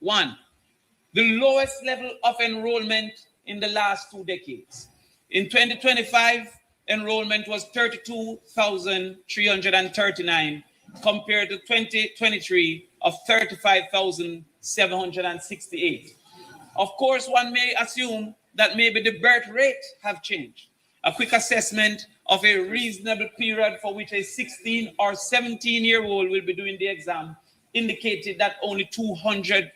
One, the lowest level of enrollment in the last 2 decades. In 2025, enrollment was 32,339 compared to 2023 of 35,768. Of course, one may assume that maybe the birth rate have changed. A quick assessment of a reasonable period for which a 16 or 17-year-old will be doing the exam indicated that only 200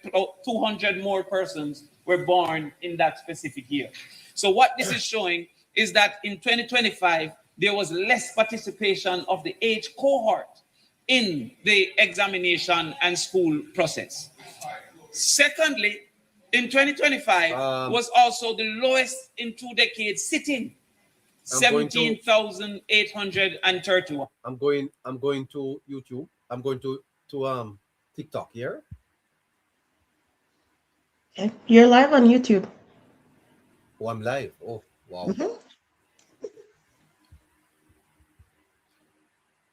more persons were born in that specific year. So what this is showing is that in 2025, there was less participation of the age cohort in the examination and school process. Secondly, in 2025 was also the lowest in 2 decades sitting, 17,831. I'm going to YouTube. I'm going to TikTok here. Okay. You're live on YouTube. Oh, I'm live. Oh, wow. Mm-hmm.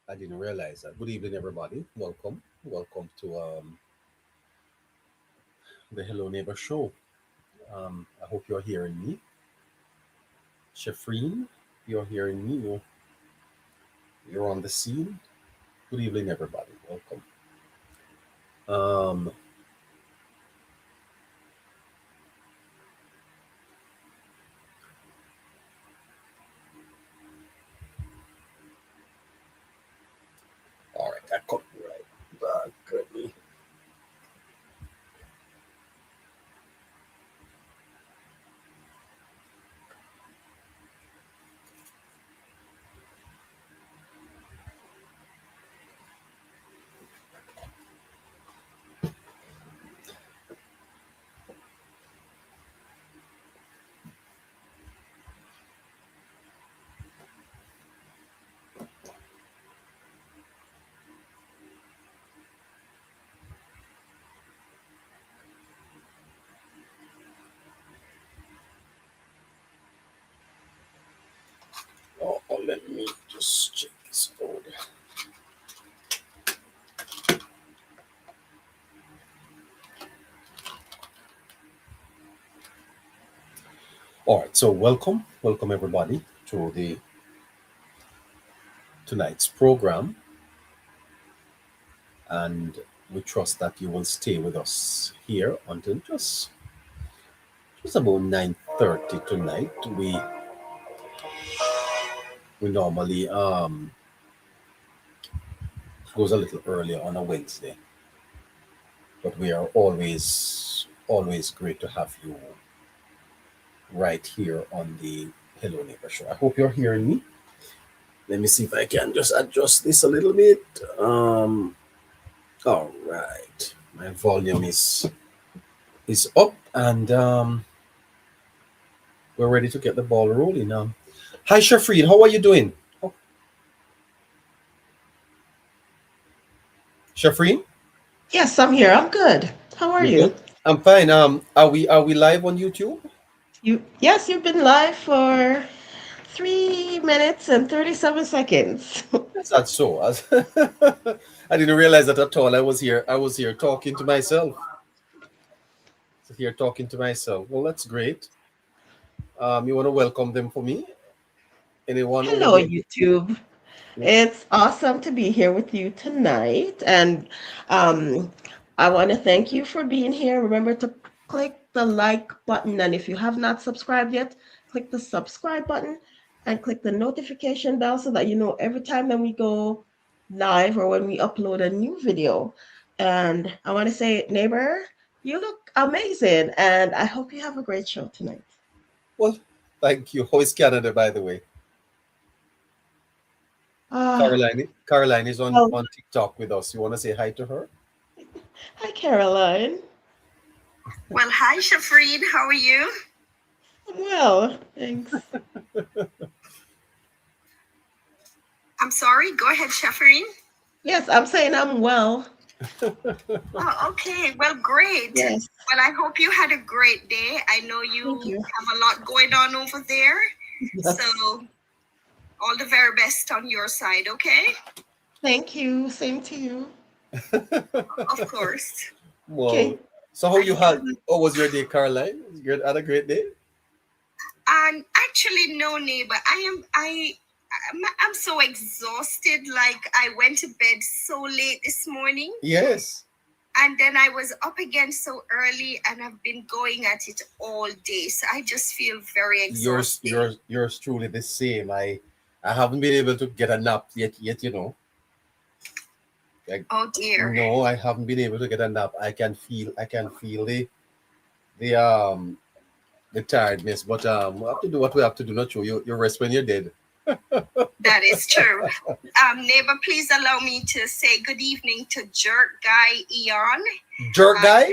I didn't realize that. Good evening, everybody. Welcome to the Hello Neighbor Show. I hope you're hearing me. Shafreen, you're hearing me. You're on the scene. Good evening, everybody. Welcome. All right, that got right back at me. Oh, let me just check this out. All right, so welcome everybody to the tonight's program, and we trust that you will stay with us here until just about 9:30 tonight. We normally goes a little earlier on a Wednesday, but we are always great to have you right here on the Hello Neighbor Show. I hope you're hearing me. Let me see if I can just adjust this a little bit. All right, my volume is up, and we're ready to get the ball rolling now. Hi, Shafreed, how are you doing? Oh. Shafreed? Yes, I'm here. I'm good. How are you? Good? I'm fine. Are we live on YouTube? Yes, you've been live for 3 minutes and 37 seconds. That's so. I didn't realize that at all. I was here talking to myself. Well, that's great. You want to welcome them for me? Anyone Hello, over here? YouTube. It's awesome to be here with you tonight. And I want to thank you for being here. Remember to click the like button. And if you have not subscribed yet, click the subscribe button and click the notification bell so that you know every time that we go live or when we upload a new video. And I want to say, neighbor, you look amazing. And I hope you have a great show tonight. Well, thank you. How is Canada, by the way? Caroline is on TikTok with us. You want to say hi to her? Hi, Caroline. Well, hi, Shafreed. How are you? I'm well, thanks. I'm sorry. Go ahead, Shafreed. Yes, I'm saying I'm well. Oh, okay. Well, great. Yes. Well, I hope you had a great day. I know you have a lot going on over there. Yes. So all the very best on your side, okay? Thank you. Same to you. Of course. Well, Okay. So how you had? How was your day, Caroline? You had a great day. Actually, no, neighbor. I'm so exhausted. Like I went to bed so late this morning. Yes. And then I was up again so early, and I've been going at it all day. So I just feel very exhausted. Yours truly the same. I haven't been able to get a nap yet. You know. Oh dear. No, I haven't been able to get a nap. I can feel the tiredness, but we have to do what we have to do. Not you. You rest when you're dead. That is true. Neighbor, please allow me to say good evening to Jerk Guy Eon. Jerk Guy?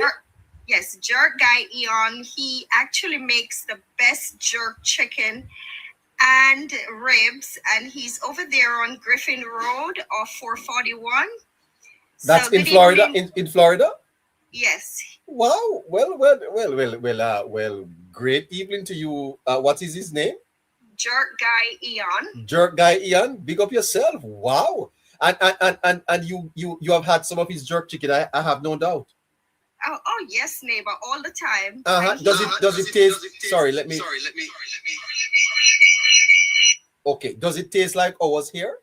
Yes, Jerk Guy Eon. He actually makes the best jerk chicken and ribs, and he's over there on Griffin Road off 441. That's So, in good Florida. evening. In Florida? Yes. Wow. Well. Great evening to you. What is his name? Jerk Guy Eon. Jerk Guy Ian. Big up yourself. Wow. And you have had some of his jerk chicken. I have no doubt. Oh yes, neighbor, all the time. Does it taste? Sorry, let me. Okay. Does it taste like ours here?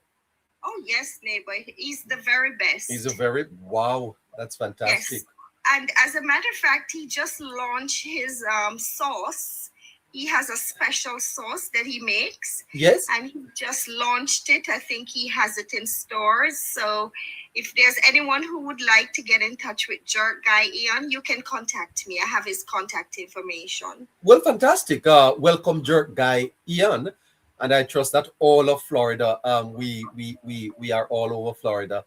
Oh yes, neighbor. He's the very best. He's a very wow. That's fantastic. Yes. And as a matter of fact, he just launched his sauce. He has a special sauce that he makes. Yes. And he just launched it. I think he has it in stores. So if there's anyone who would like to get in touch with Jerk Guy Ian, you can contact me. I have his contact information. Well, fantastic. Welcome, Jerk Guy Ian. And I trust that all of Florida, we are all over Florida.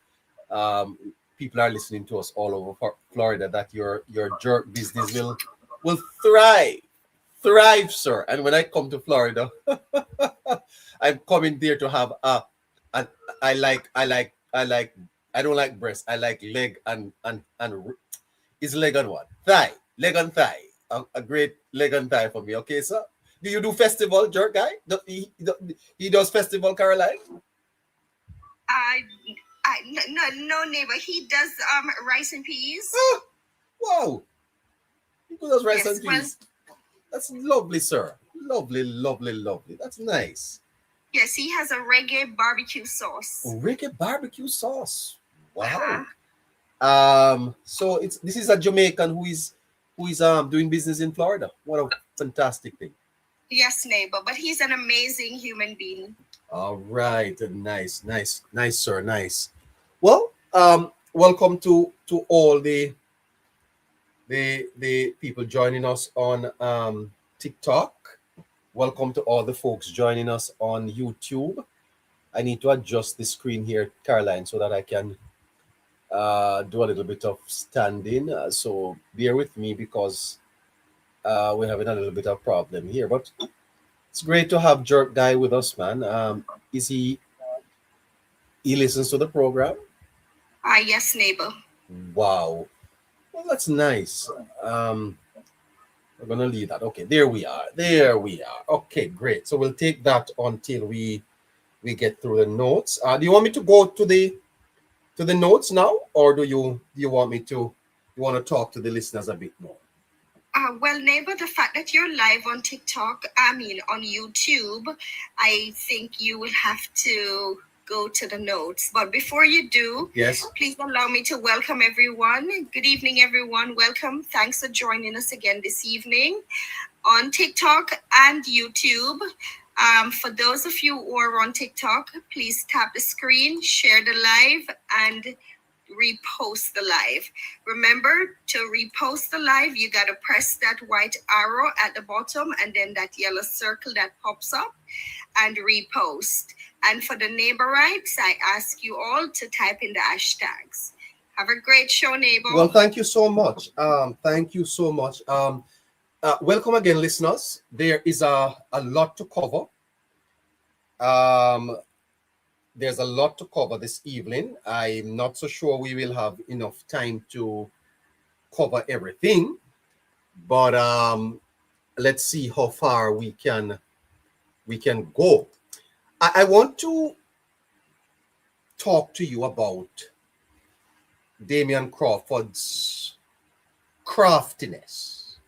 People are listening to us all over Florida, that your jerk business will thrive, sir. And when I come to Florida, I'm coming there to have I don't like breast. I like leg and is leg and what? Thigh. Leg and thigh. A great leg and thigh for me. Okay, sir. Do you do festival, Jerk Guy? He does festival, Caroline? No, neighbor. He does rice and peas. Oh, wow. He does rice and peas. That's lovely, sir. Lovely. That's nice. Yes, he has a reggae barbecue sauce. Reggae barbecue sauce. Wow. So this is a Jamaican who is doing business in Florida. What a fantastic thing. Yes, neighbor, but he's an amazing human being. All right. Nice, sir. Nice. Well, welcome to all the people joining us on TikTok. Welcome to all the folks joining us on YouTube. I need to adjust the screen here, Caroline, so that I can do a little bit of standing. So bear with me, because we're having a little bit of problem here. But it's great to have Jerk Guy with us, man. He listens to the program? Yes, neighbor. Wow. Well, that's nice. We're gonna leave that. Okay, there we are. Okay, great. So we'll take that until we get through the notes. Do you want me to go to the notes now, or do you want me to? You want to talk to the listeners a bit more? Well, neighbor, the fact that you're live on TikTok, on YouTube, I think you will have to go to the notes. But before you do, yes, please allow me to welcome everyone. Good evening, everyone. Welcome. Thanks for joining us again this evening on TikTok and YouTube. For those of you who are on TikTok, please tap the screen, share the live, and repost the live. Remember, to repost the live, you got to press that white arrow at the bottom and then that yellow circle that pops up and repost. And for the neighborites, I ask you all to type in the hashtags. Have a great show, neighbor. Well, thank you so much. Welcome again, listeners. There is a lot to cover. There's a lot to cover this evening. I'm not so sure we will have enough time to cover everything, but let's see how far we can go. I want to talk to you about Damian Crawford's craftiness.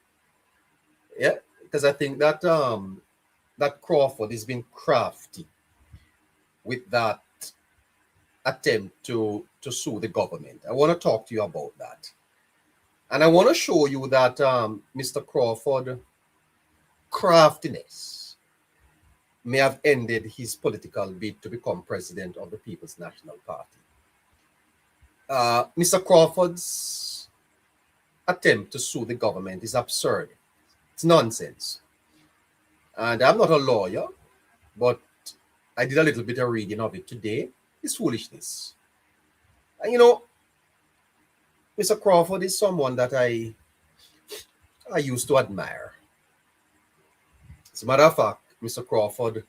Yeah, because I think that that Crawford is being crafty with that attempt to sue the government. I want to talk to you about that. And I want to show you that Mr. Crawford craftiness may have ended his political bid to become president of the People's National Party. Mr. Crawford's attempt to sue the government is absurd. It's nonsense. And I'm not a lawyer, but I did a little bit of reading of it today. It's foolishness. And you know, Mr. Crawford is someone that I used to admire. As a matter of fact, Mr. Crawford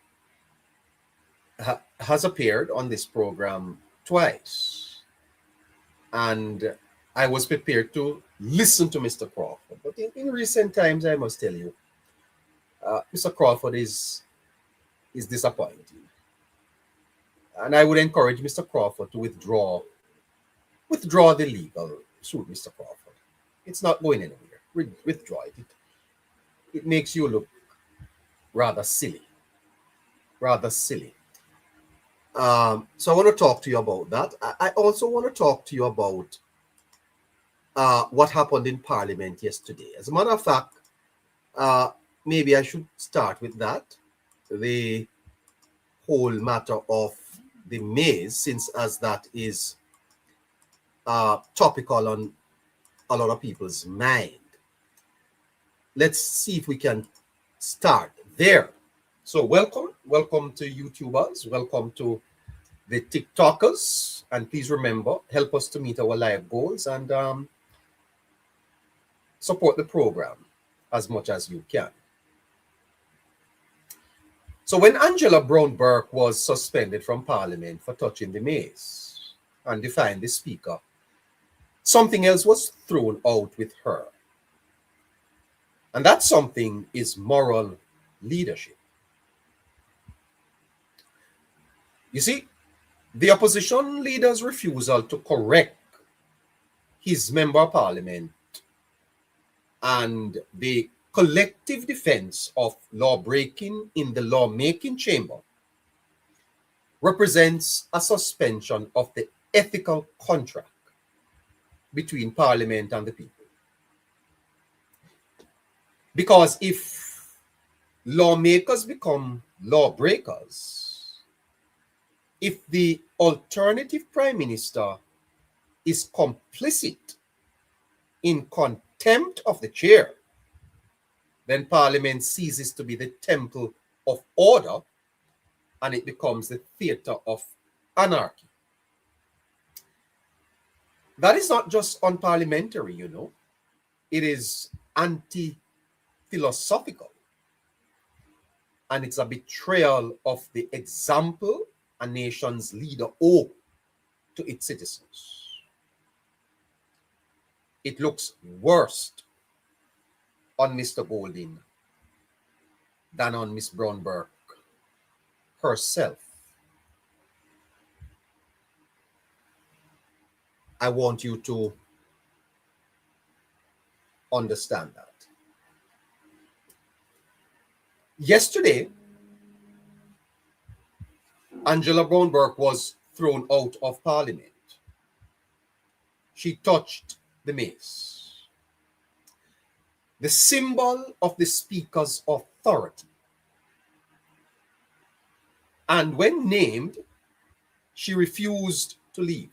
has appeared on this program twice. And I was prepared to listen to Mr. Crawford. But in recent times, I must tell you, Mr. Crawford is disappointing. And I would encourage Mr. Crawford to withdraw the legal suit, Mr. Crawford. It's not going anywhere. Withdraw it. It makes you look rather silly. Rather silly. So I want to talk to you about that. I also want to talk to you about what happened in Parliament yesterday. As a matter of fact, maybe I should start with that. The whole matter of the maize, since as that is topical on a lot of people's mind. Let's see if we can start there. So welcome to YouTubers, welcome to the TikTokers, and please remember, help us to meet our live goals and support the program as much as you can. So when Angela Brown-Burke was suspended from Parliament for touching the maize and defying the Speaker, something else was thrown out with her. And that something is moral leadership. You see, the opposition leader's refusal to correct his member of Parliament and the collective defense of law-breaking in the lawmaking chamber represents a suspension of the ethical contract between Parliament and the people. Because if lawmakers become lawbreakers, if the alternative prime minister is complicit in contempt of the chair, then Parliament ceases to be the temple of order and it becomes the theater of anarchy. That is not just unparliamentary, you know. It is anti-philosophical. And it's a betrayal of the example a nation's leader owes to its citizens. It looks worse on Mr. Golding than on Miss Brown-Burke herself. I want you to understand that. Yesterday, Angela Brown-Burke was thrown out of Parliament. She touched the mace, the symbol of the Speaker's authority. And when named, she refused to leave.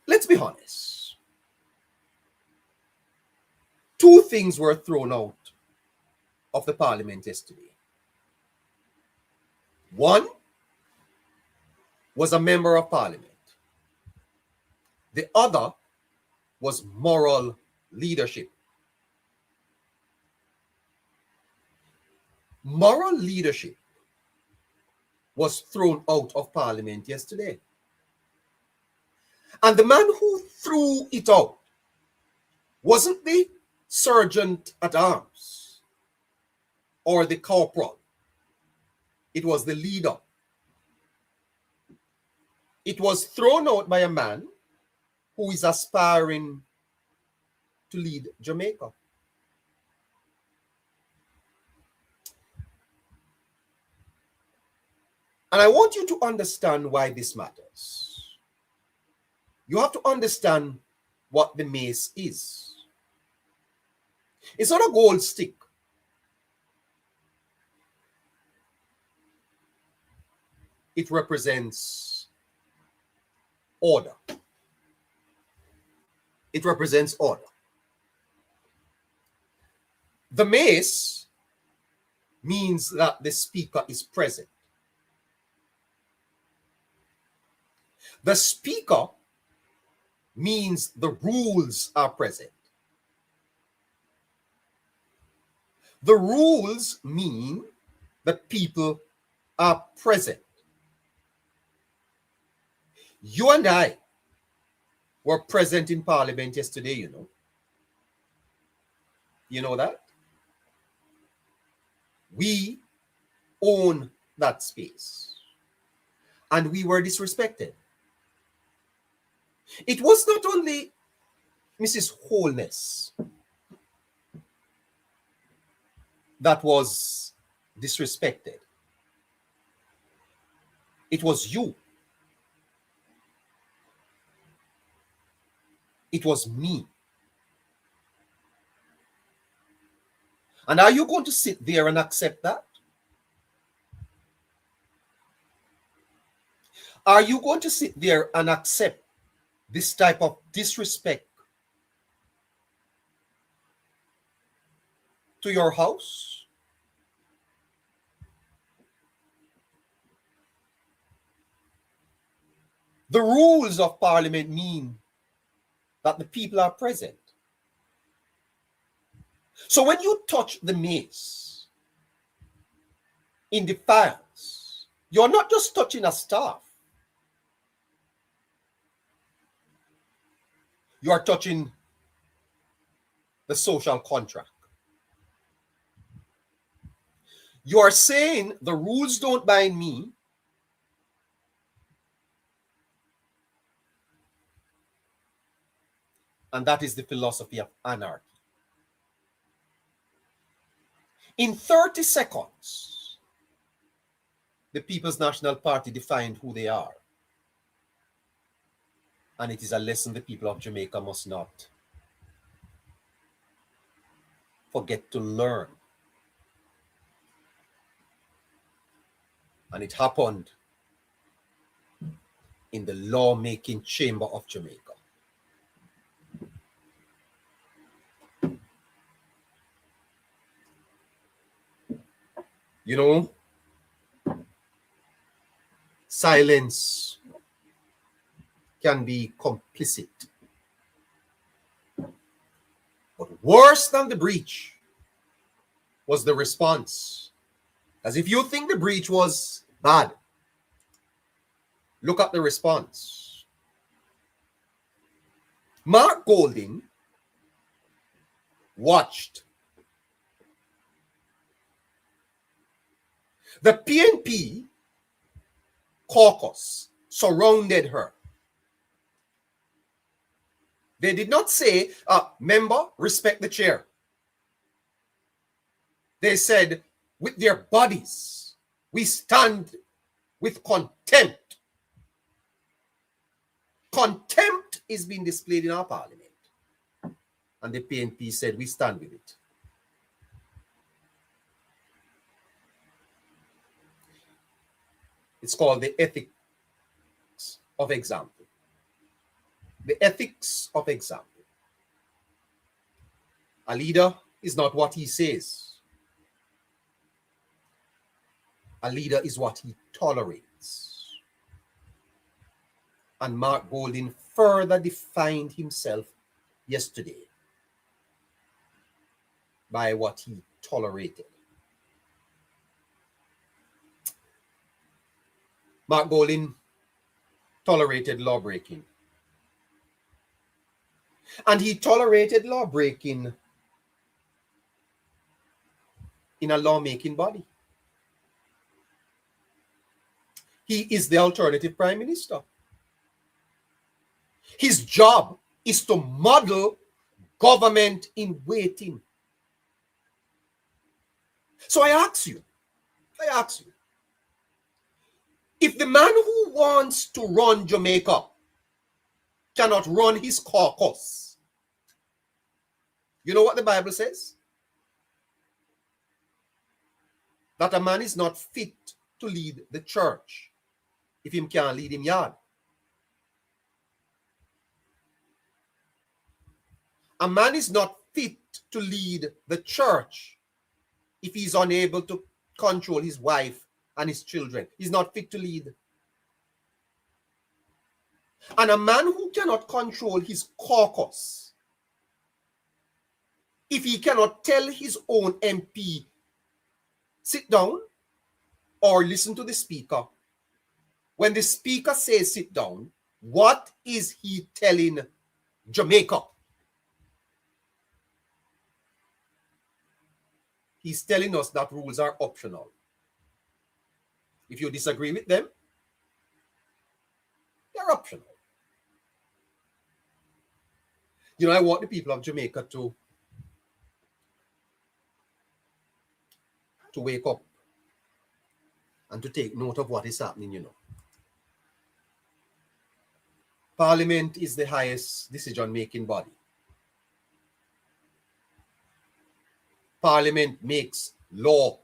Let's be honest. Two things were thrown out of the Parliament yesterday. One was a member of Parliament. The other was moral leadership. Moral leadership was thrown out of Parliament yesterday. And the man who threw it out wasn't the sergeant at arms or the corporal. It was the leader. It was thrown out by a man who is aspiring to lead Jamaica. And I want you to understand why this matters. You have to understand what the mace is. It's not a gold stick. It represents order. It represents order. The mace means that the speaker is present. The speaker means the rules are present. The rules mean the people are present. You and I were present in Parliament yesterday, you know. You know that? We own that space. And we were disrespected. It was not only Mrs. Wholeness that was disrespected. It was you. It was me. And are you going to sit there and accept that? Are you going to sit there and accept this type of disrespect to your house? The rules of Parliament mean that the people are present. So when you touch the mace in defiance, you're not just touching a staff. You are touching the social contract. You are saying the rules don't bind me. And that is the philosophy of anarchy. In 30 seconds, the People's National Party defined who they are. And it is a lesson the people of Jamaica must not forget to learn. And it happened in the lawmaking chamber of Jamaica. You know, silence can be complicit. But worse than the breach was the response. As if you think the breach was bad, look at the response. Mark Golding watched the PNP caucus surrounded her. They did not say, member, respect the chair. They said, with their bodies, we stand with contempt. Contempt is being displayed in our parliament. And the PNP said, we stand with it. It's called the ethics of example. The ethics of example. A leader is not what he says. A leader is what he tolerates. And Mark Golding further defined himself yesterday by what he tolerated. Mark Golding tolerated lawbreaking. And he tolerated lawbreaking in a lawmaking body. He is the alternative prime minister. His job is to model government in waiting. So I ask you, if the man who wants to run Jamaica cannot run his caucus, you know what the Bible says? That a man is not fit to lead the church if him can't lead him yard. A man is not fit to lead the church if he's unable to control his wife and his children. He's not fit to lead. And a man who cannot control his caucus, if he cannot tell his own MP, sit down or listen to the speaker, when the speaker says sit down, what is he telling Jamaica? He's telling us that rules are optional. If you disagree with them, they're optional. You know, I want the people of Jamaica to wake up and to take note of what is happening, you know. Parliament is the highest decision-making body. Parliament makes law.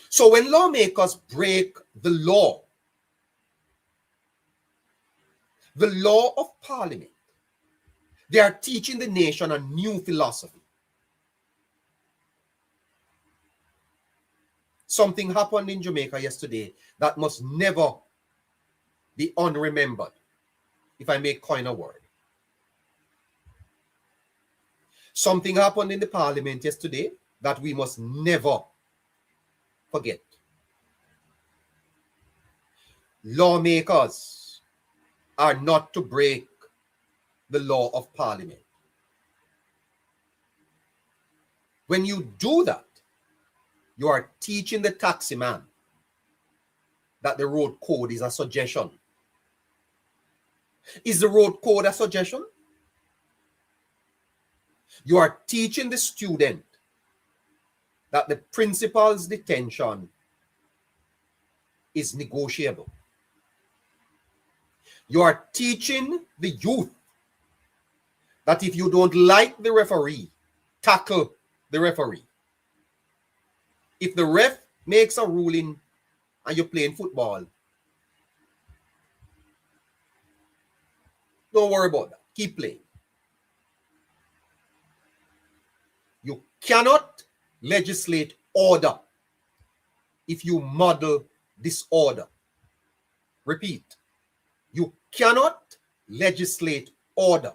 So when lawmakers break the law of Parliament, they are teaching the nation a new philosophy. Something happened in Jamaica yesterday that must never be unremembered, if I may coin a word. Something happened in the Parliament yesterday that we must never forget. Lawmakers are not to break the law of Parliament. When you do that, you are teaching the taxi man that the road code is a suggestion. Is the road code a suggestion? You are teaching the student that the principal's detention is negotiable. You are teaching the youth that if you don't like the referee, tackle the referee. If the ref makes a ruling and you're playing football, don't worry about that. Keep playing. You cannot legislate order if you model disorder. Repeat, you cannot legislate order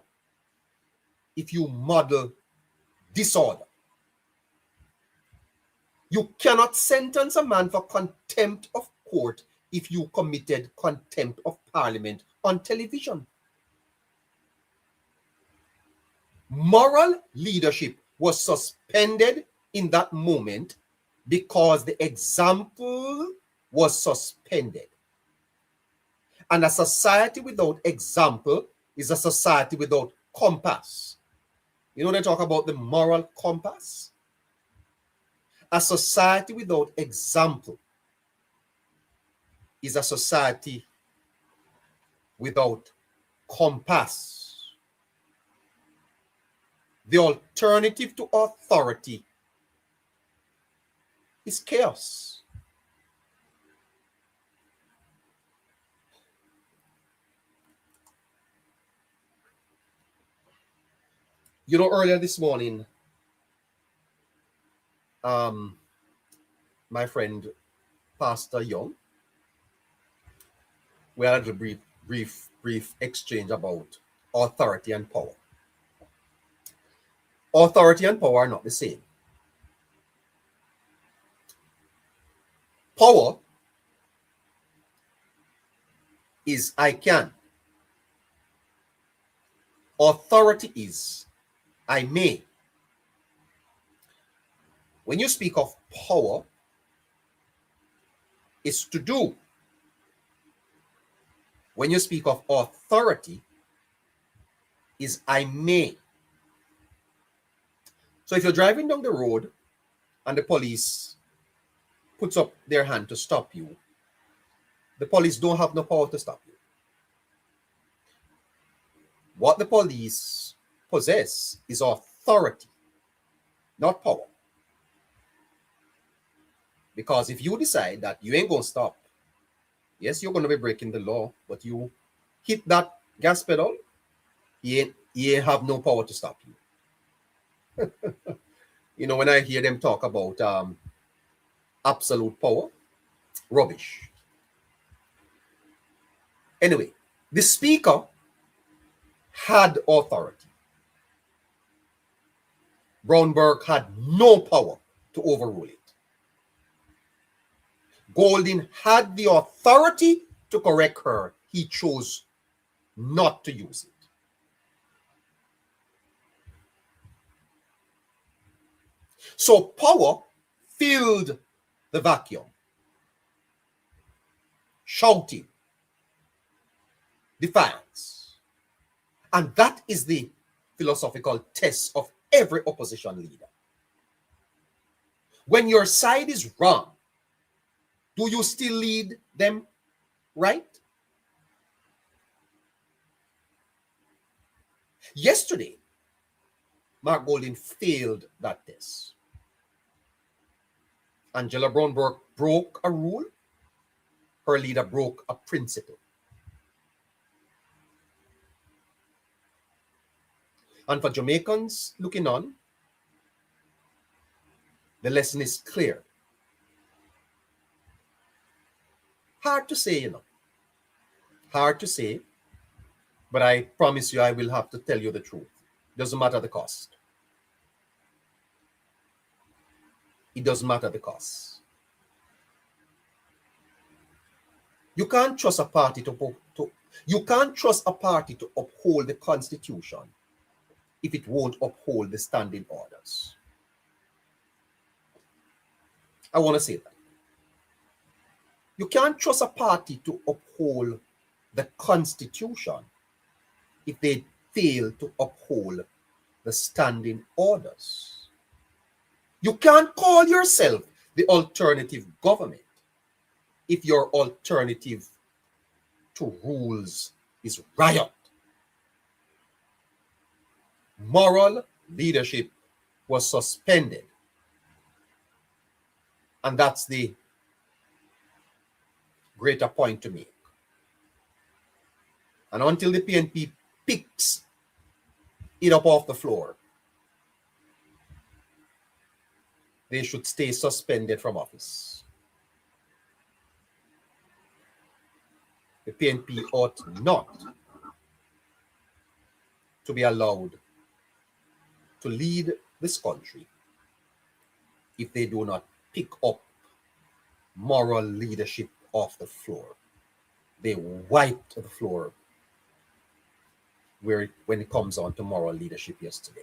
if you model disorder. You cannot sentence a man for contempt of court if you committed contempt of Parliament on television. Moral leadership was suspended in that moment because the example was suspended. And a society without example is a society without compass. You know, they talk about the moral compass. A society without example is a society without compass. The alternative to authority is chaos. You know, earlier this morning, my friend Pastor Young, we had a brief exchange about authority and power. Authority and power are not the same. Power is I can. Authority is I may. When you speak of power, it's to do. when you speak of authority, is I may. So if you're driving down the road and the police puts up their hand to stop you, the police don't have no power to stop you. What the police possess is authority, not power. Because if you decide that you ain't going to stop, yes, you're going to be breaking the law, but you hit that gas pedal, you ain't have no power to stop you. You know, when I hear them talk about absolute power, rubbish. Anyway, the speaker had authority. Brownberg had no power to overrule it. Golding had the authority to correct her. He chose not to use it. So power filled the vacuum, shouting, defiance. And that is the philosophical test of every opposition leader. When your side is wrong, do you still lead them right? Yesterday, Mark Golding failed that test. Angela Brownberg broke a rule. Her leader broke a principle. And for Jamaicans looking on, the lesson is clear. Hard to say, you know. Hard to say, but I promise you I will have to tell you the truth. Doesn't matter the cost. It doesn't matter the cost. You can't trust a party you can't trust a party to uphold the Constitution if it won't uphold the standing orders. I want to say that. You can't trust a party to uphold the Constitution if they fail to uphold the standing orders. You can't call yourself the alternative government if your alternative to rules is riot. Moral leadership was suspended. And that's the greater point to make. And until the PNP picks it up off the floor, they should stay suspended from office. The PNP ought not to be allowed to lead this country if they do not pick up moral leadership off the floor. They wiped the floor when it comes on to moral leadership yesterday.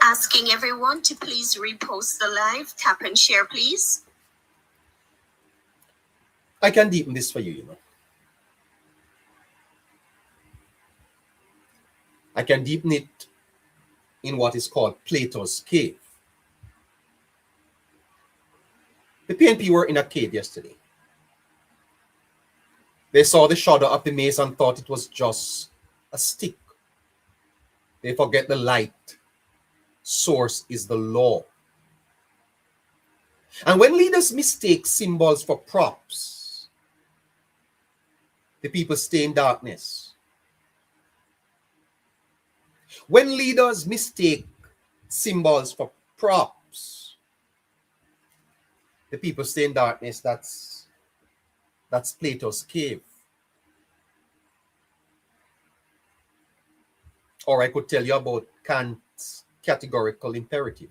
Asking everyone to please repost the live, tap and share, please. I can deepen this for you, you know. I can deepen it in what is called Plato's cave. The PNP were in a cave yesterday. They saw the shadow of the maze and thought it was just a stick. They forget the light source is the law. And when leaders mistake symbols for props, the people stay in darkness. When leaders mistake symbols for props, the people stay in darkness. That's Plato's cave. Or I could tell you about Kant's categorical imperative.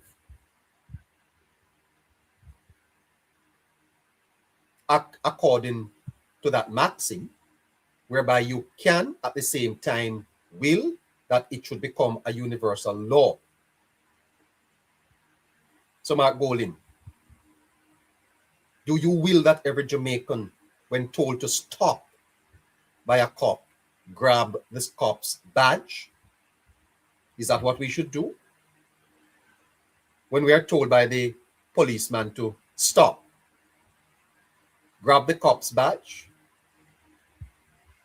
According to that maxim, whereby you can at the same time will that it should become a universal law. So Mark Golding, do you will that every Jamaican, when told to stop, by a cop, grab this cop's badge? Is that what we should do? When we are told by the policeman to stop, grab the cop's badge?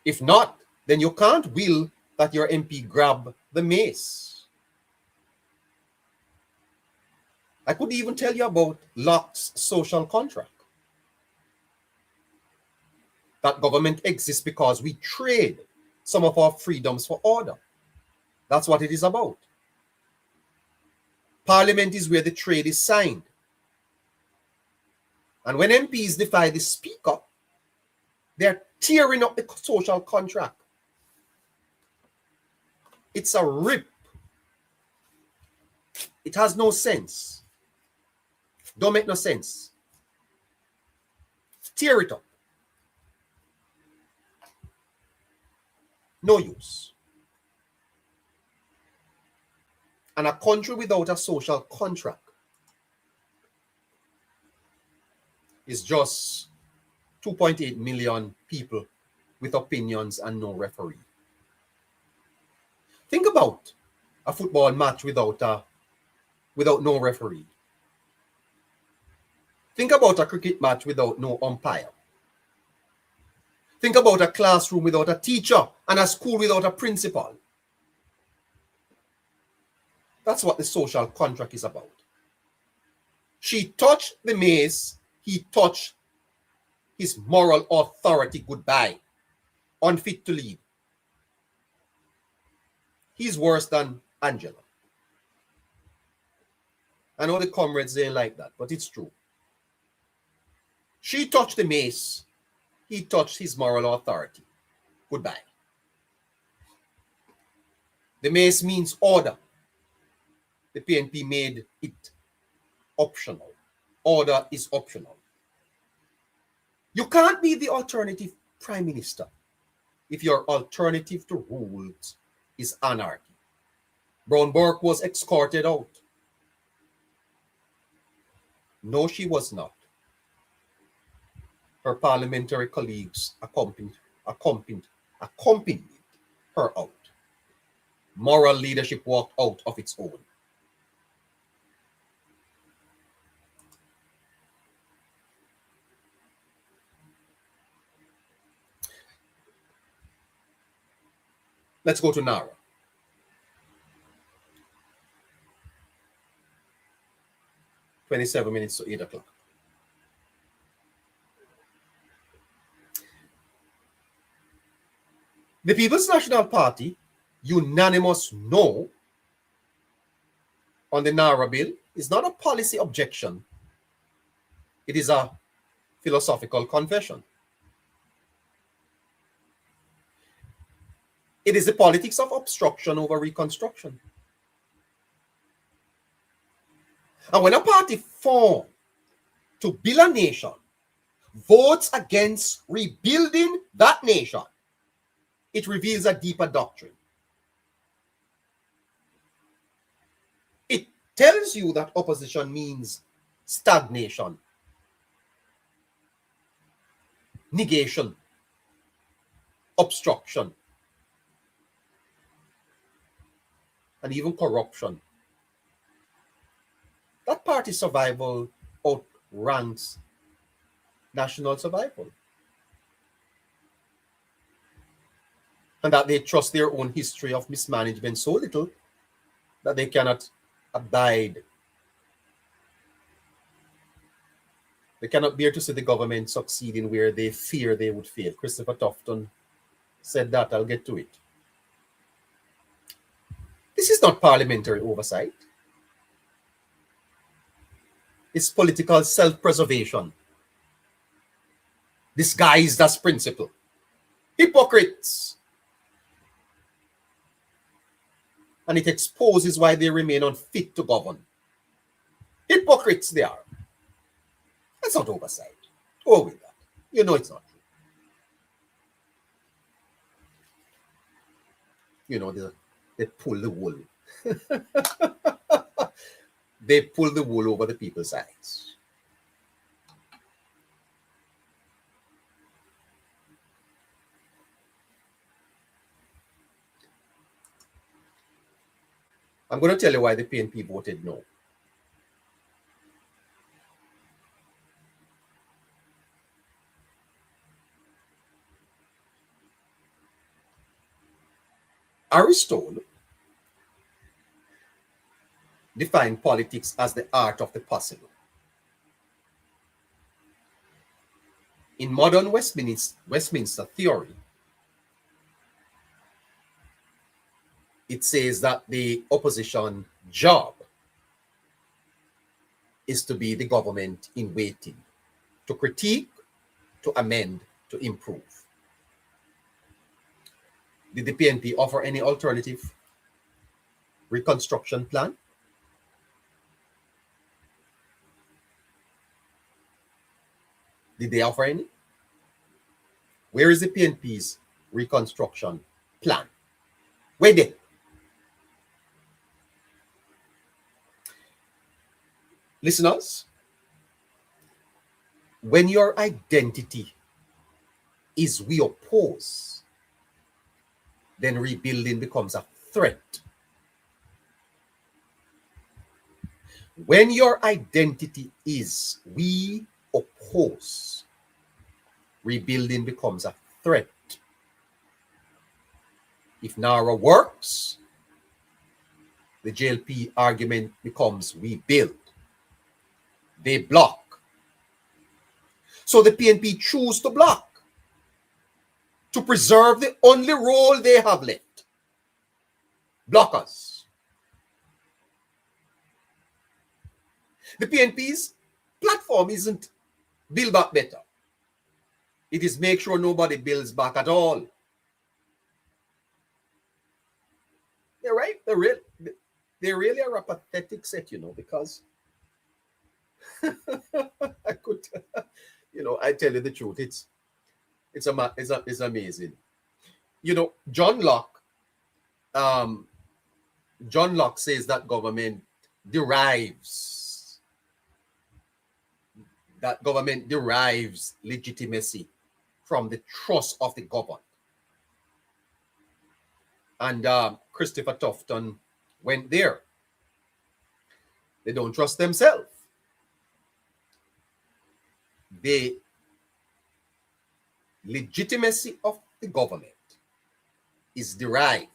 If not, then you can't will that your MP grab the mace. I could even tell you about Locke's social contract. That government exists because we trade some of our freedoms for order. That's what it is about. Parliament is where the trade is signed. And when MPs defy the Speaker, they're tearing up the social contract. It's a rip. It has no sense. Don't make no sense. Tear it up. No use. And a country without a social contract is just 2.8 million people with opinions and no referee. Think about a football match without no referee. Think about a cricket match without no umpire. Think about a classroom without a teacher and a school without a principal. That's what the social contract is about. She touched the mace, he touched his moral authority goodbye, unfit to lead. He's worse than Angela. I know the comrades, they like that, but it's true. She touched the mace, he touched his moral authority. Goodbye. The mace means order. The PNP made it optional. Order is optional. You can't be the alternative prime minister if your alternative to rules is anarchy. Brown Burke was escorted out. No, she was not. Her parliamentary colleagues accompanied her out. Moral leadership walked out of its own. Let's go to Nara. (27 minutes to 8 o'clock). The People's National Party unanimous no on the Nara bill is not a policy objection. It is a philosophical confession. It is the politics of obstruction over reconstruction. And when a party formed to build a nation votes against rebuilding that nation, it reveals a deeper doctrine. It tells you that opposition means stagnation, negation, obstruction, and even corruption. That party's survival outranks national survival. And that they trust their own history of mismanagement so little that they cannot abide. They cannot bear to see the government succeeding where they fear they would fail. Christopher Tufton said that. I'll get to it. This is not parliamentary oversight. It's political self-preservation disguised as principle. Hypocrites. And it exposes why they remain unfit to govern. Hypocrites they are. That's not oversight. Go with that. You know it's not true. You know, they pull the wool. They pull the wool over the people's eyes. I'm going to tell you why the PNP voted no. Aristotle defined politics as the art of the possible. In modern Westminster theory, it says that the opposition job is to be the government in waiting, to critique, to amend, to improve. Did the PNP offer any alternative reconstruction plan? Did they offer any? Where is the PNP's reconstruction plan? Where they? Listeners, when your identity is we oppose, then rebuilding becomes a threat. When your identity is we oppose, rebuilding becomes a threat. If NARA works, the JLP argument becomes we build. They block. So the PNP choose to block to preserve the only role they have left. Blockers. The PNP's platform isn't build back better. It is make sure nobody builds back at all. They're right. They really are a pathetic set, because I could, I tell you the truth. It's amazing. John Locke says that government derives legitimacy from the trust of the governed. And Christopher Tufton went there. They don't trust themselves. The legitimacy of the government is derived.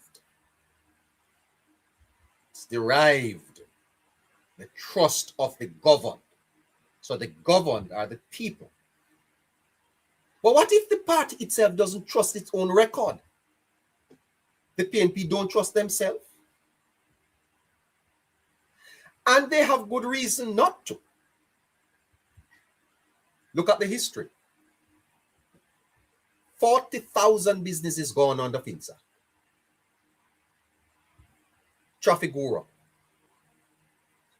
It's derived. The trust of the governed. So the governed are the people. But what if the party itself doesn't trust its own record? The PNP don't trust themselves. And they have good reason not to. Look at the history. 40,000 businesses gone under FINSA. Traffic Guru.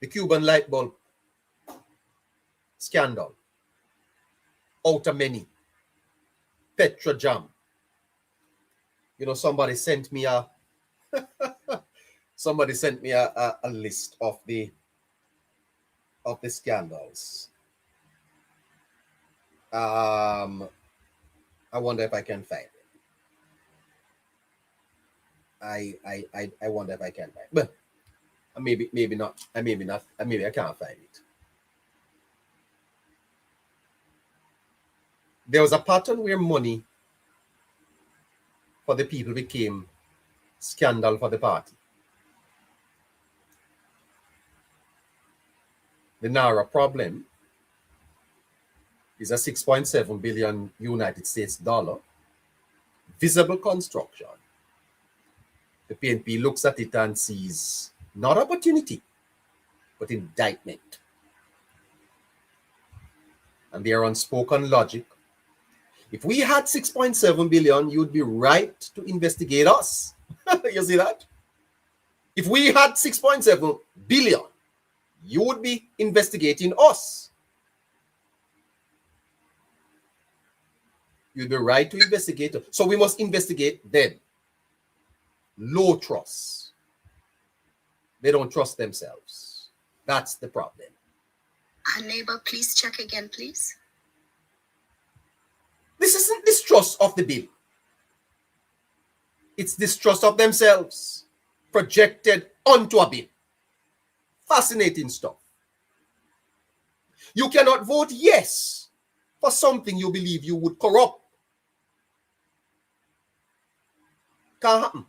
The Cuban light bulb scandal. Outer many. Petra Jam. Somebody sent me a list of the scandals. I wonder if I can find it. I wonder if I can find it. But maybe not. Maybe I can't find it. There was a pattern where money for the people became scandal for the party. The NARA problem is a 6.7 billion United States dollar visible construction. The PNP looks at it and sees not opportunity, but indictment. And their unspoken logic. If we had 6.7 billion, you'd be right to investigate us. You see that? If we had 6.7 billion, you would be investigating us. You'd be right to investigate us. So we must investigate them. Low trust. They don't trust themselves. That's the problem. Neighbor, please check again, please. This isn't distrust of the bill. It's distrust of themselves. projected onto a bin. Fascinating stuff. You cannot vote yes for something you believe you would corrupt. Can't happen.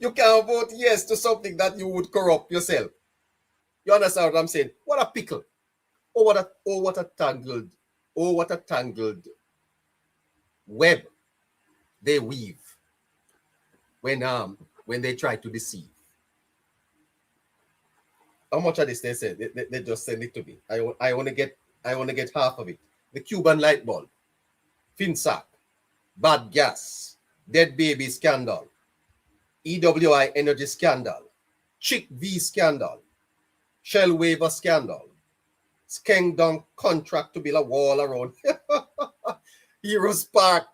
You can't vote yes to something that you would corrupt yourself. You understand what I'm saying? What a pickle. Oh, what a tangled web they weave when they try to deceive. How much of this they said? They just send it to me. I want to get half of it. The Cuban light bulb, FinSac, bad gas, dead baby scandal, EWI energy scandal, Chick V scandal, Shell waiver scandal, Skeng Dunk contract to build a wall around Heroes Park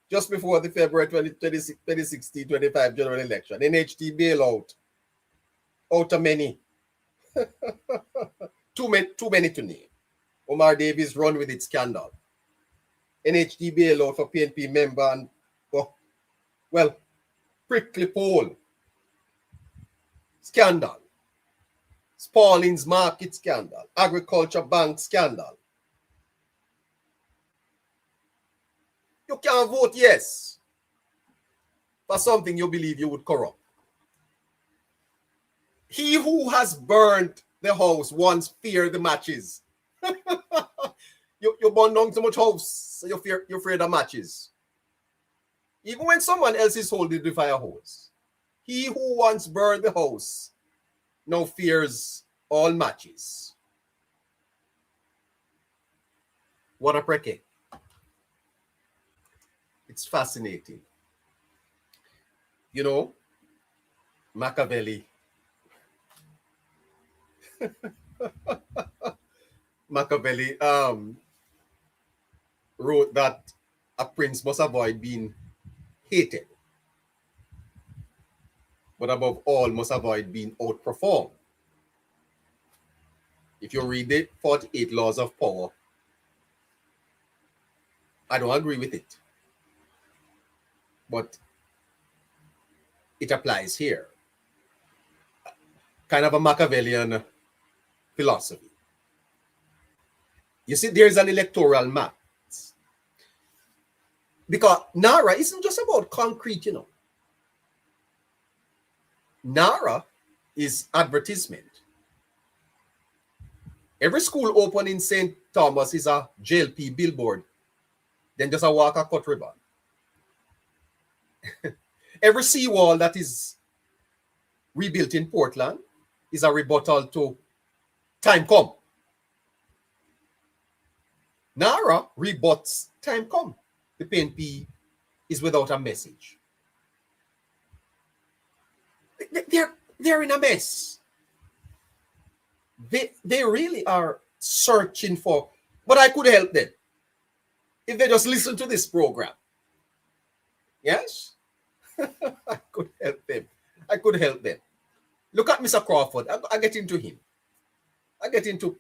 just before the February 2016-25 general election, NHT bailout, out of many. Too many to name. Omar Davies run with its scandal. NHT bailout for PNP member and prickly poll scandal. Spallings market scandal. Agriculture bank scandal. You can't vote yes for something you believe you would corrupt. He who has burned the house once fear the matches. You burn down so much house, so you're afraid of matches. Even when someone else is holding the fire hose. He who once burned the house now fears all matches. What a preke. It's fascinating. You know, Machiavelli wrote that a prince must avoid being hated, but above all must avoid being outperformed. If you read the 48 laws of power, I don't agree with it, but it applies here. Kind of a Machiavellian philosophy. You see, there's an electoral map. Because NARA isn't just about concrete, you know. NARA is advertisement. Every school open in St. Thomas is a JLP billboard, then just a Walker cut ribbon. Every seawall that is rebuilt in Portland is a rebuttal to time come. NARA rebuts time come. The PNP is without a message. They're in a mess. They really are searching for, but I could help them if they just listen to this program. Yes? I could help them. Look at Mr. Crawford. I get into him. I get into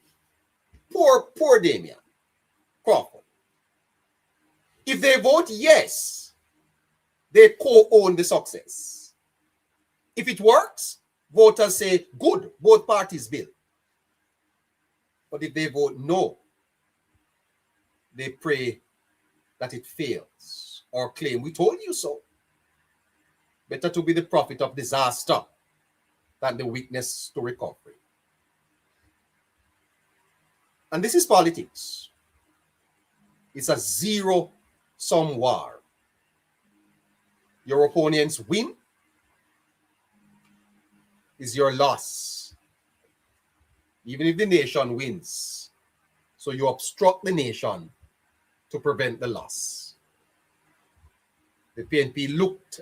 poor Damien Crawford. If they vote yes, they co-own the success. If it works, voters say, good, both parties build. But if they vote no, they pray that it fails or claim, we told you so. Better to be the prophet of disaster than the witness to recovery. And this is politics. It's a zero-sum war. Your opponents win is your loss. Even if the nation wins. So you obstruct the nation to prevent the loss. The PNP looked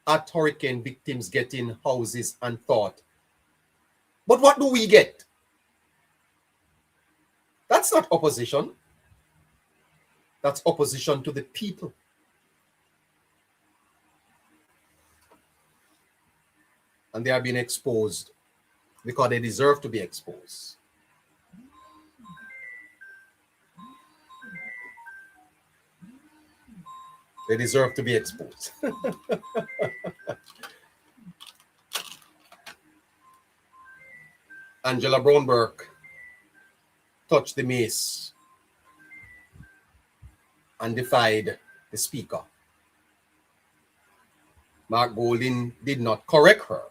at hurricane victims getting houses and thought, but what do we get? That's not opposition. That's opposition to the people. And they are being exposed because they deserve to be exposed. They deserve to be exposed. Angela Brownberg touched the mace and defied the speaker. Mark Golding did not correct her.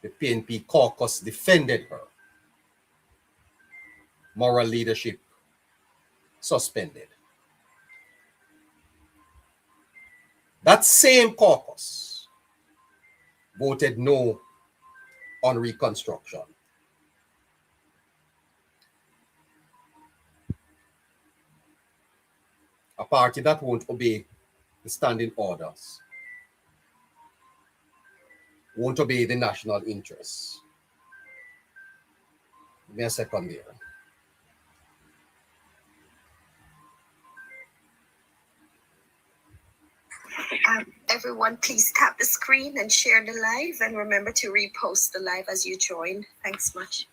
The PNP caucus defended her. Moral leadership suspended. That same caucus voted no on reconstruction. A party that won't obey the standing orders, won't obey the national interests. Give me a second there. Everyone, please tap the screen and share the live, and remember to repost the live as you join. Thanks much.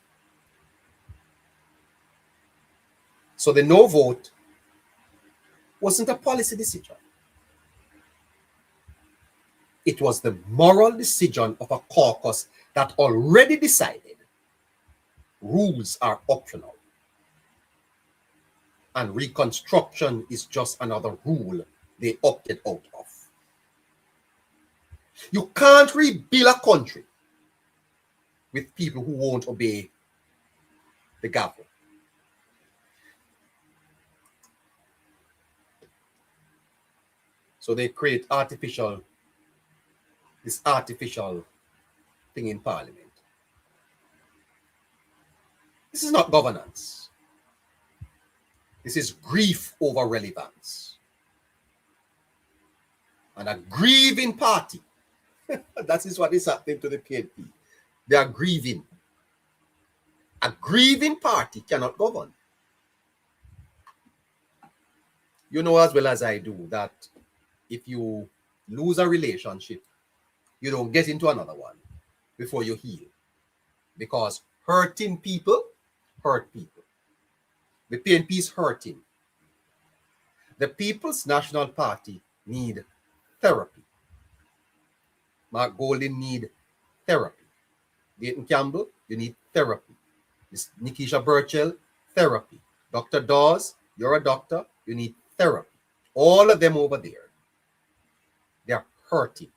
So the no vote wasn't a policy decision. It was the moral decision of a caucus that already decided rules are optional and reconstruction is just another rule they opted out of. You can't rebuild a country with people who won't obey the gavel. So they create this artificial thing in Parliament. This is not governance. This is grief over relevance. And a grieving party. That is what is happening to the PNP. They are grieving. A grieving party cannot govern. You know as well as I do that if you lose a relationship, you don't get into another one before you heal. Because hurting people hurt people. The PNP is hurting. The People's National Party need therapy. Mark Golding need therapy. Dayton Campbell, you need therapy. Nikisha Burchell, therapy. Dr. Dawes, you're a doctor, you need therapy. All of them over there, they're hurting.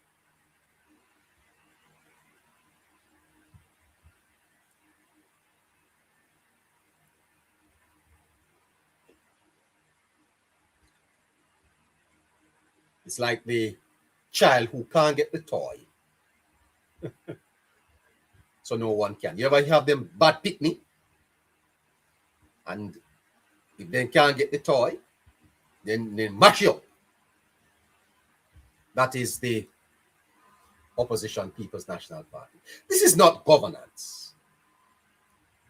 It's like the child who can't get the toy. So no one can. You ever have them bad picnic? And if they can't get the toy, then they mash you up. That is the opposition People's National Party. This is not governance.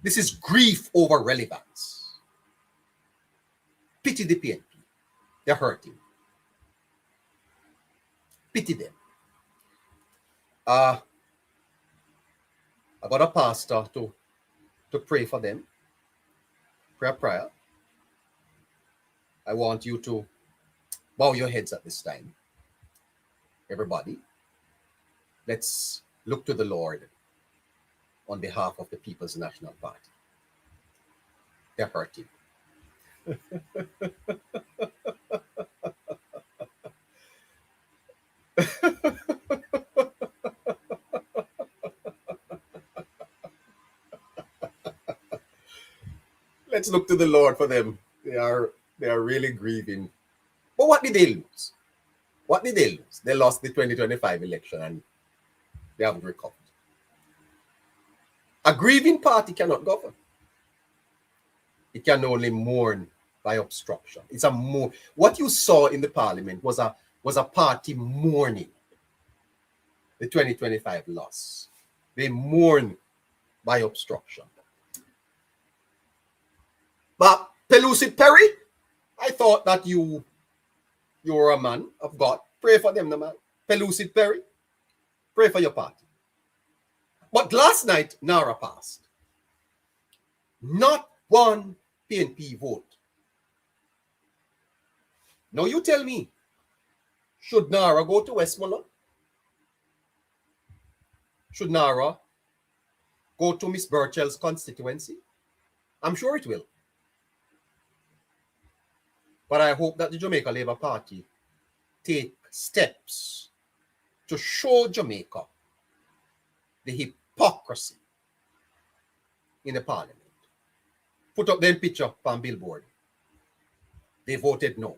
This is grief over relevance. Pity the PNP. They're hurting. Pity them. I got a pastor to pray for them. Prayer. I want you to bow your heads at this time. Everybody, let's look to the Lord on behalf of the People's National Party. They're hurting. Let's look to the Lord for them. They are really grieving. But what did they lose? What did they lose? They lost the 2025 election and they haven't recovered. A grieving party cannot govern. It can only mourn by obstruction. It's a what you saw in the parliament was a party mourning the 2025 loss. They mourn by obstruction. But Pelosi Perry, I thought that you were a man of God. Pray for them, the man. Pelosi Perry, pray for your party. But last night, Nara passed. Not one PNP vote. Now you tell me, should Nara go to Westmoreland? Should Nara go to Miss Burchell's constituency? I'm sure it will. But I hope that the Jamaica Labour Party take steps to show Jamaica the hypocrisy in the parliament. Put up their picture on billboard. They voted no.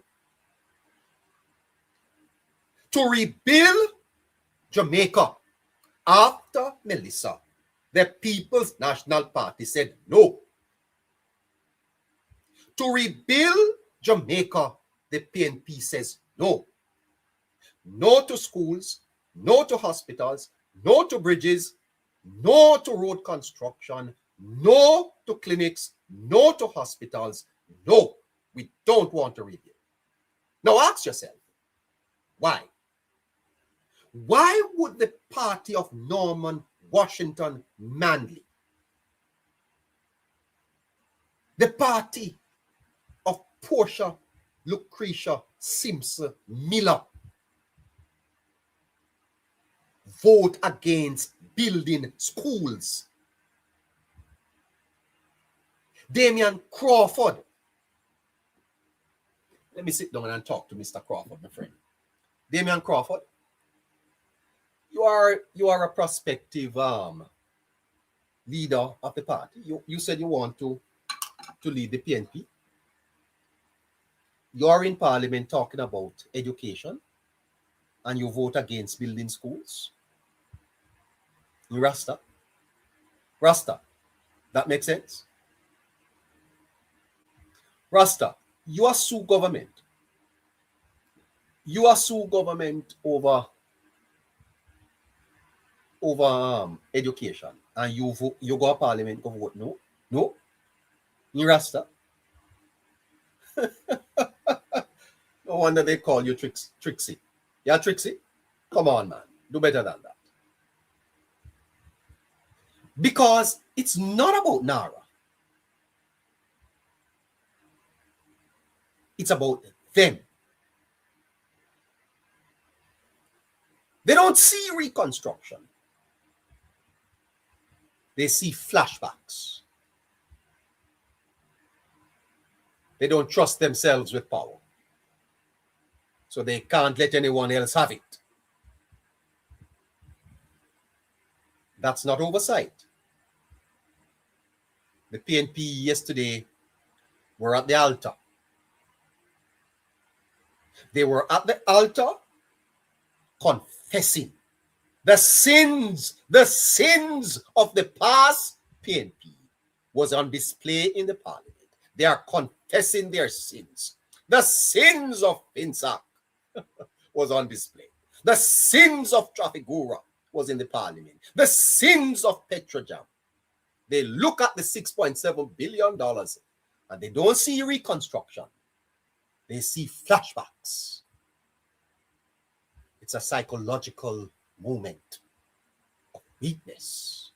To rebuild Jamaica after Melissa, the People's National Party said no. To rebuild Jamaica, the PNP says no. No to schools, no to hospitals, no to bridges, no to road construction, no to clinics, no to hospitals. No, we don't want to rebuild. Now ask yourself, why? Why would the party of Norman Washington Manley, the party of Portia Lucretia Simpson Miller, vote against building schools? Damian Crawford. Let me sit down and talk to Mr. Crawford, my friend. Damian Crawford, you are a prospective leader of the party. You said you want to lead the PNP. You are in Parliament talking about education, and you vote against building schools. You Rasta. That makes sense? Rasta, you are sue government. You are sue government over education, and you go to Parliament, go vote no. You Rasta. No wonder they call you Trixie. Yeah, Trixie? Come on, man. Do better than that. Because it's not about Nara. It's about them. They don't see reconstruction. They see flashbacks. They don't trust themselves with power. So they can't let anyone else have it. That's not oversight. The PNP yesterday were at the altar. They were at the altar confessing the sins of the past PNP was on display in the parliament. They are confessing their sins. The sins of Finsack was on display. The sins of Trafigura was in the parliament. The sins of Petrojam. They look at the $6.7 billion and they don't see reconstruction. They see flashbacks. It's a psychological moment of weakness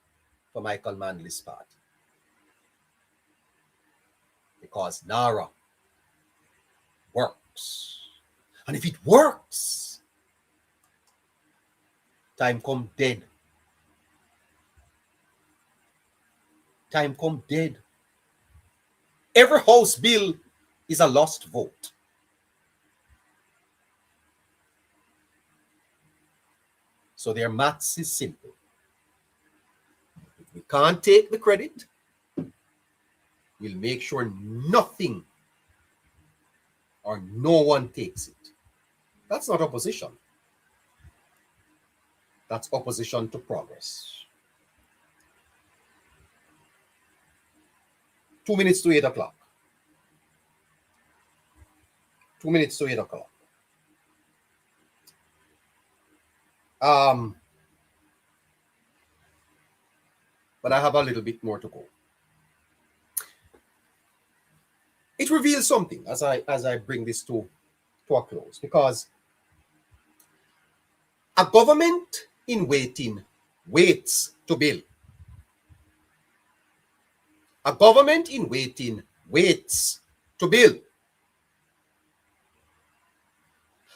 for Michael Manley's party. Because Nara works. And if it works, time come dead. Time come dead. Every House bill is a lost vote. So their maths is simple. If we can't take the credit, we'll make sure nothing or no one takes it. That's not opposition. That's opposition to progress. 2 minutes to 8 o'clock. 2 minutes to 8 o'clock. But I have a little bit more to go. It reveals something as I bring this to a close, because a government in waiting waits to build. A government in waiting waits to build.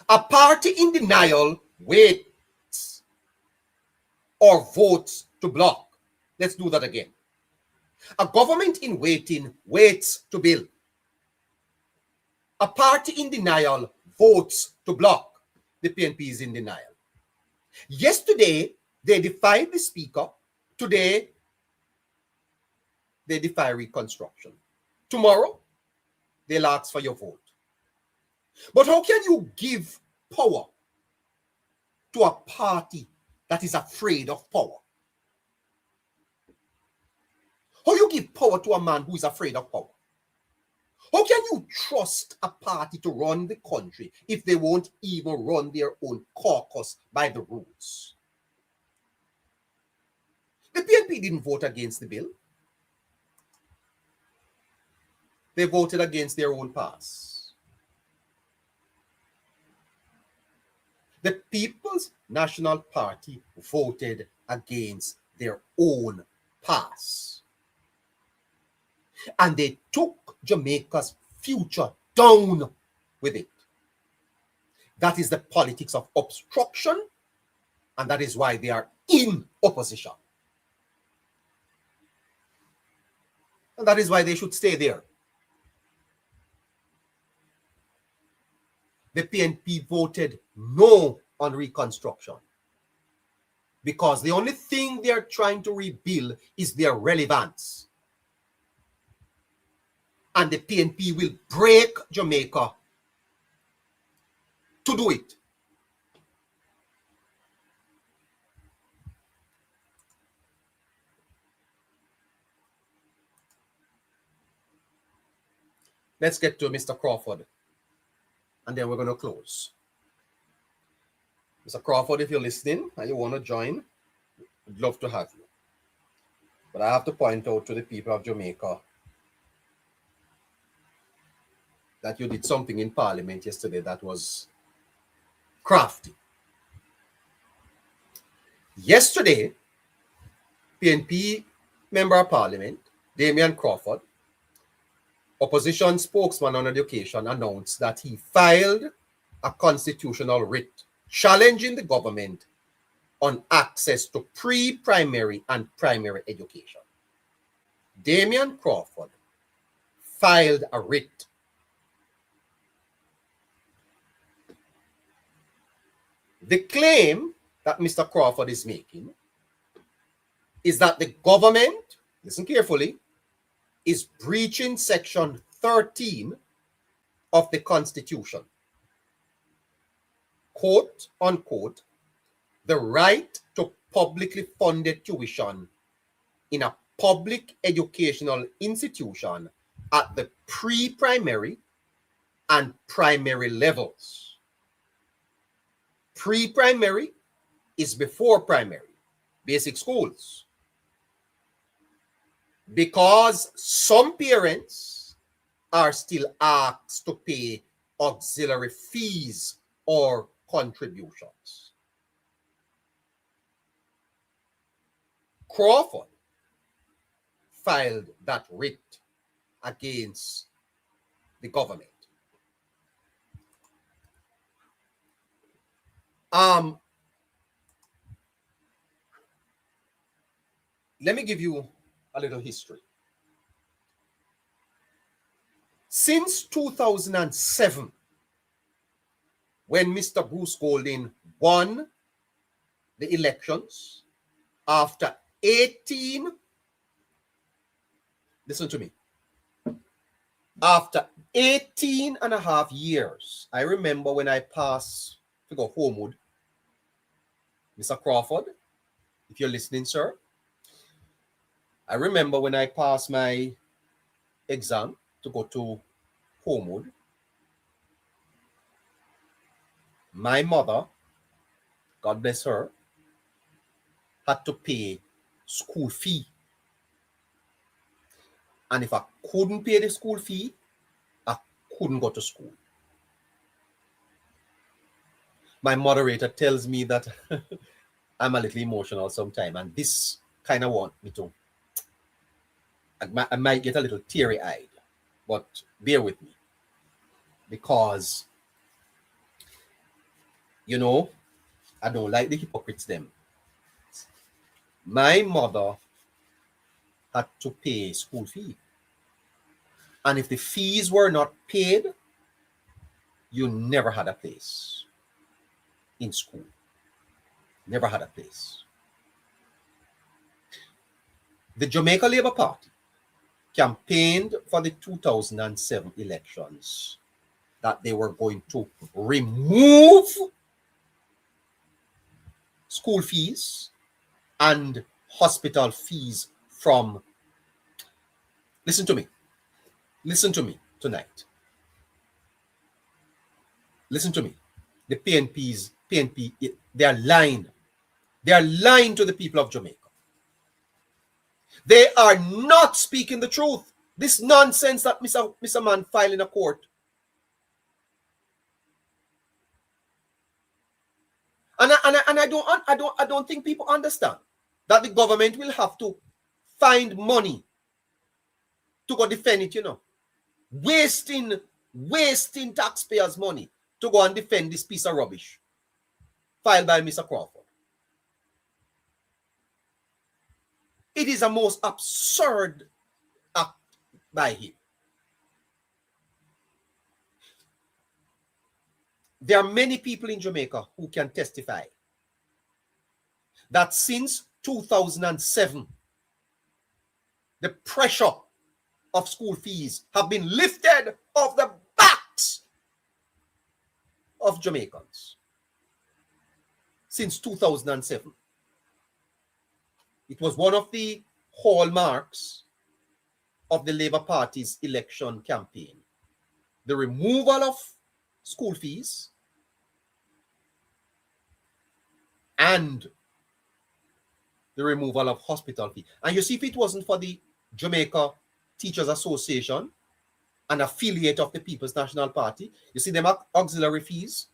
A party in denial waits or votes to block. Let's do that again. A government in waiting waits to build. A party in denial votes to block. The PNP is in denial. Yesterday, they defied the speaker. Today, they defy reconstruction. Tomorrow, they'll ask for your vote. But how can you give power to a party that is afraid of power? How you give power to a man who is afraid of power? How can you trust a party to run the country if they won't even run their own caucus by the rules? The PNP didn't vote against the bill. They voted against their own pass. The People's National Party voted against their own pass. And they took Jamaica's future down with it. That is the politics of obstruction, and that is why they are in opposition. And that is why they should stay there. The PNP voted no on reconstruction because the only thing they're trying to rebuild is their relevance. And the PNP will break Jamaica to do it. Let's get to Mr. Crawford, and then we're going to close. Mr. Crawford, if you're listening and you want to join, I'd love to have you. But I have to point out to the people of Jamaica that you did something in Parliament yesterday that was crafty. Yesterday, PNP Member of Parliament, Damian Crawford, opposition spokesman on education, announced that he filed a constitutional writ challenging the government on access to pre-primary and primary education. Damian Crawford filed a writ. The claim that Mr. Crawford is making is that the government, listen carefully, is breaching Section 13 of the Constitution. Quote, unquote, the right to publicly funded tuition in a public educational institution at the pre-primary and primary levels. Pre-primary is before primary, basic schools. Because some parents are still asked to pay auxiliary fees or contributions. Crawford filed that writ against the government. Let me give you a little history. Since 2007, when Mr. Bruce Golding won the elections after 18, listen to me, after 18 and a half years, I remember when I passed to go homeward, Mr. Crawford, if you're listening, sir, I remember when I passed my exam to go to Homewood, my mother, God bless her, had to pay school fee. And if I couldn't pay the school fee, I couldn't go to school. My moderator tells me that I'm a little emotional sometimes, and this kind of want me to, I might get a little teary-eyed, but bear with me. Because You know, I don't like the hypocrites them. My mother had to pay school fee. And if the fees were not paid, you never had a place in school. Never had a place. The Jamaica Labour Party campaigned for the 2007 elections that they were going to remove school fees and hospital fees from, listen to me tonight. Listen to me. The PNP, they are lying. They are lying to the people of Jamaica. They are not speaking the truth. This nonsense that Mr. Man filed in a court. And I don't think people understand that the government will have to find money to go defend it, you know. Wasting taxpayers' money to go and defend this piece of rubbish filed by Mr. Crawford. It is a most absurd act by him. There are many people in Jamaica who can testify that since 2007, the pressure of school fees have been lifted off the backs of Jamaicans. Since 2007. It was one of the hallmarks of the Labour Party's election campaign. The removal of school fees and the removal of hospital fees. And you see, if it wasn't for the Jamaica Teachers Association, an affiliate of the People's National Party, you see them auxiliary fees,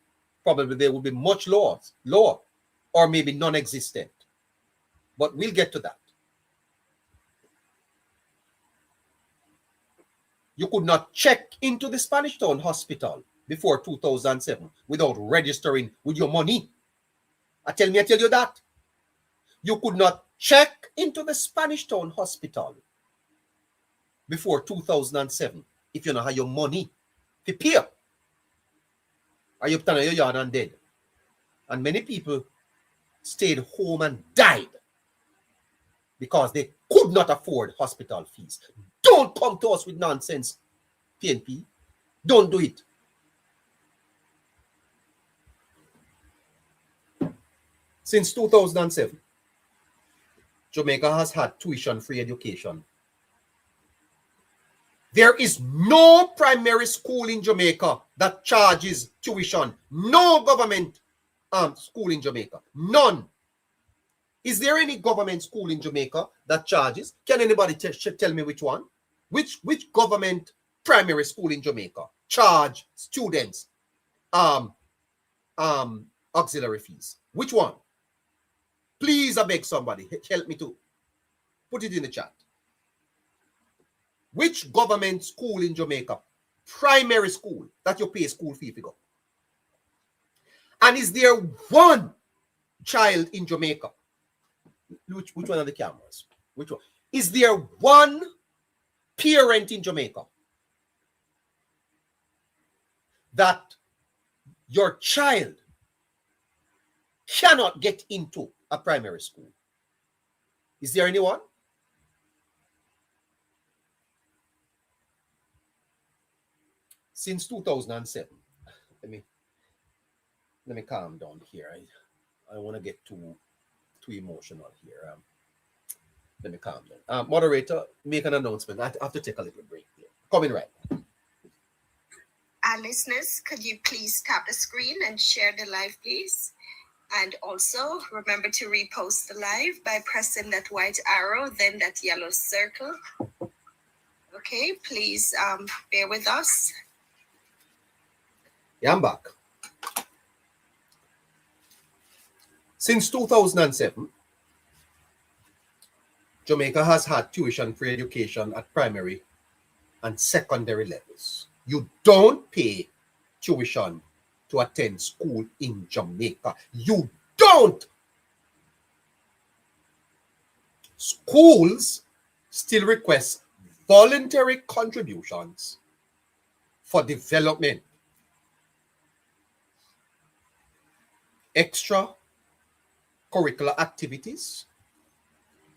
probably they would be much lower, or maybe non-existent. But we'll get to that. You could not check into the Spanish Town Hospital before 2007 without registering with your money. I tell you that. You could not check into the Spanish Town Hospital before 2007 if you don't have your money to pay. Or you put on your yard and dead. And many people stayed home and died because they could not afford hospital fees. Don't come to us with nonsense, PNP. Don't do it. Since 2007, Jamaica has had tuition-free education. There is no primary school in Jamaica that charges tuition. No government school in Jamaica. None. Is there any government school in Jamaica that charges? Can anybody tell me which one? Which government primary school in Jamaica charge students auxiliary fees? Which one? Please, I beg somebody, help me to put it in the chat. Which government school in Jamaica, primary school, that you pay school fee to go? And is there one child in Jamaica? Which one are the cameras? Which one? Is there one parent in Jamaica that your child cannot get into a primary school? Is there anyone? Since 2007, let me calm down here. I don't want to get too emotional here. Let me calm down. Moderator, make an announcement. I have to take a little break here. Coming right. Our listeners, could you please tap the screen and share the live, please? And also remember to repost the live by pressing that white arrow, then that yellow circle. Okay, please bear with us. Yeah, I'm back. Since 2007, Jamaica has had tuition-free education at primary and secondary levels. You don't pay tuition to attend school in Jamaica. You don't. Schools still request voluntary contributions for development. Extra curricular activities.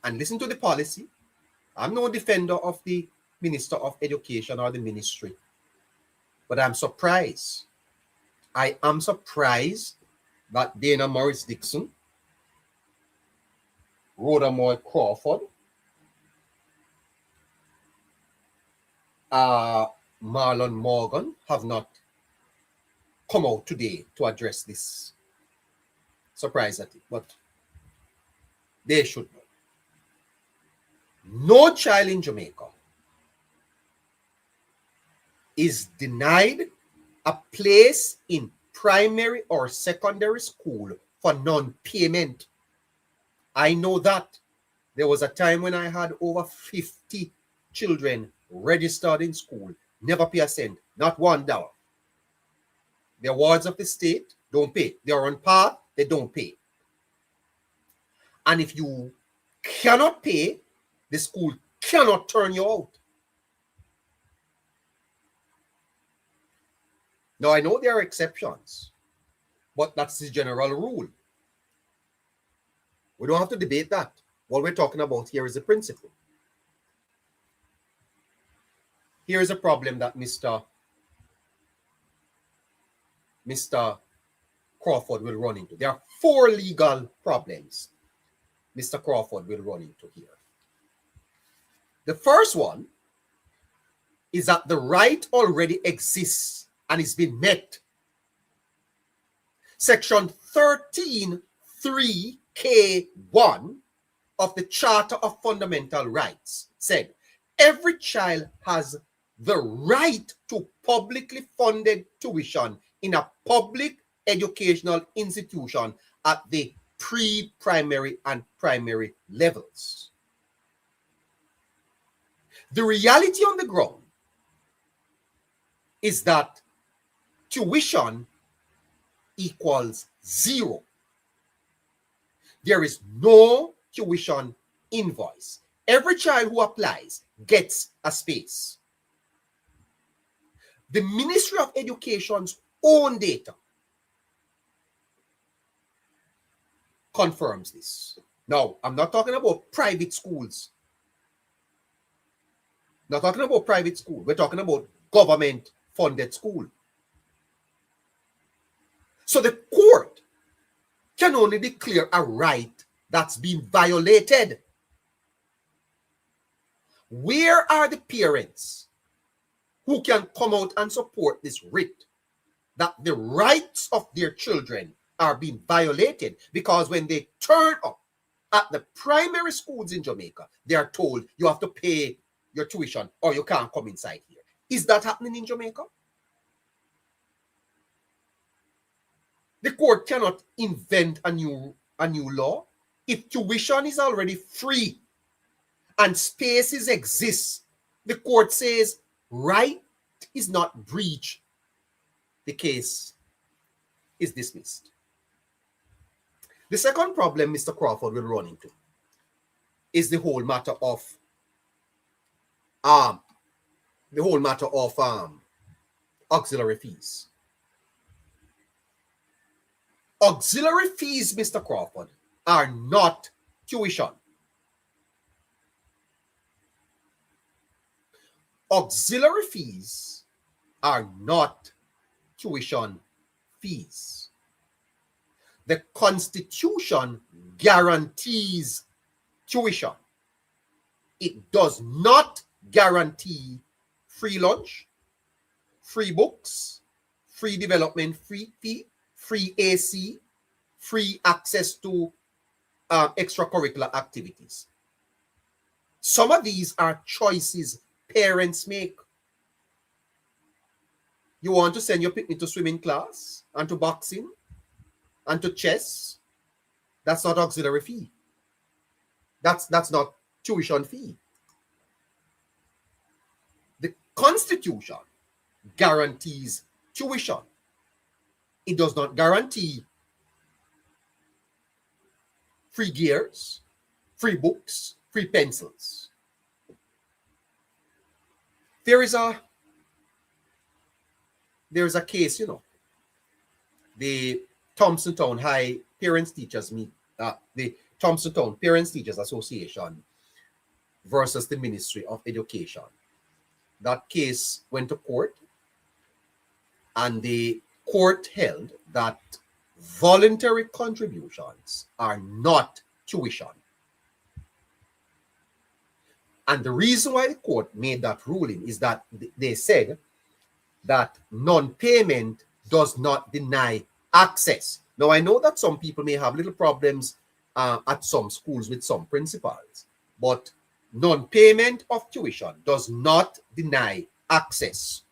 And listen to the policy. I'm no defender of the Minister of Education or the ministry, but I'm surprised. I am surprised that Dana Morris Dixon, Rhoda Moy Crawford, Marlon Morgan have not come out today to address this. Surprised at it, but they should know. No child in Jamaica is denied a place in primary or secondary school for non-payment. I know that. There was a time when I had over 50 children registered in school, never pay a cent, not $1. The awards of the state don't pay. They are on par, they don't pay. And if you cannot pay, the school cannot turn you out. Now, I know there are exceptions, but that's the general rule. We don't have to debate that. What we're talking about here is the principle. Here is a problem that Mr. Crawford will run into. There are 4 legal problems Mr. Crawford will run into here. The first one is that the right already exists and is being met. Section 13(3)(k)(1) of the Charter of Fundamental Rights said, every child has the right to publicly funded tuition in a public educational institution at the pre-primary and primary levels. The reality on the ground is that tuition equals 0. There is no tuition invoice. Every child who applies gets a space. The Ministry of Education's own data confirms this. Now, I'm not talking about private schools. Not talking about private school. We're talking about government-funded school. So the court can only declare a right that's been violated. Where are the parents who can come out and support this writ that the rights of their children are being violated? Because when they turn up at the primary schools in Jamaica, they are told you have to pay your tuition or you can't come inside here. Is that happening in Jamaica? The court cannot invent a new law. If tuition is already free and spaces exist, the court says right is not breached. The case is dismissed. The second problem Mr. Crawford will run into is the whole matter of auxiliary fees. Auxiliary fees, Mr. Crawford, are not tuition. Auxiliary fees are not tuition fees. The Constitution guarantees tuition. It does not guarantee free lunch, free books, free development fee, free AC, free access to extracurricular activities. Some of these are choices parents make. You want to send your picnic to swimming class and to boxing and to chess. That's not auxiliary fee. That's not tuition fee. The Constitution guarantees tuition. It does not guarantee free gears, free books, free pencils. There is a case, the Thompson Town High Parents Teachers meet, the Thompson Town Parents Teachers Association versus the Ministry of Education. That case went to court, and the court held that voluntary contributions are not tuition. And the reason why the court made that ruling is that they said that non-payment does not deny access. Now, I know that some people may have little problems at some schools with some principals, but non-payment of tuition does not deny access.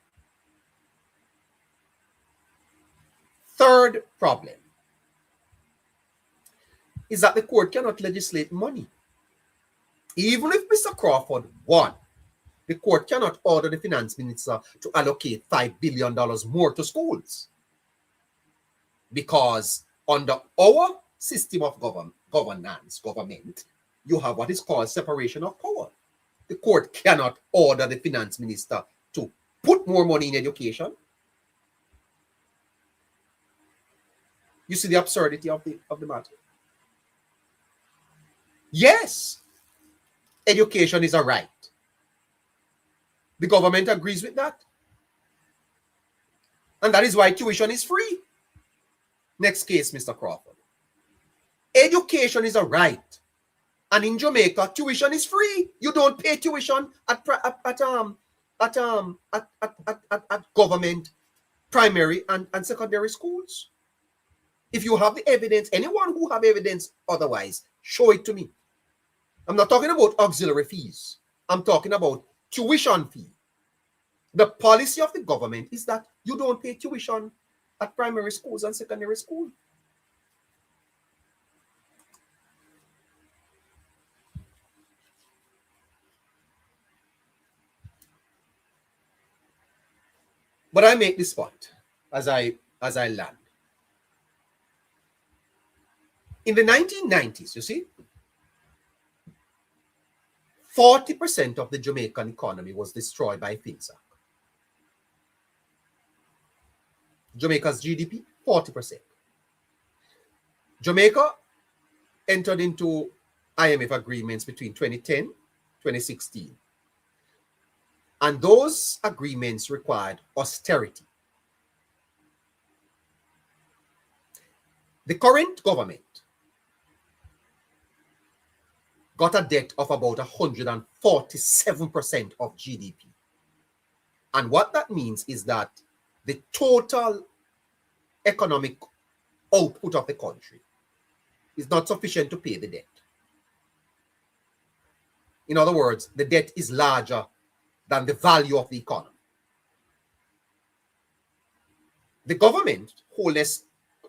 Third problem is that the court cannot legislate money. Even if Mr. Crawford won, the court cannot order the finance minister to allocate $5 billion more to schools. Because under our system of government, you have what is called separation of power. The court cannot order the finance minister to put more money in education. You see the absurdity of the matter? Yes, education is a right. The government agrees with that. And that is why tuition is free. Next case, Mr. Crawford. Education is a right. And in Jamaica, tuition is free. You don't pay tuition at government primary and secondary schools. If you have the evidence, anyone who have evidence otherwise, show it to me. I'm not talking about auxiliary fees. I'm talking about tuition fee. The policy of the government is that you don't pay tuition at primary schools and secondary schools. But I make this point as I land. In the 1990s, you see, 40% of the Jamaican economy was destroyed by FinSAC. Jamaica's GDP, 40%. Jamaica entered into IMF agreements between 2010 2016. And those agreements required austerity. The current government got a debt of about 147% of GDP. And what that means is that the total economic output of the country is not sufficient to pay the debt. In other words, the debt is larger than the value of the economy. The government,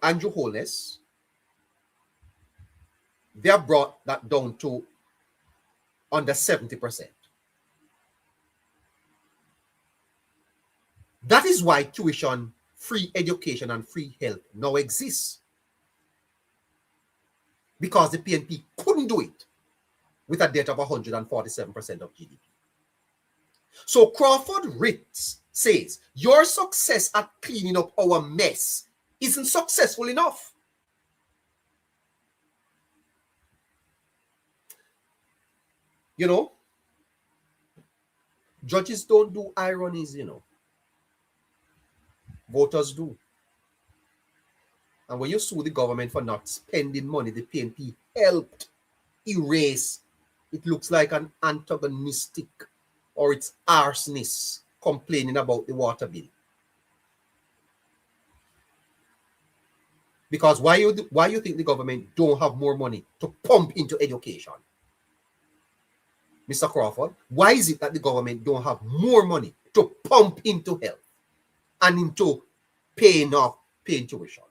Andrew Holness, they have brought that down to under 70%. That is why tuition, free education, and free health now exists. Because the PNP couldn't do it with a debt of 147% of GDP. So Crawford Ritz says, your success at cleaning up our mess isn't successful enough. You know, judges don't do ironies, you know. Voters do. And when you sue the government for not spending money, the PNP helped erase. It looks like an antagonistic or it's arsonist complaining about the water bill. Because why you think the government don't have more money to pump into education? Mr. Crawford, why is it that the government don't have more money to pump into health and into paying tuition?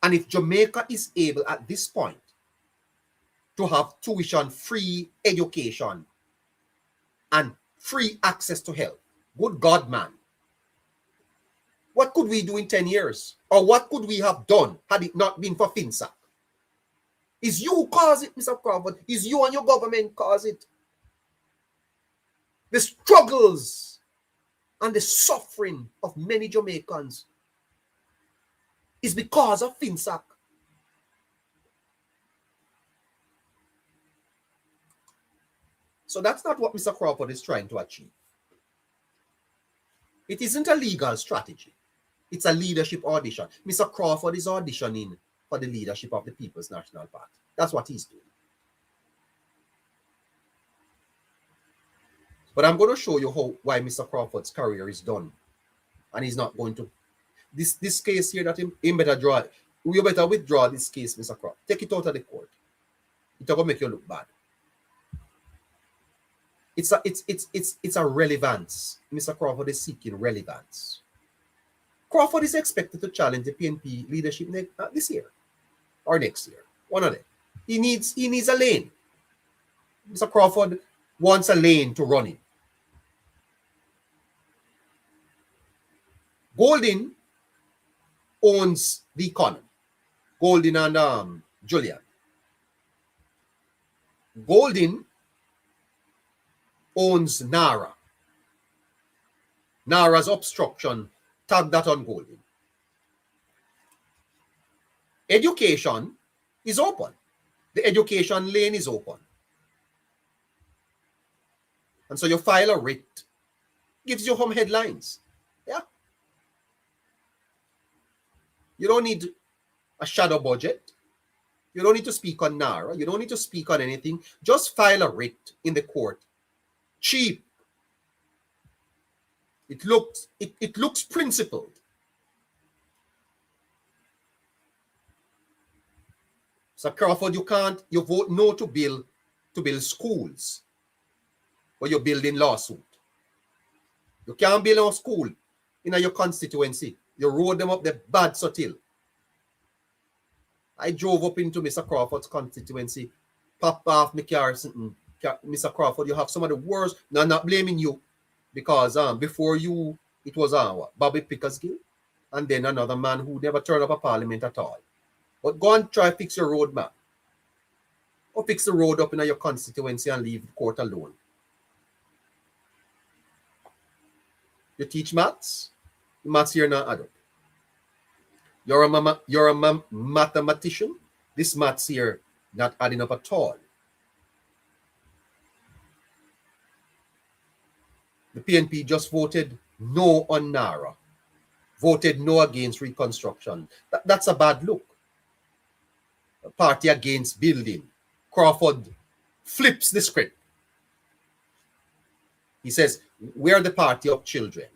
And if Jamaica is able at this point to have tuition-free education and free access to health, good God, man, What could we do in 10 years? Or what could we have done had it not been for FinSAC? Is you who cause it, Mr. Crawford? Is you and your government cause it? The struggles and the suffering of many Jamaicans is because of FinSAC. So that's not what Mr. Crawford is trying to achieve. It isn't a legal strategy. It's a leadership audition. Mr. Crawford is auditioning for the leadership of the People's National Party. That's what he's doing. But I'm going to show you why Mr. Crawford's career is done. And he's not going to. This case here that he better draw. You better withdraw this case, Mr. Crawford. Take it out of the court. It's going to make you look bad. It's a relevance. Mr. Crawford is seeking relevance. Crawford is expected to challenge the PNP leadership this year or next year. One of them. He needs a lane. Mr. Crawford wants a lane to run in. Goldin owns the economy. Goldin and Julian. Goldin owns NARA. NARA's obstruction, tag that on Goldin. Education is open. The education lane is open. And so you file a writ. Gives you home headlines. Yeah. You don't need a shadow budget. You don't need to speak on NARA. You don't need to speak on anything. Just file a writ in the court. Cheap. It looks principled. So Crawford, you vote no to build schools, but you're building lawsuit. You can't build a school in your constituency. You road them up the bad subtle. I drove up into Mr. Crawford's constituency, popped off my car, Mr. Crawford, you have some of the worst. Now, I'm not blaming you, because before you, it was Bobby Pickersgill, and then another man who never turned up a parliament at all. But go and try fix your road map. Or fix the road up in your constituency and leave the court alone. You teach maths? The maths here not add up. You're a mathematician? This maths here not adding up at all. The PNP just voted no on NARA. Voted no against reconstruction. That's a bad look. A party against building. Crawford flips the script. He says, we're the party of children.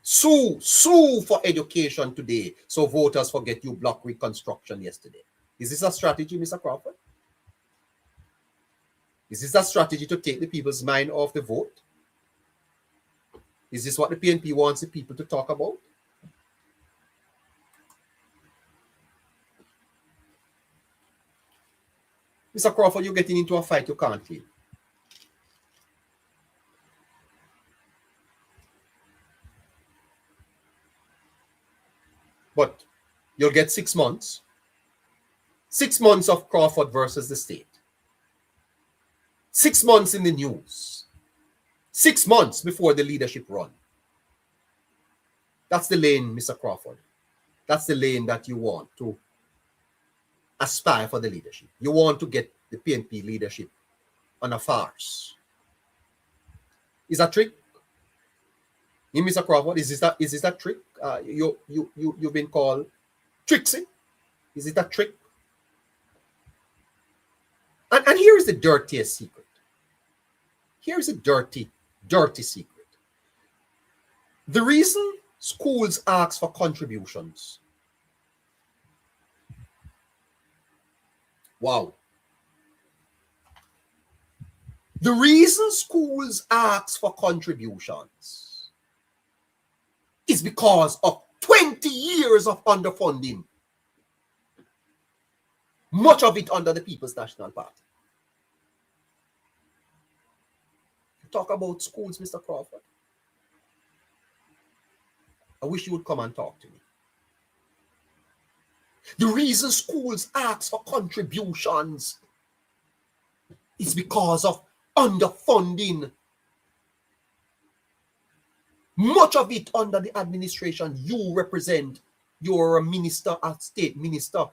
Sue for education today, so voters forget you blocked reconstruction yesterday. Is this a strategy, Mr. Crawford? Is this a strategy to take the people's mind off the vote? Is this what the PNP wants the people to talk about? Mr. Crawford, you're getting into a fight you can't win. But you'll get 6 months. 6 months of Crawford versus the state. 6 months in the news. 6 months before the leadership run. That's the lane, Mr. Crawford. That's the lane that you want to aspire for the leadership. You want to get the PNP leadership on a farce. Is that trick? Mr. Crawford, is this that trick? You've been called tricksy. Is it that trick? And here is the dirtiest secret. Here is a dirty secret. The reason schools ask for contributions. Wow. The reason schools ask for contributions is because of 20 years of underfunding. Much of it under the People's National Party. Talk about schools, Mr. Crawford. I wish you would come and talk to me. The reason schools ask for contributions is because of underfunding. Much of it under the administration you represent. You're a minister, a state minister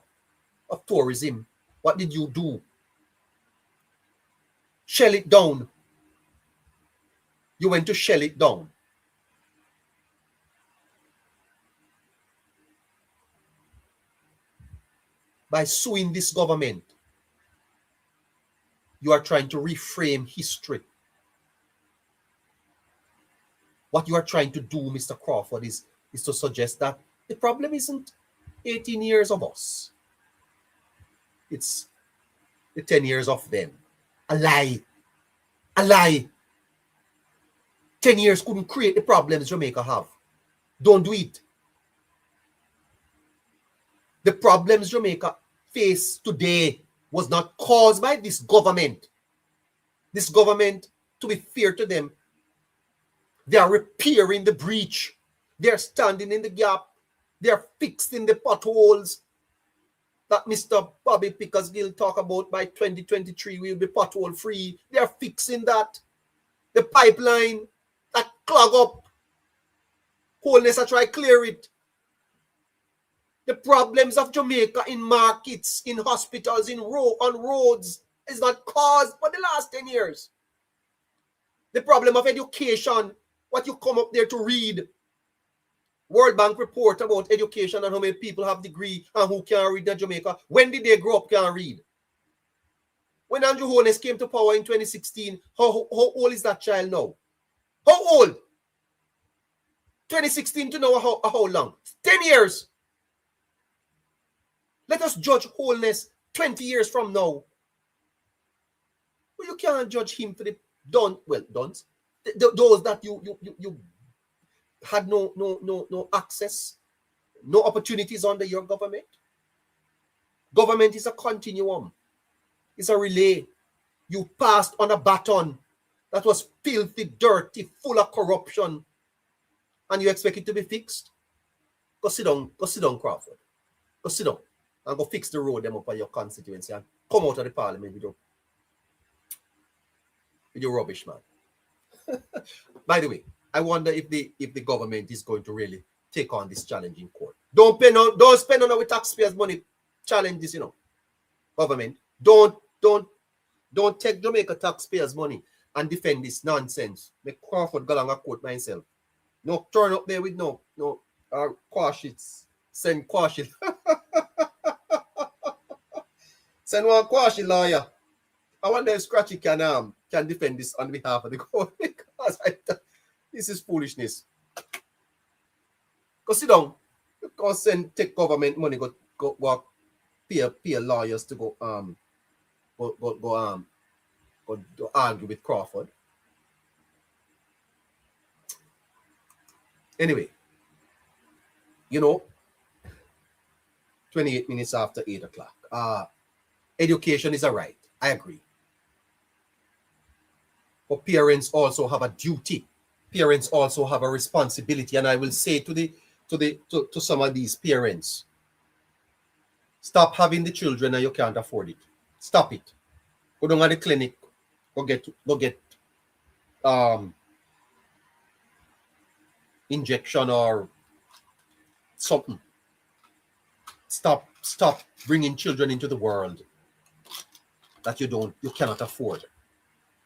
of tourism. What did you do? Shell it down. You went to shell it down. By suing this government, you are trying to reframe history. What you are trying to do, Mr. Crawford, is to suggest that the problem isn't 18 years of us. It's the 10 years of them. A lie. A lie. 10 years couldn't create the problems Jamaica have. Don't do it. The problems Jamaica face today was not caused by this government. This government, to be fair to them, they are repairing the breach. They are standing in the gap. They are fixing the potholes that Mr. Bobby Pickersgill talk about. By 2023, we will be pothole free. They are fixing that. The pipeline that clog up. Wholeness, I try clear it. The problems of Jamaica in markets, in hospitals, on roads is not caused for the last 10 years. The problem of education, what you come up there to read. World Bank report about education and how many people have degree and who can read in Jamaica. When did they grow up can read? When Andrew Holness came to power in 2016, how old is that child now? How old? 2016 to now, how long? 10 years. Let us judge Holness 20 years from now. Well, you can't judge him for the those that you had no access, no opportunities under your government. Government is a continuum. It's a relay. You passed on a baton that was filthy, dirty, full of corruption, and you expect it to be fixed? Go sit down, Crawford. Go sit down and go fix the road them up on your constituency and come out of the parliament with your rubbish, man. By the way, I wonder if the government is going to really take on this challenge in court. Don't spend on our taxpayers' money. Challenge this, government. Don't take Jamaica taxpayers' money and defend this nonsense. Make Crawford go along a court by himself. No turn up there with no quash it. Send quash it. Send one quash it lawyer. I wonder if Scratchy can defend this on behalf of the court, because this is foolishness. Go sit down. Go take government money. Go pay lawyers to go argue with Crawford. Anyway, 28 minutes after 8 o'clock. Education is a right. I agree. But parents also have a duty. Parents also have a responsibility. And I will say to some of these parents, stop having the children and you can't afford it. Stop it. Go down to the clinic. Go get injection or something. Stop bringing children into the world that you cannot afford.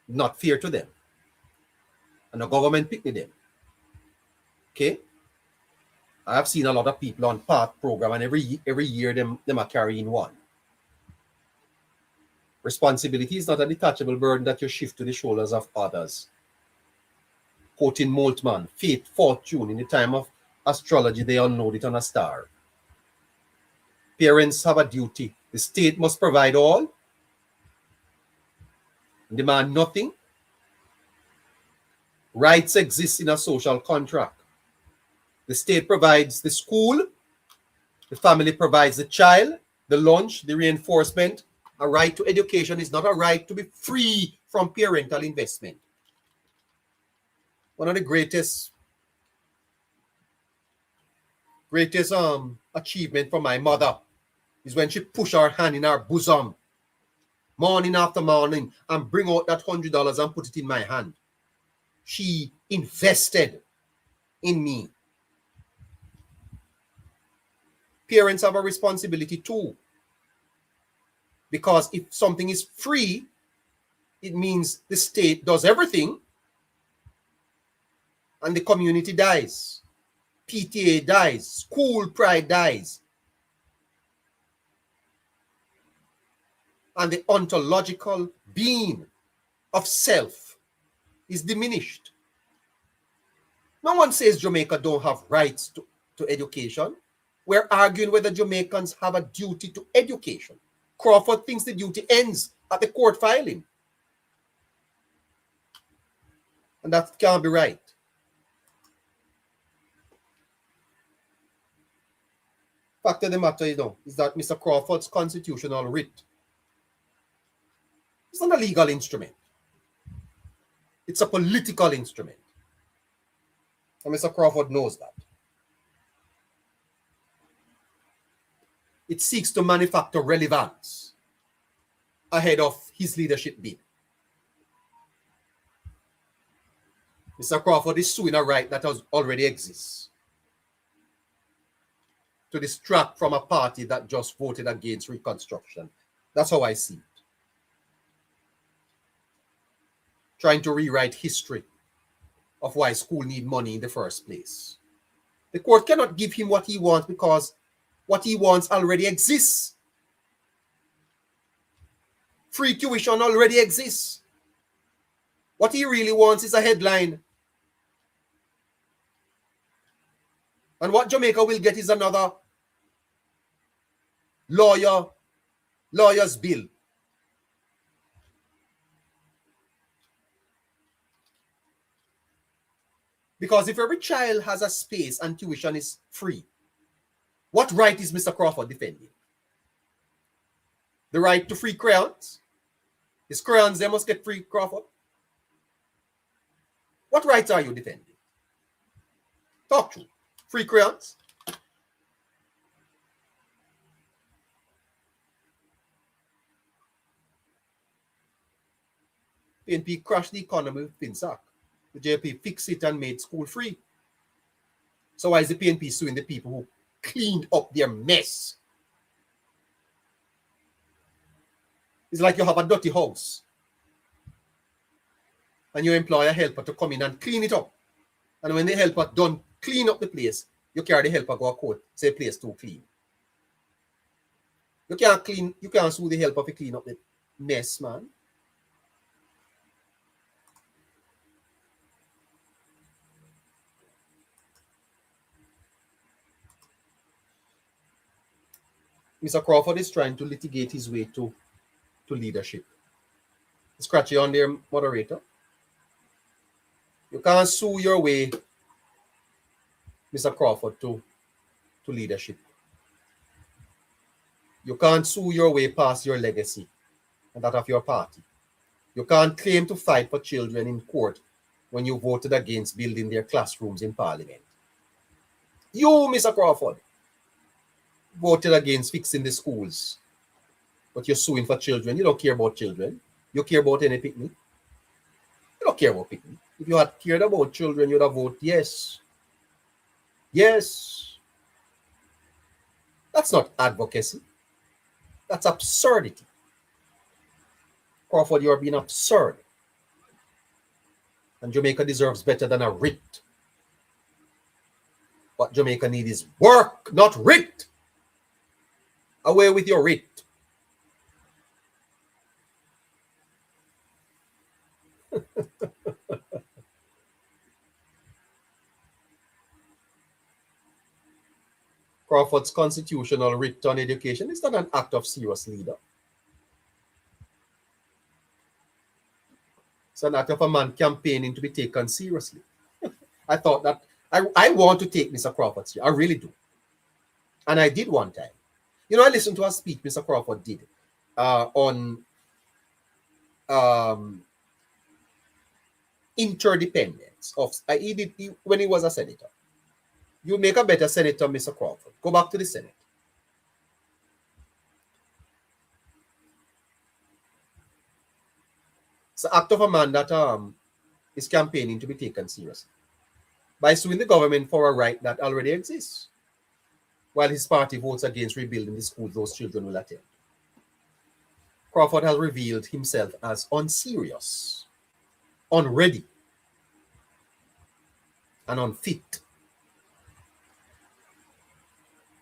Not fair to them. And the government pick them. Okay? I have seen a lot of people on PATH program, and every year them are carrying one. Responsibility is not a detachable burden that you shift to the shoulders of others. Quoting Moltmann, fate, fortune, in the time of astrology, they unload it on a star. Parents have a duty. The state must provide all, demand nothing. Rights exist in a social contract. The state provides the school, the family provides the child, the lunch, the reinforcement. A right to education is not a right to be free from parental investment. One of the greatest greatest achievement for my mother is when she push her hand in her bosom morning after morning and bring out that $100 and put it in my hand. She invested in me. Parents have a responsibility too, because if something is free, it means the state does everything and the community dies. PTA dies. School pride dies. And the ontological being of self is diminished. No one says Jamaica don't have rights to education. We're arguing whether Jamaicans have a duty to education. Crawford thinks the duty ends at the court filing. And that can't be right. Fact of the matter, is that Mr. Crawford's constitutional writ is not a legal instrument. It's a political instrument. And Mr. Crawford knows that. It seeks to manufacture relevance ahead of his leadership bid. Mr. Crawford is suing a right that already exists to distract from a party that just voted against Reconstruction. That's how I see it. Trying to rewrite history of why school need money in the first place. The court cannot give him what he wants because what he wants already exists. Free tuition already exists. What he really wants is a headline. And what Jamaica will get is another lawyer's bill. Because if every child has a space and tuition is free, what right is Mr. Crawford defending? The right to free crayons? His crayons, they must get free, Crawford. What rights are you defending? Talk to. Free crayons? PNP crashed the economy with FinSAC. The JP fixed it and made school free. So why is the PNP suing the people who cleaned up their mess? It's like you have a dirty house and you employ a helper to come in and clean it up. And when the helper done clean up the place, you carry the helper go a court, say place too clean. You can't sue the helper to clean up the mess, man. Mr. Crawford is trying to litigate his way to leadership. Scratchy on there, moderator. You can't sue your way, Mr. Crawford, to leadership. You can't sue your way past your legacy and that of your party. You can't claim to fight for children in court when you voted against building their classrooms in Parliament. You, Mr. Crawford, voted against fixing the schools, but you're suing for children. You don't care about children. You care about any picnic. You don't care about picnic. If you had cared about children, you'd have voted yes. Yes. That's not advocacy. That's absurdity. Crawford, you're being absurd. And Jamaica deserves better than a writ. What Jamaica needs is work, not writ. Away with your writ. Crawford's constitutional writ on education is not an act of serious leader. It's an act of a man campaigning to be taken seriously. I thought that I want to take Mr. Crawford seriously. I really do. And I did one time. You know, I listened to a speech Mr. Crawford did on interdependence of when he was a senator. You make a better senator, Mr. Crawford. Go back to the Senate. It's the act of a man that is campaigning to be taken seriously by suing the government for a right that already exists, while his party votes against rebuilding the schools those children will attend. Crawford has revealed himself as unserious, unready, and unfit.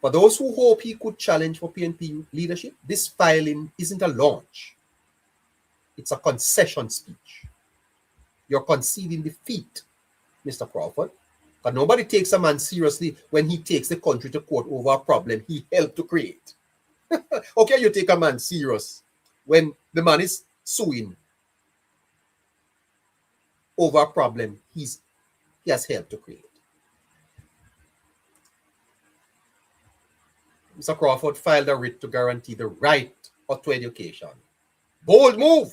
For those who hope he could challenge for PNP leadership, this filing isn't a launch. It's a concession speech. You're conceding defeat, Mr. Crawford. But nobody takes a man seriously when he takes the country to court over a problem he helped to create. Okay, you take a man serious when the man is suing over a problem he has helped to create. Mr. Crawford filed a writ to guarantee the right to education. Bold move!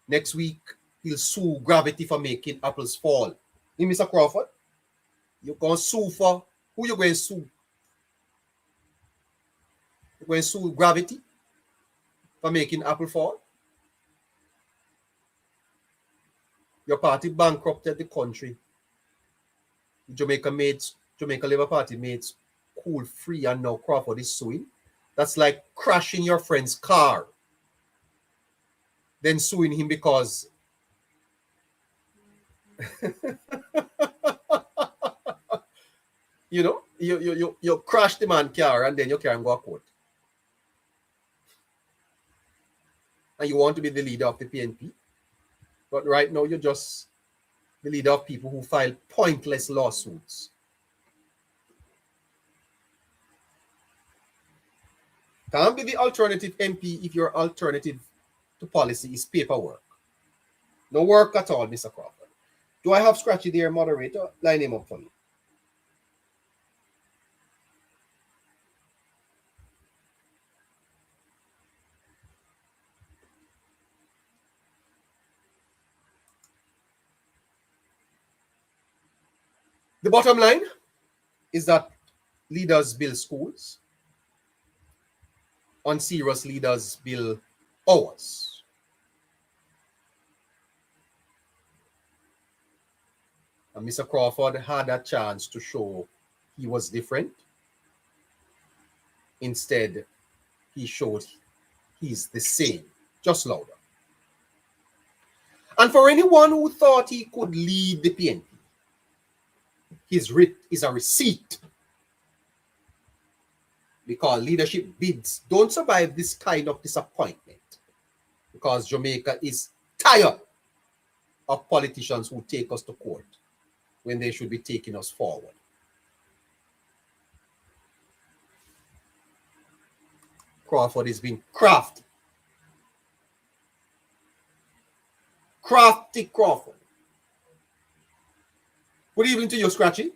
Next week, he'll sue Gravity for making apples fall. Hey, Mr. Crawford, you're going to sue for who you're going to sue? You're going to sue Gravity for making apple fall? Your party bankrupted the country. Jamaica Labour Party made school free, and now Crawford is suing. That's like crashing your friend's car, then suing him because you crash the man's car and then you can't go to court. And you want to be the leader of the PNP. But right now you're just the leader of people who file pointless lawsuits. Can't be the alternative MP if your alternative to policy is paperwork. No work at all, Mr. Crawford. Do I have Scratchy there, moderator? Line him up for me. The bottom line is that leaders build schools, unserious leaders build ours. And Mr. Crawford had a chance to show he was different. Instead, he showed he's the same, just louder. And for anyone who thought he could lead the PNP, his writ is a receipt. Because leadership bids don't survive this kind of disappointment. Because Jamaica is tired of politicians who take us to court when they should be taking us forward. Crawford is being crafty. Crafty Crawford. Good evening to you, Scratchy.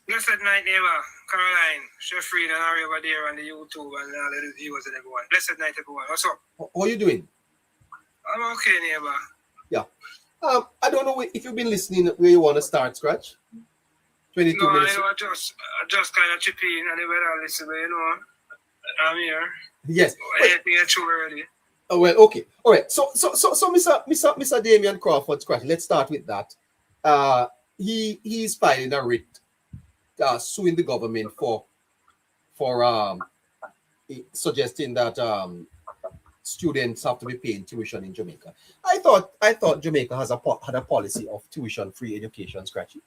Blessed night, neighbor. Caroline, Sheffrey, and Ari over there on the YouTube and all the viewers and everyone. Blessed night, everyone. What's up? How are you doing? I'm okay, neighbor. Yeah. I don't know if you've been listening where you want to start, Scratch. 22 no, minutes. I just kind of chip in and I listen, but I'm here. Yes. Anything that's too early. Oh, well, okay. All right. So Mr. Damian Crawford, Scratch, let's start with that. He's filing a writ suing the government for suggesting that students have to be paying tuition in Jamaica. I thought Jamaica had a policy of tuition-free education, Scratchy.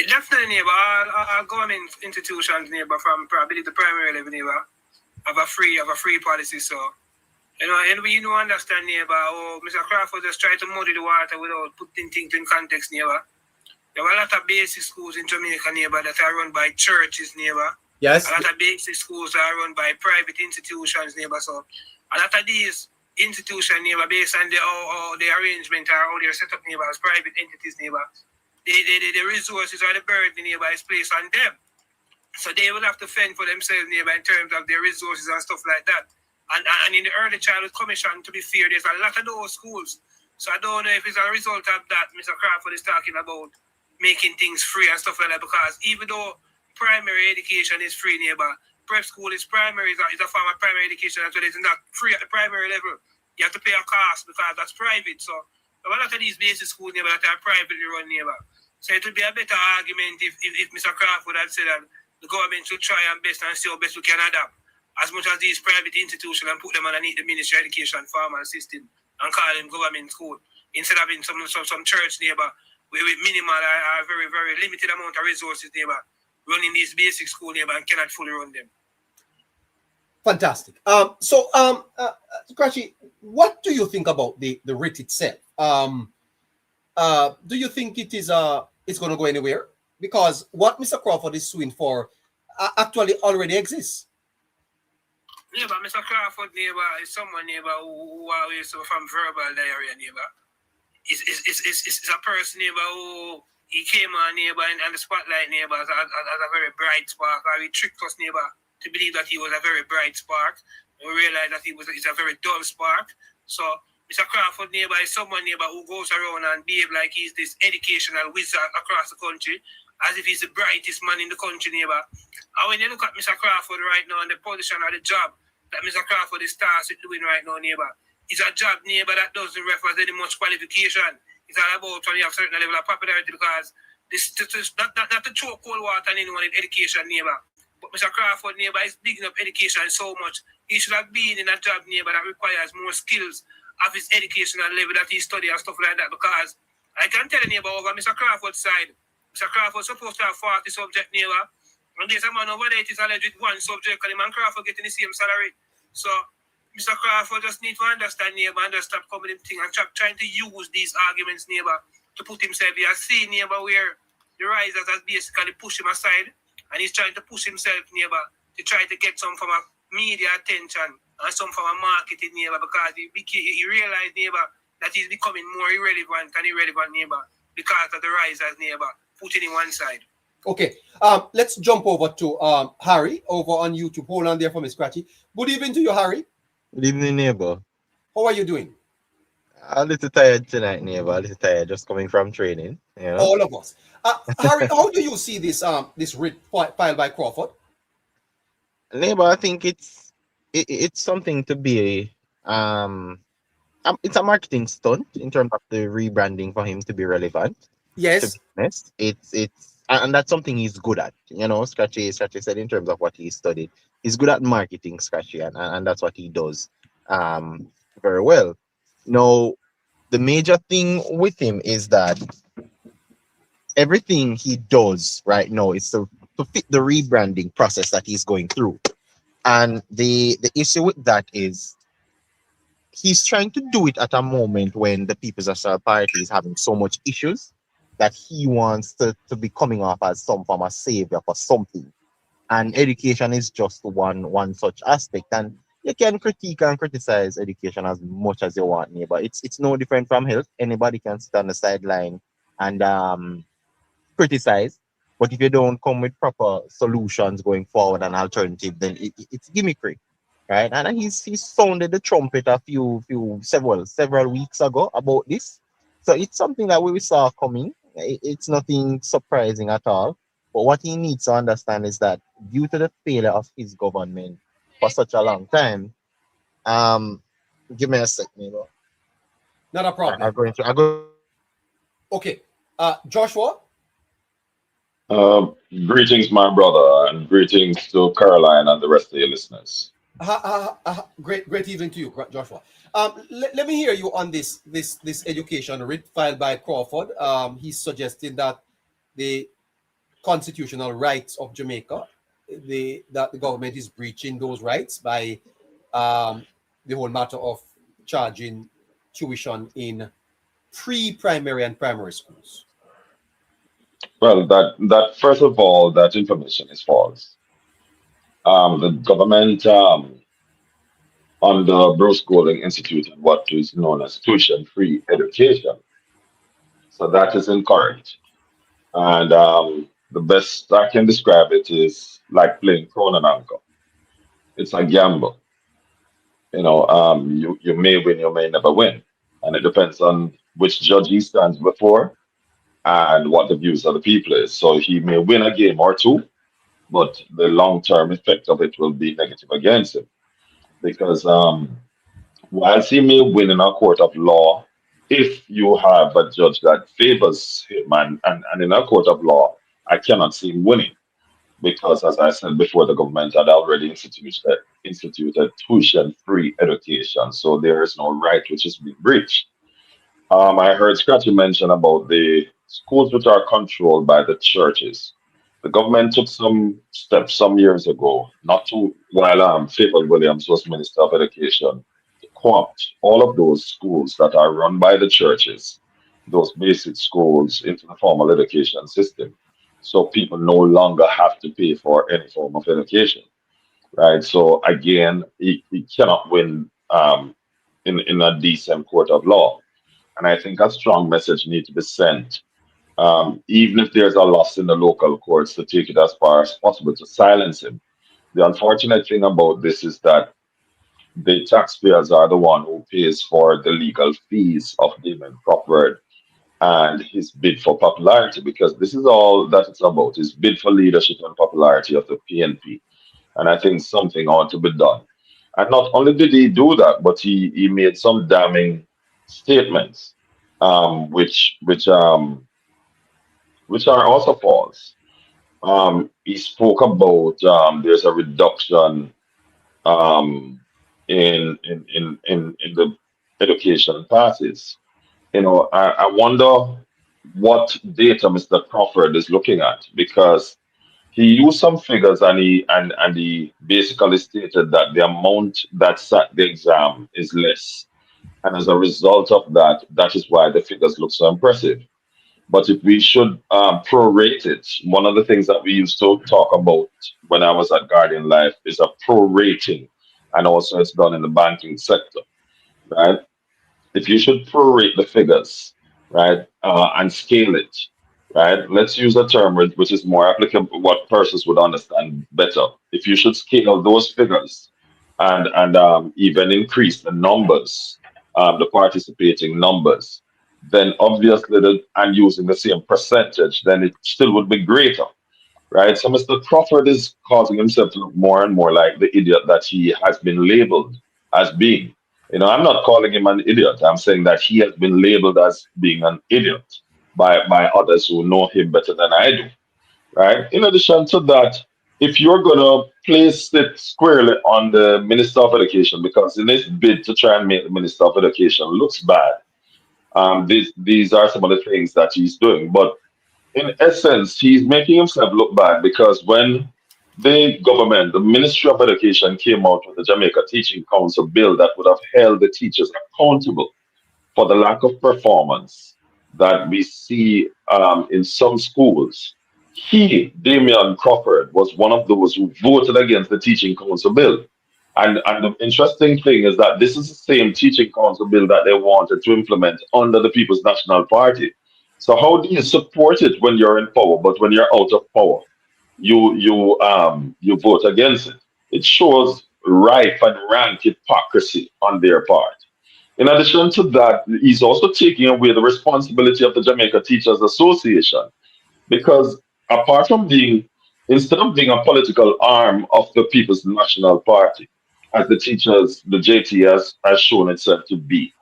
Definitely, neighbor. Our government institutions, neighbor, from probably the primary level, neighbor, have a free policy. So, and we understand, neighbor. Oh, Mr. Crawford just try to muddy the water without putting things in context, neighbor. There are a lot of basic schools in Jamaica, neighbor, that are run by churches, neighbor. Yes. A lot of basic schools are run by private institutions, neighbor. So a lot of these institutions, neighbor, based on the arrangement or how they're set up, neighbor, as private entities, neighbor, the resources or the burden, neighbor, is placed on them. So they will have to fend for themselves, neighbor, in terms of their resources and stuff like that. And in the Early Childhood Commission, to be fair, there's a lot of those schools So I don't know if it's a result of that Mr. Crawford is talking about making things free and stuff like that, because even though primary education is free, neighbor, prep school is primary, is a form of primary education as well. It's not free at the primary level. You have to pay a cost because that's private. So a lot of these basic schools, neighbor, that are privately run, neighbor. So it would be a better argument if Mr. Crawford had said that the government should try and best and see how best we can adapt as much as these private institutions and put them underneath the Ministry of Education formal system and call them government school instead of having some church, neighbor, with minimal or very, very limited amount of resources, neighbor, running these basic school, neighbor, and cannot fully run them. Fantastic. Scratchy, what do you think about the writ itself? Do you think it's going to go anywhere? Because what Mr. Crawford is suing for actually already exists. Yeah, but Mr. Crawford, neighbor, is someone, neighbor, who always suffer from verbal diarrhea, neighbor. It's a person, neighbor, who he came on, neighbor, and the spotlight, neighbor, as a very bright spark. Or he tricked us, neighbor, to believe that he was a very bright spark. We realized that it's a very dull spark. So Mr. Crawford, neighbor, is someone, neighbor, who goes around and behave like he's this educational wizard across the country, as if he's the brightest man in the country, neighbor. And when you look at Mr. Crawford right now and the position of the job that Mr. Crawford is tasked with doing right now, neighbor, it's a job, neighbor, that doesn't refer to any much qualification. It's all about when you have a certain level of popularity, because this not to throw cold water on anyone in education, neighbor. But Mr. Crawford, neighbor, is digging up education so much. He should have been in a job, neighbor, that requires more skills of his educational level that he studies and stuff like that, because I can tell you, neighbor, over Mr. Crawford's side, Mr. Crawford's supposed to have 40 subject, neighbor. And there's a man over there, it is alleged with one subject, and the man Crawford getting the same salary. So Mr. Crawford just need to understand, neighbor, and just stop coming in thing and trying to use these arguments, neighbor, to put himself here. See, neighbor, where the risers has basically pushed him aside, and he's trying to push himself, neighbor, to try to get some from a media attention and some from a marketing, neighbor, because he realized, neighbor, that he's becoming more irrelevant, neighbor, because of the risers, neighbor, putting in one side. Okay, let's jump over to Harry over on YouTube. Hold on there for me, Scratchy. Good evening to you, Harry. Good evening, neighbor. How are you doing? A little tired tonight, neighbor. A little tired, just coming from training. You know? All of us. Harry, how do you see this this writ filed by Crawford? Neighbor, I think it's something to be it's a marketing stunt in terms of the rebranding for him to be relevant. Yes. To be honest, and that's something he's good at. You know, Scratchy said in terms of what he studied, he's good at marketing, Scratchy, and that's what he does very well. Now, the major thing with him is that everything he does right now is to fit the rebranding process that he's going through. And the issue with that is he's trying to do it at a moment when the People's National Party is having so much issues that he wants to be coming off as some form of savior for something. And education is just one such aspect. And you can critique and criticize education as much as you want, neighbor. It's no different from health. Anybody can sit on the sideline and criticize. But if you don't come with proper solutions going forward and alternative, then it's gimmickry. Right? And he's sounded the trumpet several weeks ago about this. So it's something that we saw coming. It's nothing surprising at all. But what he needs to understand is that due to the failure of his government for such a long time, give me a sec, neighbor. Not a problem. I'm going. Okay. Joshua? Greetings, my brother, and greetings to Caroline and the rest of your listeners. Great evening to you, Joshua. Let me hear you on this education writ filed by Crawford. He's suggesting that the constitutional rights of Jamaica, that the government is breaching those rights by the whole matter of charging tuition in pre-primary and primary schools. Well, that first of all, that information is false. The government under Bruce Golding instituted what is known as tuition-free education. So that is incorrect. And the best I can describe it is like playing crown and anchor. It's a gamble. You know, you may win, you may never win. and it depends on which judge he stands before and what the views of the people is. So he may win a game or two, but the long term effect of it will be negative against him because whilst he may win in a court of law, if you have a judge that favors him, and in a court of law, I cannot see him winning because, as I said before, the government had already instituted tuition-free education, so there is no right which is being breached. I heard Scratchy mention about the schools which are controlled by the churches. The government took some steps some years ago, not to while Faithful Williams was Minister of Education, to co-opt all of those schools that are run by the churches, those basic schools, into the formal education system. So people no longer have to pay for any form of education, right? So again, he cannot win in a decent court of law. And I think a strong message needs to be sent, even if there's a loss in the local courts, to take it as far as possible to silence him. The unfortunate thing about this is that the taxpayers are the one who pays for the legal fees of Damon Crawford and his bid for popularity, because this is all that it's about, his bid for leadership and popularity of the PNP. And I think something ought to be done. And not only did he do that, but he made some damning statements, which are also false. He spoke about there's a reduction um, in the education passes. I wonder what data Mr. Crawford is looking at, because he used some figures and he basically stated that the amount that sat the exam is less. And as a result of that, that is why the figures look so impressive. But if we should prorate it, one of the things that we used to talk about when I was at Guardian Life is a prorating. And also it's done in the banking sector, right? If you should prorate the figures, right, and scale it, right? Let's use a term which is more applicable, what persons would understand better. If you should scale those figures and even increase the numbers, the participating numbers, then obviously and using the same percentage, then it still would be greater, right? So Mr. Crawford is causing himself to look more and more like the idiot that he has been labeled as being. I'm not calling him an idiot. I'm saying that he has been labeled as being an idiot by others who know him better than I do, right? In addition to that, if you're going to place it squarely on the Minister of Education, because in this bid to try and make the Minister of Education looks bad, these are some of the things that he's doing. But in essence, he's making himself look bad because when the government, the Ministry of Education, came out with the Jamaica Teaching Council bill that would have held the teachers accountable for the lack of performance that we see in some schools, Damian Crawford, was one of those who voted against the Teaching Council bill. And the interesting thing is that this is the same Teaching Council bill that they wanted to implement under the People's National Party. So how do you support it when you're in power, but when you're out of power, you vote against it? It shows rife and rank hypocrisy on their part. In addition to that, he's also taking away the responsibility of the Jamaica Teachers Association, because apart from instead of being a political arm of the People's National Party, as the JT has shown itself to be,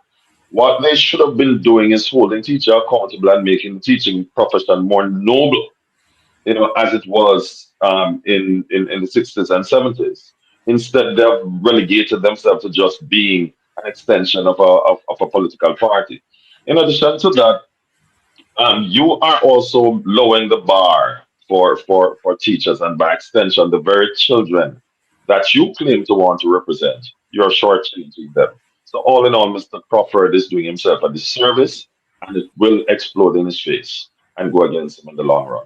what they should have been doing is holding teachers accountable and making the teaching profession more noble, as it was in the 60s and 70s. Instead, they've relegated themselves to just being an extension of a political party. In addition to that, you are also lowering the bar for teachers, and by extension, the very children that you claim to want to represent, you're shortchanging them. So all in all, Mr. Crawford is doing himself a disservice, and it will explode in his face and go against him in the long run.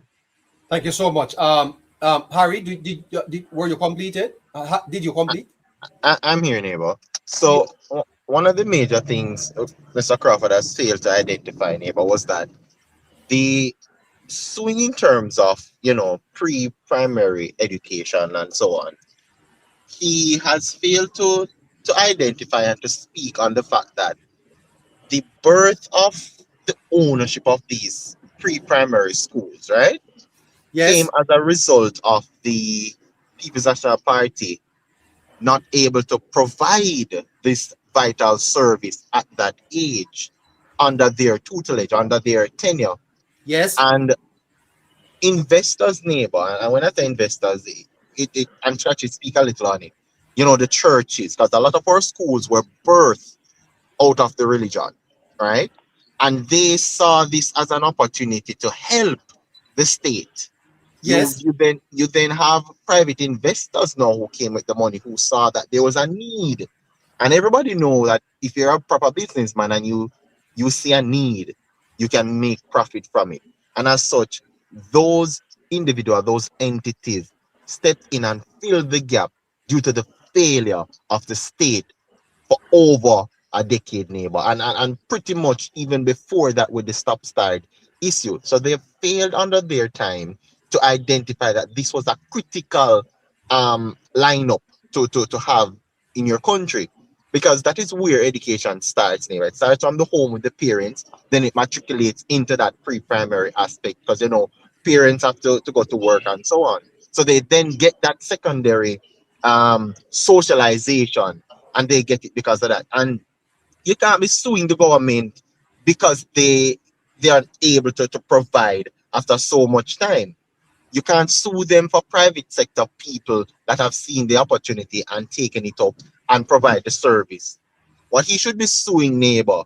Thank you so much. Harry, were you completed? Did you complete? I'm here, neighbor. So one of the major things Mr. Crawford has failed to identify, neighbor, was that the swing in terms of pre-primary education and so on, he has failed to identify and to speak on the fact that the birth of the ownership of these pre-primary schools, right, came Yes. as a result of the People's National Party not able to provide this vital service at that age under their tutelage, under their tenure. Yes. And investors, neighbor, and when I say investors, I'm trying to speak a little on it. You know, the churches, because a lot of our schools were birthed out of the religion, right? And they saw this as an opportunity to help the state. Yes. You then have private investors now who came with the money, who saw that there was a need. And everybody know that if you're a proper businessman and you see a need, you can make profit from it. And as such, those individuals, those entities stepped in and filled the gap due to the failure of the state for over a decade, neighbor, and pretty much even before that with the stop start issue. So they failed under their time to identify that this was a critical lineup to have in your country, because that is where education starts, neighbor. It starts from the home with the parents, then it matriculates into that pre-primary aspect, because you know parents have to go to work and so on. So they then get that secondary socialization, and they get it because of that. And you can't be suing the government because they are able to provide after so much time. You can't sue them for private sector people that have seen the opportunity and taken it up and provide the service. What he should be suing, neighbor,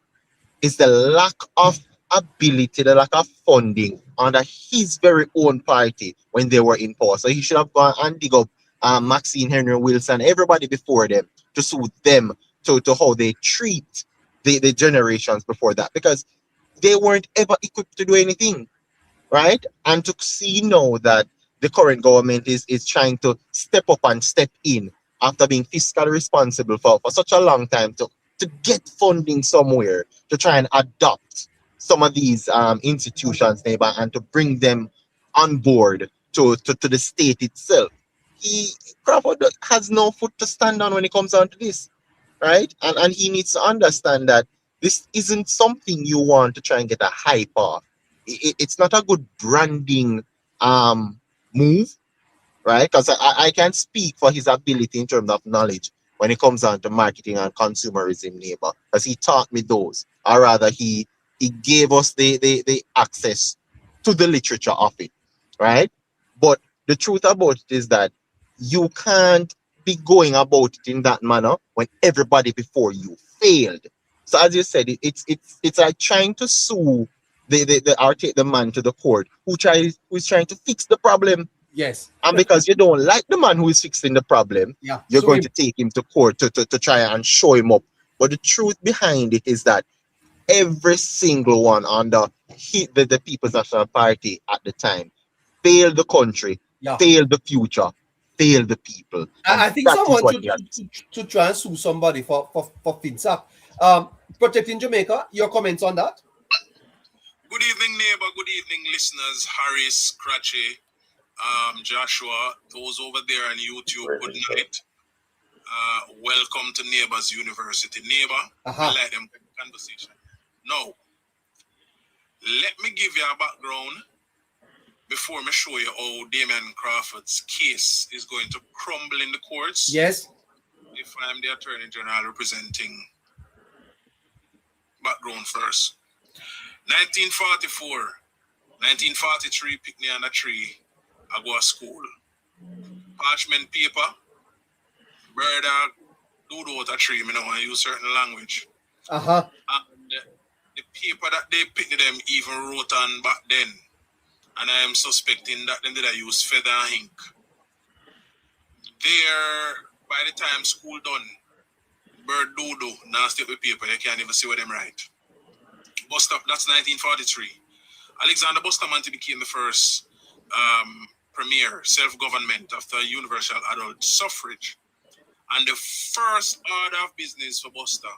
is the lack of ability, the lack of funding under his very own party when they were in power. So he should have gone and dig up Maxine Henry Wilson, everybody before them, to sue them to how they treat the generations before that, because they weren't ever equipped to do anything, right? And to see now that the current government is trying to step up and step in after being fiscally responsible for such a long time to get funding somewhere to try and adopt some of these institutions, neighbor, and to bring them on board to the state itself. He Crawford has no foot to stand on when it comes down to this, right? And he needs to understand that this isn't something you want to try and get a hype off. It's not a good branding move, right? Because I can speak for his ability in terms of knowledge when it comes down to marketing and consumerism, neighbor, because he taught me those, or rather he gave us the access to the literature of it, right? But the truth about it is that you can't be going about it in that manner when everybody before you failed. So as you said, it's like trying to sue the or take the man to the court who's trying to fix the problem. Yes. And because you don't like the man who is fixing the problem, Yeah. you're So going to take him to court to try and show him up. But the truth behind it is that every single one under the People's National Party at the time failed the country, yeah. failed the future, failed the people. And I think that is someone what should he has. to try and sue somebody for FinSAC. Protecting Jamaica, your comments on that? Good evening, neighbor. Good evening, listeners. Harris, Cratchy, Joshua, those over there on YouTube, good night. Welcome to Neighbors University. Neighbor, I like them conversation. Now, let me give you a background before I show you how Damian Crawford's case is going to crumble in the courts. Yes. If I'm the Attorney General representing. Background first. 1944, 1943, pick me on a tree, I go to school. Parchment paper, bird do out a tree, I know I use certain language. And the paper that they picked them even wrote on back then. And I am suspecting that them did I use feather ink. There, by the time school done, bird do now stick with paper, you can't even see what them write. Bustamante, that's 1943. Alexander Bustamante became the first premier self-government after universal adult suffrage. And the first order of business for Buster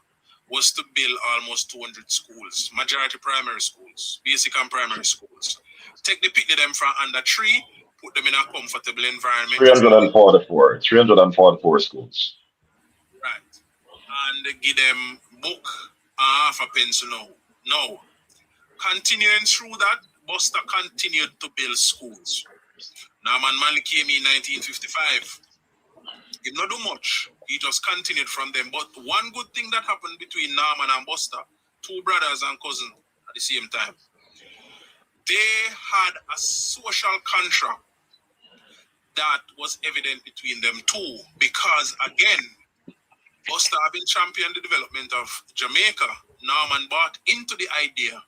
was to build almost 200 schools, majority primary schools, basic and primary schools. Take the pick of them from under tree, put them in a comfortable environment. 344 schools. Right. And give them book, half a pencil now. Now, continuing through that, Buster continued to build schools. Norman Manley came in 1955. He did not do much. He just continued from them. But one good thing that happened between Norman and Buster, two brothers and cousins at the same time, they had a social contract that was evident between them too. Because again, Buster having championed the development of Jamaica, Norman bought into the idea,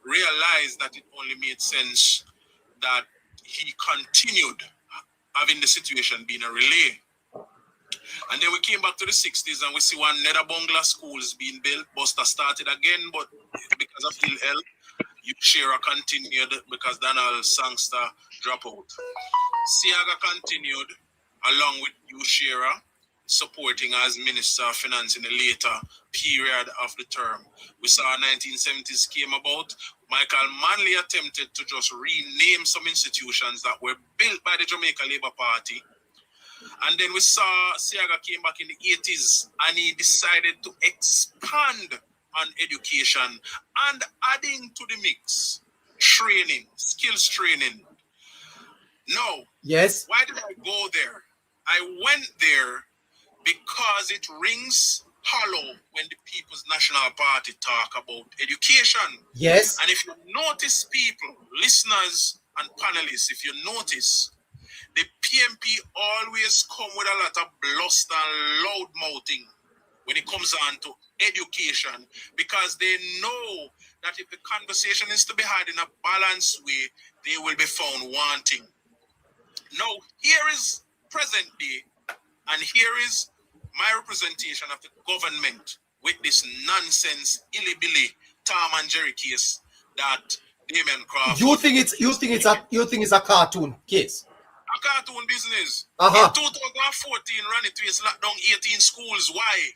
realized that it only made sense that he continued having the situation being a relay. And then we came back to the 60s and we see one nether bungalow schools being built. Buster started again, but because of ill health, Shera continued because Donald Sangster dropped out. Siaga continued along with Shera, supporting as Minister of Finance in the later period of the term. We saw 1970s came about. Michael Manley attempted to just rename some institutions that were built by the Jamaica Labour Party. And then we saw Siaga came back in the 80s and he decided to expand on education and adding to the mix training, skills training. Now, Yes. why did I go there? I went there because it rings hollow when the People's National Party talk about education. Yes. And if you notice, people, listeners and panelists, if you notice, the PMP always come with a lot of bluster and loud mouthing when it comes on to education, because they know that if the conversation is to be had in a balanced way, they will be found wanting. Now, here is present day, and here is my representation of the government with this nonsense, illy-billy Tom and Jerry case that Damien Crawford. You think it's a cartoon case? A cartoon business. Uh-huh. In 2014, Ronnie Twist locked down 18 schools. Why?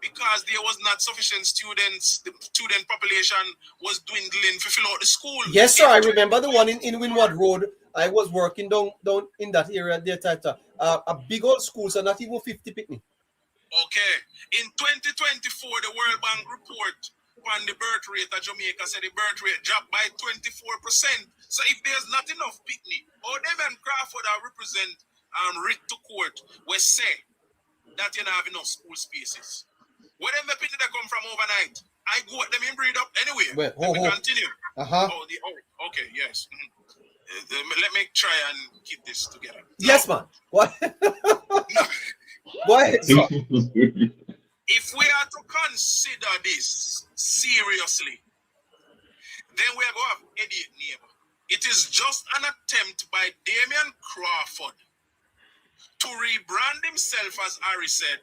Because there was not sufficient students. The student population was dwindling to fill out the school. Yes, sir. I remember the one in Windward Road. I was working down in that area there, Tata. A big old school, so not even 50 picnic. Okay. In 2024, the World Bank report on the birth rate of Jamaica said the birth rate dropped by 24%. So if there's not enough picnic, or them and Crawford are represent writ to court, we say that you don't have enough school spaces. Where them the picnic that come from overnight? I go at them in breed up anyway. Well, Let me continue. Uh-huh. Okay, yes. Let me try and keep this together. Yes, man. What? Go ahead, sir. If we are to consider this seriously, then we are going to have idiot neighbor. It is just an attempt by Damien Crawford to rebrand himself, as Harry said,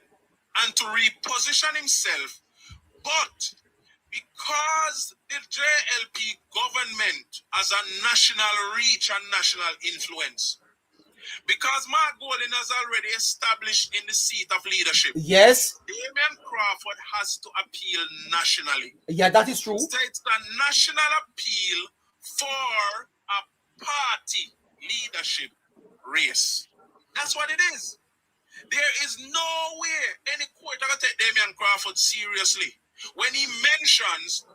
and to reposition himself. But because the JLP government has a national reach and national influence, because Mark Golden has already established in the seat of leadership, Yes. Damien Crawford has to appeal nationally. Yeah, that is true. So it's a national appeal for a party leadership race. That's what it is. There is no way any court can take Damien Crawford seriously when he mentions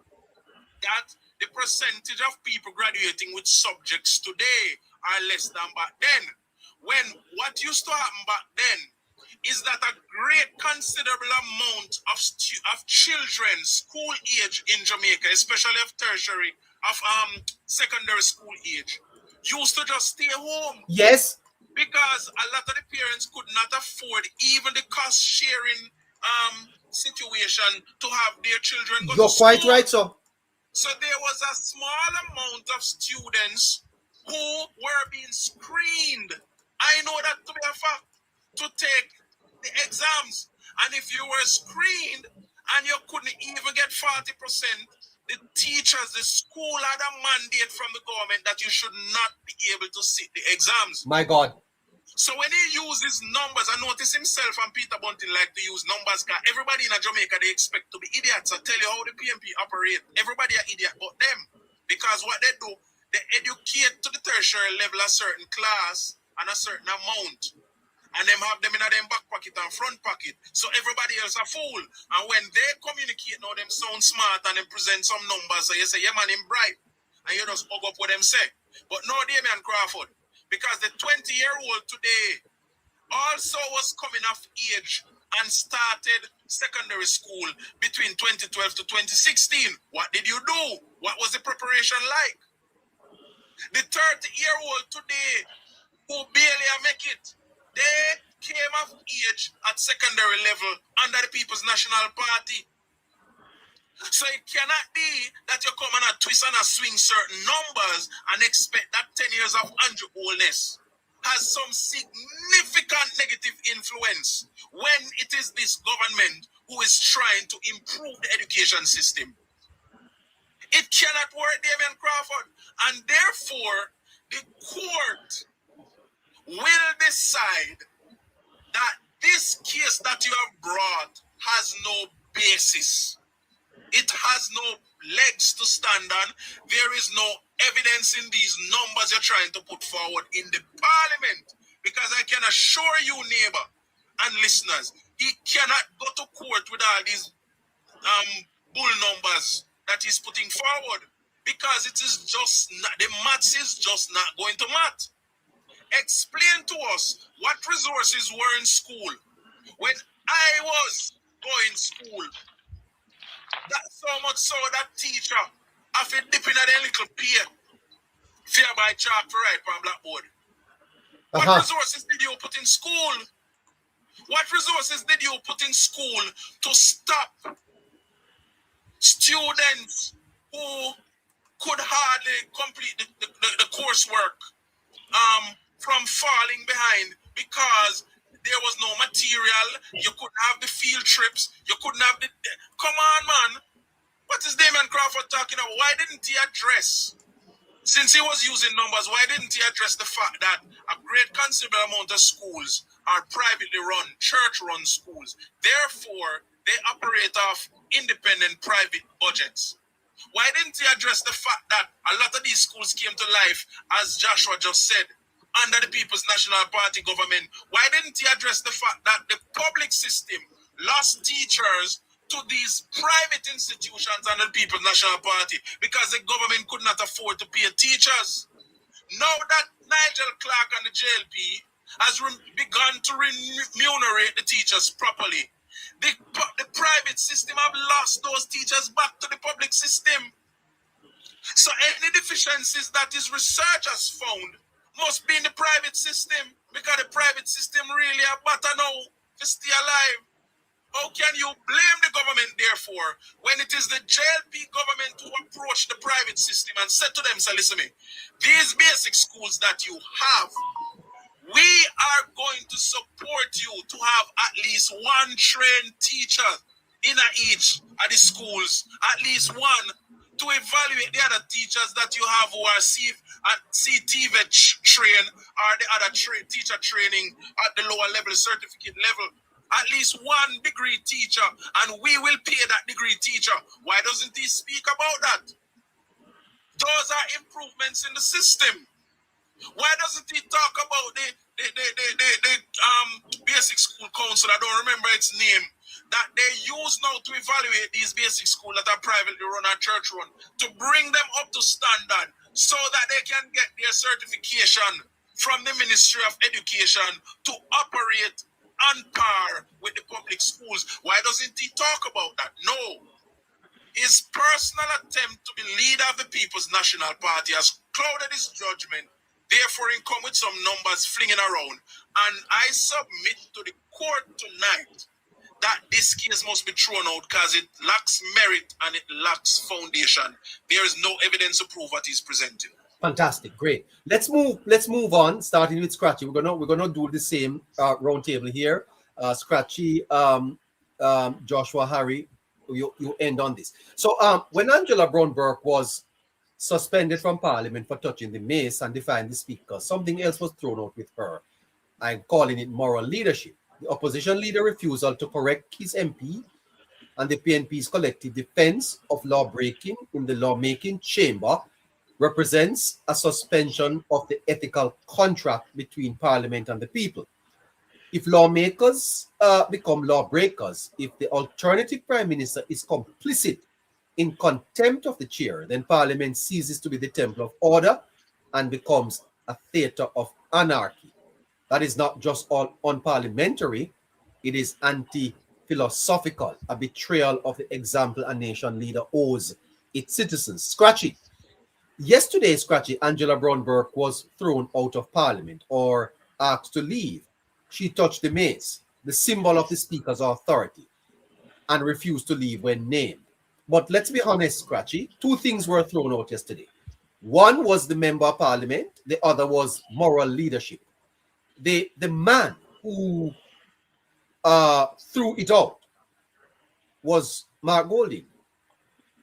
that the percentage of people graduating with subjects today are less than back then. When what used to happen back then is that a great considerable amount of children, school age in Jamaica, especially of tertiary, of secondary school age, used to just stay home. Yes. Because a lot of the parents could not afford even the cost sharing situation to have their children go to school. You're quite right, sir. So there was a small amount of students who were being screened. I know that to be a fact, to take the exams. And if you were screened and you couldn't even get 40%, the teachers, the school had a mandate from the government that you should not be able to sit the exams. My God. So when he uses numbers, I notice himself and Peter Bunting like to use numbers because everybody in Jamaica, they expect to be idiots. I tell you how the PMP operate. Everybody are idiot but them. Because what they do, they educate to the tertiary level a certain class and a certain amount. and them have them in them back pocket and front pocket. So everybody else a fool. And when they communicate now, them sound smart and them present some numbers. So you say, yeah man, him bright. And you just hug up what them say. But no, Damian Crawford, because the 20-year-old today also was coming of age and started secondary school between 2012 to 2016. What did you do? What was the preparation like? The 30-year-old today who barely make it, they came of age at secondary level under the People's National Party. So it cannot be that you come and twist and swing certain numbers and expect that 10 years of Andrew Holness has some significant negative influence when it is this government who is trying to improve the education system. It cannot work, Damian Crawford. And therefore, the court will decide that this case that you have brought has no basis. It has no legs to stand on. There is no evidence in these numbers you're trying to put forward in the parliament. Because I can assure you, neighbor and listeners, he cannot go to court with all these bull numbers that he's putting forward. Because it is just not, the maths is just not going to math. Explain to us what resources were in school when I was going to school. That so much so that teacher after dipping at a little peer fear by chalk for write on blackboard. What resources did you put in school? What resources did you put in school to stop students who could hardly complete the coursework from falling behind because there was no material, you couldn't have the field trips, you couldn't have the... Come on, man. What is Damian Crawford talking about? Why didn't he address, since he was using numbers, why didn't he address the fact that a great considerable amount of schools are privately run, church-run schools. Therefore, they operate off independent private budgets. Why didn't he address the fact that a lot of these schools came to life, as Joshua just said, under the People's National Party government? Why didn't he address the fact that the public system lost teachers to these private institutions under the People's National Party because the government could not afford to pay teachers? Now that Nigel Clark and the JLP has begun to remunerate the teachers properly, the private system have lost those teachers back to the public system. So any deficiencies that his research has found must be in the private system, because the private system really are better now to stay alive. How can you blame the government, therefore, when it is the JLP government who approached the private system and said to them, so listen to me, these basic schools that you have, we are going to support you to have at least one trained teacher in each of the schools, at least one, to evaluate the other teachers that you have who are CTVET trained or the other teacher training at the lower level, certificate level. At least one degree teacher, and we will pay that degree teacher. Why doesn't he speak about that? Those are improvements in the system. Why doesn't he talk about the basic school council? I don't remember its name. That they use now to evaluate these basic schools that are privately run or church run, to bring them up to standard so that they can get their certification from the Ministry of Education to operate on par with the public schools. Why doesn't he talk about that? No. His personal attempt to be leader of the People's National Party has clouded his judgment. Therefore, he come with some numbers flinging around. And I submit to the court tonight that this case must be thrown out because it lacks merit and it lacks foundation. There is no evidence to prove what he's presenting. Fantastic, great. Let's move on, starting with Scratchy. We're gonna do the same round table here. Scratchy, Joshua, Harry, you end on this. So when Angela Brown-Burke was suspended from Parliament for touching the mace and defying the Speaker, something else was thrown out with her. I'm calling it moral leadership. The opposition leader refusal to correct his MP and the PNP's collective defense of law breaking in the lawmaking chamber represents a suspension of the ethical contract between Parliament and the people. If lawmakers become lawbreakers, if the alternative prime minister is complicit in contempt of the chair, then parliament ceases to be the temple of order and becomes a theater of anarchy. That is not just all unparliamentary, it is anti-philosophical, a betrayal of the example a nation leader owes its citizens. Scratchy. Yesterday, Scratchy, Angela Brown Burke was thrown out of parliament or asked to leave. She touched the mace, the symbol of the speaker's authority, and refused to leave when named. But let's be honest, Scratchy, two things were thrown out yesterday. One was the member of parliament, the other was moral leadership. The man who threw it out was Mark Golding.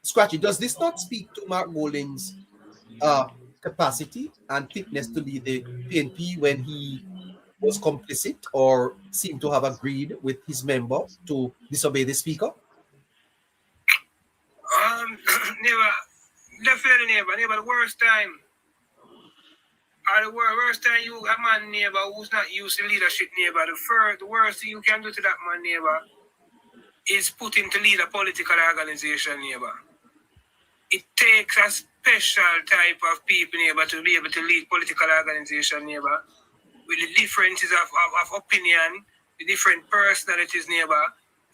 Scratchy, does this not speak to Mark Golding's capacity and fitness to lead the PNP when he was complicit or seemed to have agreed with his member to disobey the speaker? Never, definitely never. The worst time, worst time you a man neighbor who's not used to leadership neighbor. The worst thing you can do to that man neighbor is put him to lead a political organization neighbor. It takes a special type of people neighbor to be able to lead political organization neighbor with the differences of opinion, the different personalities neighbor.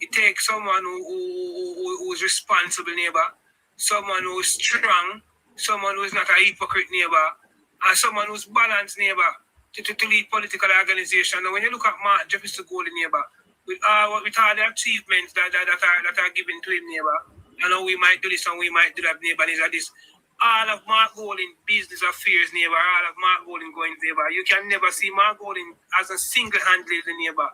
It takes someone who's responsible neighbor, someone who's strong, someone who's not a hypocrite neighbor, and someone who's balanced neighbor to lead political organization. Now when you look at Mark Jefferson Golden neighbor, with all the achievements that are given to him neighbor, and how we might do this and we might do that neighbor, these are this. All of Mark Golding business affairs neighbor, all of Mark Golding going neighbor. You can never see Mark Golding as a single-handed neighbor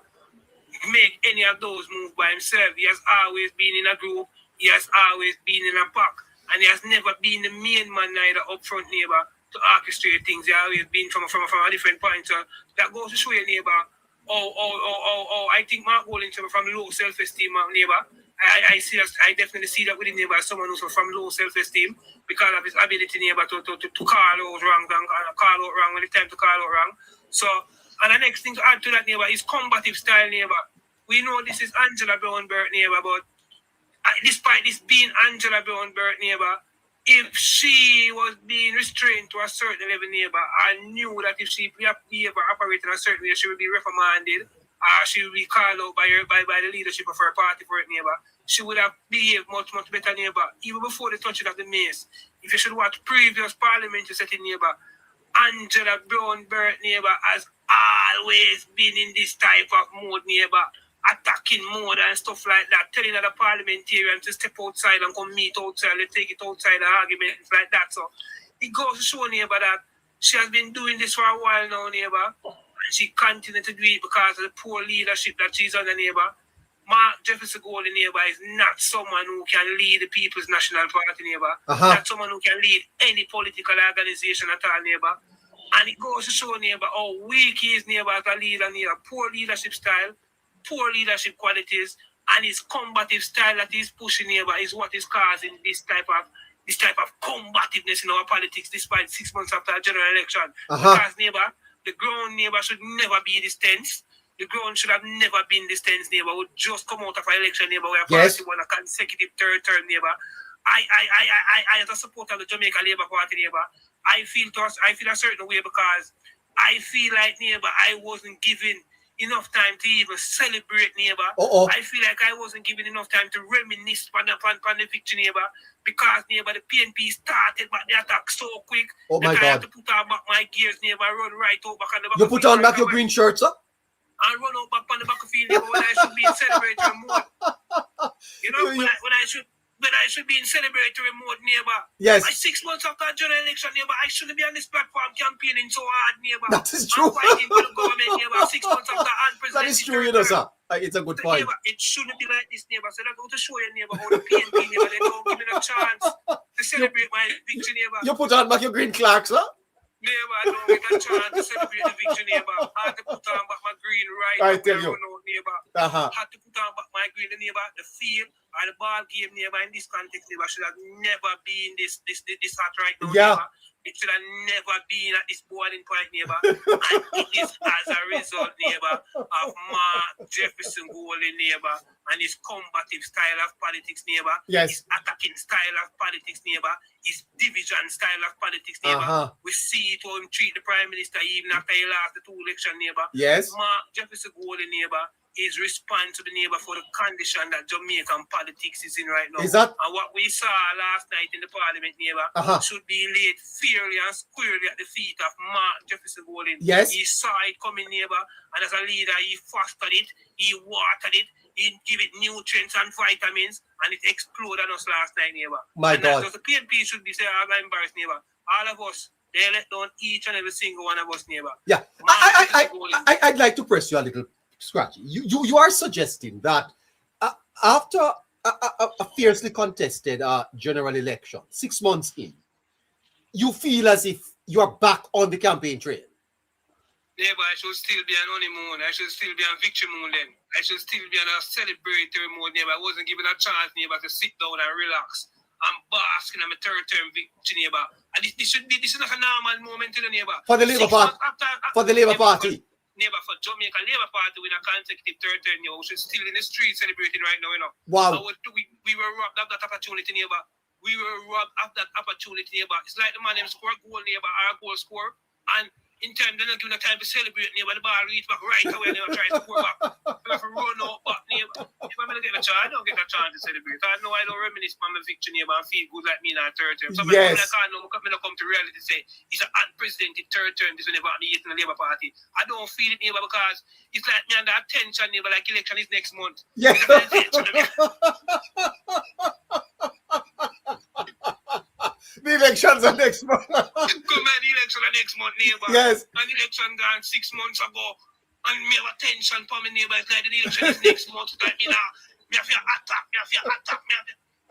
make any of those moves by himself. He has always been in a group, he has always been in a pack, and he has never been the main man neither up front neighbor to orchestrate things. He has always been from a different point. So that goes to show you neighbor. I think Mark Golding from low self-esteem neighbor. I see that. I definitely see that with him neighbor, someone who's from low self-esteem because of his ability neighbor to call out wrong and call out wrong when it's time to call out wrong. So, and the next thing to add to that neighbor is combative style neighbor. We know this is Angela Brown Burke neighbor, but despite this being Angela Brown Burke neighbor, if she was being restrained to a certain level neighbor, I knew that if she behaved or operated in a certain way, she would be reprimanded. She would be called out by the leadership of her party for it neighbor. She would have behaved much better neighbor, even before the touching of the mace. If you should watch previous parliamentary setting neighbor, Angela Brown Burke neighbor has always been in this type of mode neighbor, attacking mode and stuff like that, telling other parliamentarians to step outside and come meet outside, let's take it outside and arguments like that. So it goes to show neighbor that she has been doing this for a while now neighbor, and she continues to do it because of the poor leadership that she's under neighbor. Mark Jefferson Golden neighbor is not someone who can lead the People's National Party neighbor, not someone who can lead any political organization at all neighbor. And it goes to show neighbor how weak he is neighbor as a leader neighbor, poor leadership style, poor leadership qualities, and his combative style that he's pushing neighbor is what is causing this type of combativeness in our politics despite 6 months after a general election. Because neighbor, the ground neighbor should never be this tense. The ground should have never been this tense neighbor. Would just come out of an election neighbor where a party won a consecutive third term neighbor. I as a supporter of the Jamaica Labour Party neighbor, I feel a certain way because I feel like neighbor I wasn't given enough time to even celebrate neighbor. I feel like I wasn't given enough time to reminisce on the victory neighbor because neighbor the PNP started back the attack so quick that I had to put on back my gears neighbor, run right out back on the back. You put on back your green shirt, sir? And run out back on the back of field neighbor when I should be in celebratory mode. You know, when I should be in celebratory mode, neighbor. Yes. 6 months after a general election, neighbor, I shouldn't be on this platform campaigning so hard, neighbor. That is true. I'm fighting for the government, neighbor. 6 months after unprecedented. That is true, you know, sir. It's a good point. Neighbor, it shouldn't be like this, neighbor. So I go to show you, neighbor, how the PNP, neighbor, they don't give me a chance to celebrate my victory, neighbor. You put on back your green Clark, sir? Neighbor, I don't get a chance to celebrate the victory, neighbor. I had to put on back my green I tell you. Neighbor. Had to put on back my green, neighbor. The field and the ball game, neighbor, in this context, neighbor, should have never been this hot right now, neighbor. It should have never been at this boiling point, neighbor. And it is as a result, neighbor, of Mark Jefferson Golding, neighbor, and his combative style of politics, neighbor. Yes. His attacking style of politics, neighbor. His division style of politics, neighbor. We see it how him treat the Prime Minister even after he lost the 2 elections, neighbor. Yes. Mark Jefferson Golding, neighbor, is respond to the neighbor for the condition that Jamaican politics is in right now. Is that? And what we saw last night in the Parliament, neighbor, should be laid fairly and squarely at the feet of Mark Jefferson Golding. Yes. He saw it coming, neighbor, and as a leader, he fostered it, he watered it, he give it nutrients and vitamins, and it exploded on us last night, neighbor. My God. So the PNP should be saying, I'm embarrassed, neighbor. All of us, they let down each and every single one of us, neighbor. Yeah. I'd like to press you a little, Scratchy. You are suggesting that after a fiercely contested general election, 6 months in, you feel as if you are back on the campaign trail. Yeah, but I should still be on honeymoon. I should still be on victory moon then. I should still be on a celebratory mode, neighbor. I wasn't given a chance, neighbor, to sit down and relax and bask in my third term victory, neighbor. And this is not a normal moment to the neighbor. For the Labour Party. For the Labour Party. Neighbor, for Jamaica Labour Party with a consecutive third term, neighbor, we should still in the street celebrating right now, you know. Wow. We were robbed of that opportunity, neighbor. We were robbed of that opportunity, neighbor. It's like the man them score a goal, neighbor, or a goal score, and in time, they're not giving a time to celebrate, neighbor. The ball reach back right away, neighbor, try to score back. We have to run out back, neighbor. If I'm going to get a chance, I don't get a chance to celebrate. I know I don't reminisce from my victory, neighbor, and feel good like me in a third term. So yes. I don't come to reality to say it's an unprecedented third term. This will never be in the Labour Party. I don't feel it, neighbor, because it's like me under attention, neighbor, like election is next month. Yes. The elections are next month. Come on, the election are next month, neighbor. Yes. And the election gone 6 months ago. And me have attention for me, neighbor. It's like the election is next month. Like, me have to attack.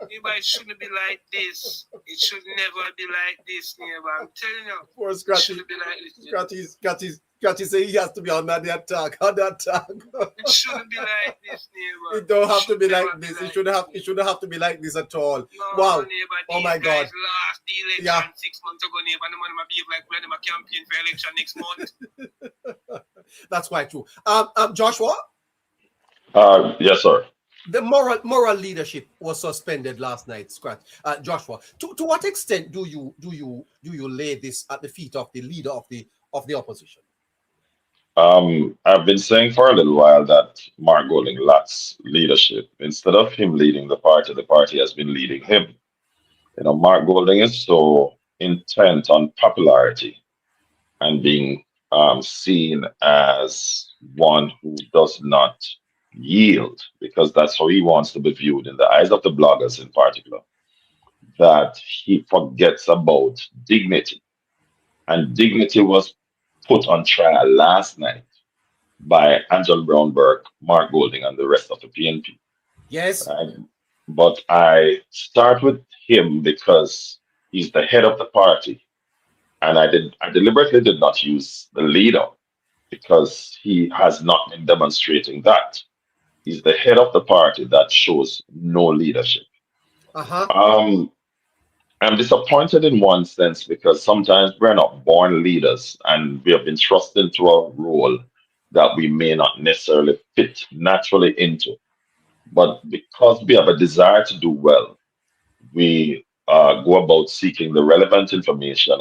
Neighbor, it shouldn't be like this. It should never be like this, neighbor. I'm telling you. Poor Scratchy. It shouldn't be like this. Scratchy say he has to be on the attack. It shouldn't be like this, neighbor. It don't have to be like this. It shouldn't have to be like this at all. No, wow. Neighbor, oh my God. Lost the election 6 months ago, neighbor. No man behave like we're them a campaign for election next month. That's quite true. Joshua? Yes, sir. The moral leadership was suspended last night, Scratch. Joshua, to what extent do you lay this at the feet of the leader of the opposition? I've been saying for a little while that Mark Golding lacks leadership. Instead of him leading the party has been leading him. You know, Mark Golding is so intent on popularity and being seen as one who does not yield, because that's how he wants to be viewed in the eyes of the bloggers in particular, that he forgets about dignity. And dignity was put on trial last night by Angela Brownberg, Mark Golding, and the rest of the PNP. Yes. But I start with him because he's the head of the party. And I deliberately did not use the leader because he has not been demonstrating that. He's the head of the party that shows no leadership. I'm disappointed in one sense because sometimes we're not born leaders and we have been thrust into a role that we may not necessarily fit naturally into. But because we have a desire to do well, we go about seeking the relevant information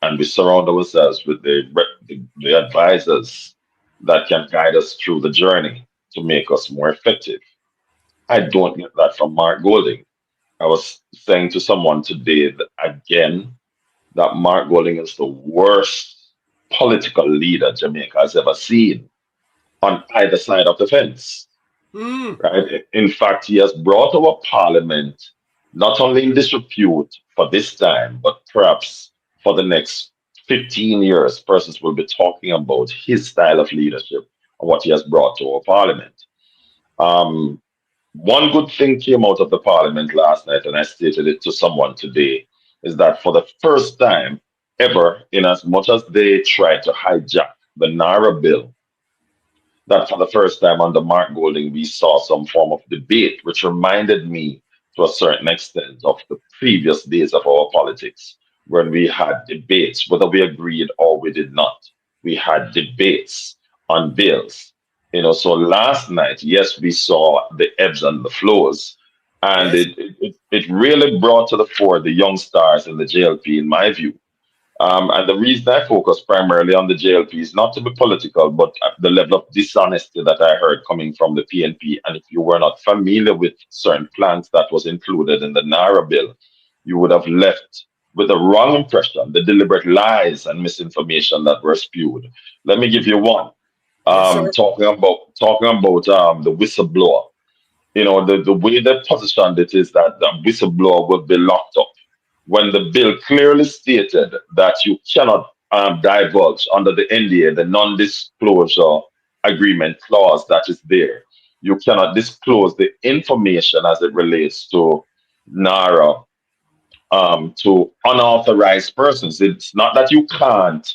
and we surround ourselves with the advisors that can guide us through the journey to make us more effective. I don't get that from Mark Golding. I was saying to someone today that Mark Golding is the worst political leader Jamaica has ever seen on either side of the fence. Right? In fact, he has brought our parliament not only in disrepute for this time, but perhaps for the next 15 years, persons will be talking about his style of leadership and what he has brought to our parliament. One good thing came out of the parliament last night, and I stated it to someone today, is that for the first time ever, in as much as they tried to hijack the Naira bill, that for the first time under Mark Golding, we saw some form of debate, which reminded me to a certain extent of the previous days of our politics, when we had debates, whether we agreed or we did not. We had debates on bills. So last night, yes, we saw the ebbs and the flows, and Yes. it really brought to the fore the young stars in the JLP, in my view. And the reason I focus primarily on the JLP is not to be political, but at the level of dishonesty that I heard coming from the PNP. And if you were not familiar with certain plans that was included in the NARA bill, you would have left with the wrong impression, the deliberate lies and misinformation that were spewed. Let me give you one. Yes, sir. Talking about the whistleblower. The way they positioned it is that the whistleblower will be locked up when the bill clearly stated that you cannot divulge under the NDA, the non-disclosure agreement clause that is there. You cannot disclose the information as it relates to NARA to unauthorized persons. It's not that you can't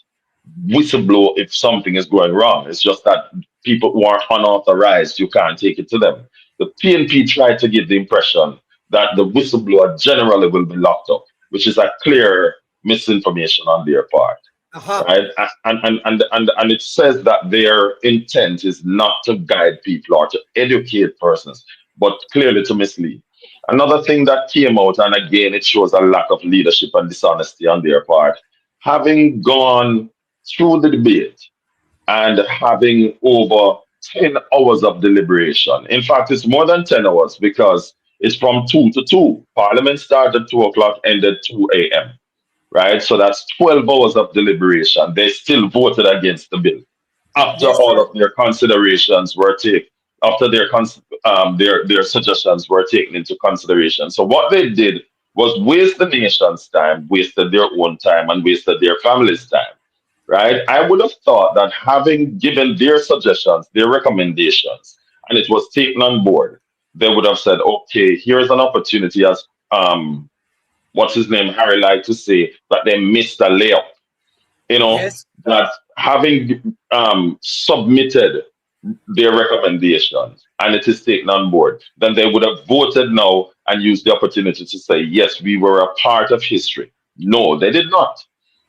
whistleblow if something is going wrong. It's just that people who are unauthorized, you can't take it to them. The PNP tried to give the impression that the whistleblower generally will be locked up, which is a clear misinformation on their part, Uh-huh. right? And it says that their intent is not to guide people or to educate persons, but clearly to mislead. Another thing that came out, and again, it shows a lack of leadership and dishonesty on their part, having gone through the debate and having over 10 hours of deliberation. In fact, it's more than 10 hours because it's from 2 to 2. Parliament started 2 o'clock, ended 2 a.m., right? So that's 12 hours of deliberation. They still voted against the bill after Yes, all sir. of their considerations were taken, after their suggestions were taken into consideration. So what they did was waste the nation's time, wasted their own time, and wasted their family's time, right? I would have thought that having given their suggestions, their recommendations, and it was taken on board, they would have said, okay, here's an opportunity, as what's his name, Harry liked to say, that they missed a layup, Yes. that having submitted their recommendations and it is taken on board, then they would have voted no and used the opportunity to say, yes, we were a part of history. No, they did not.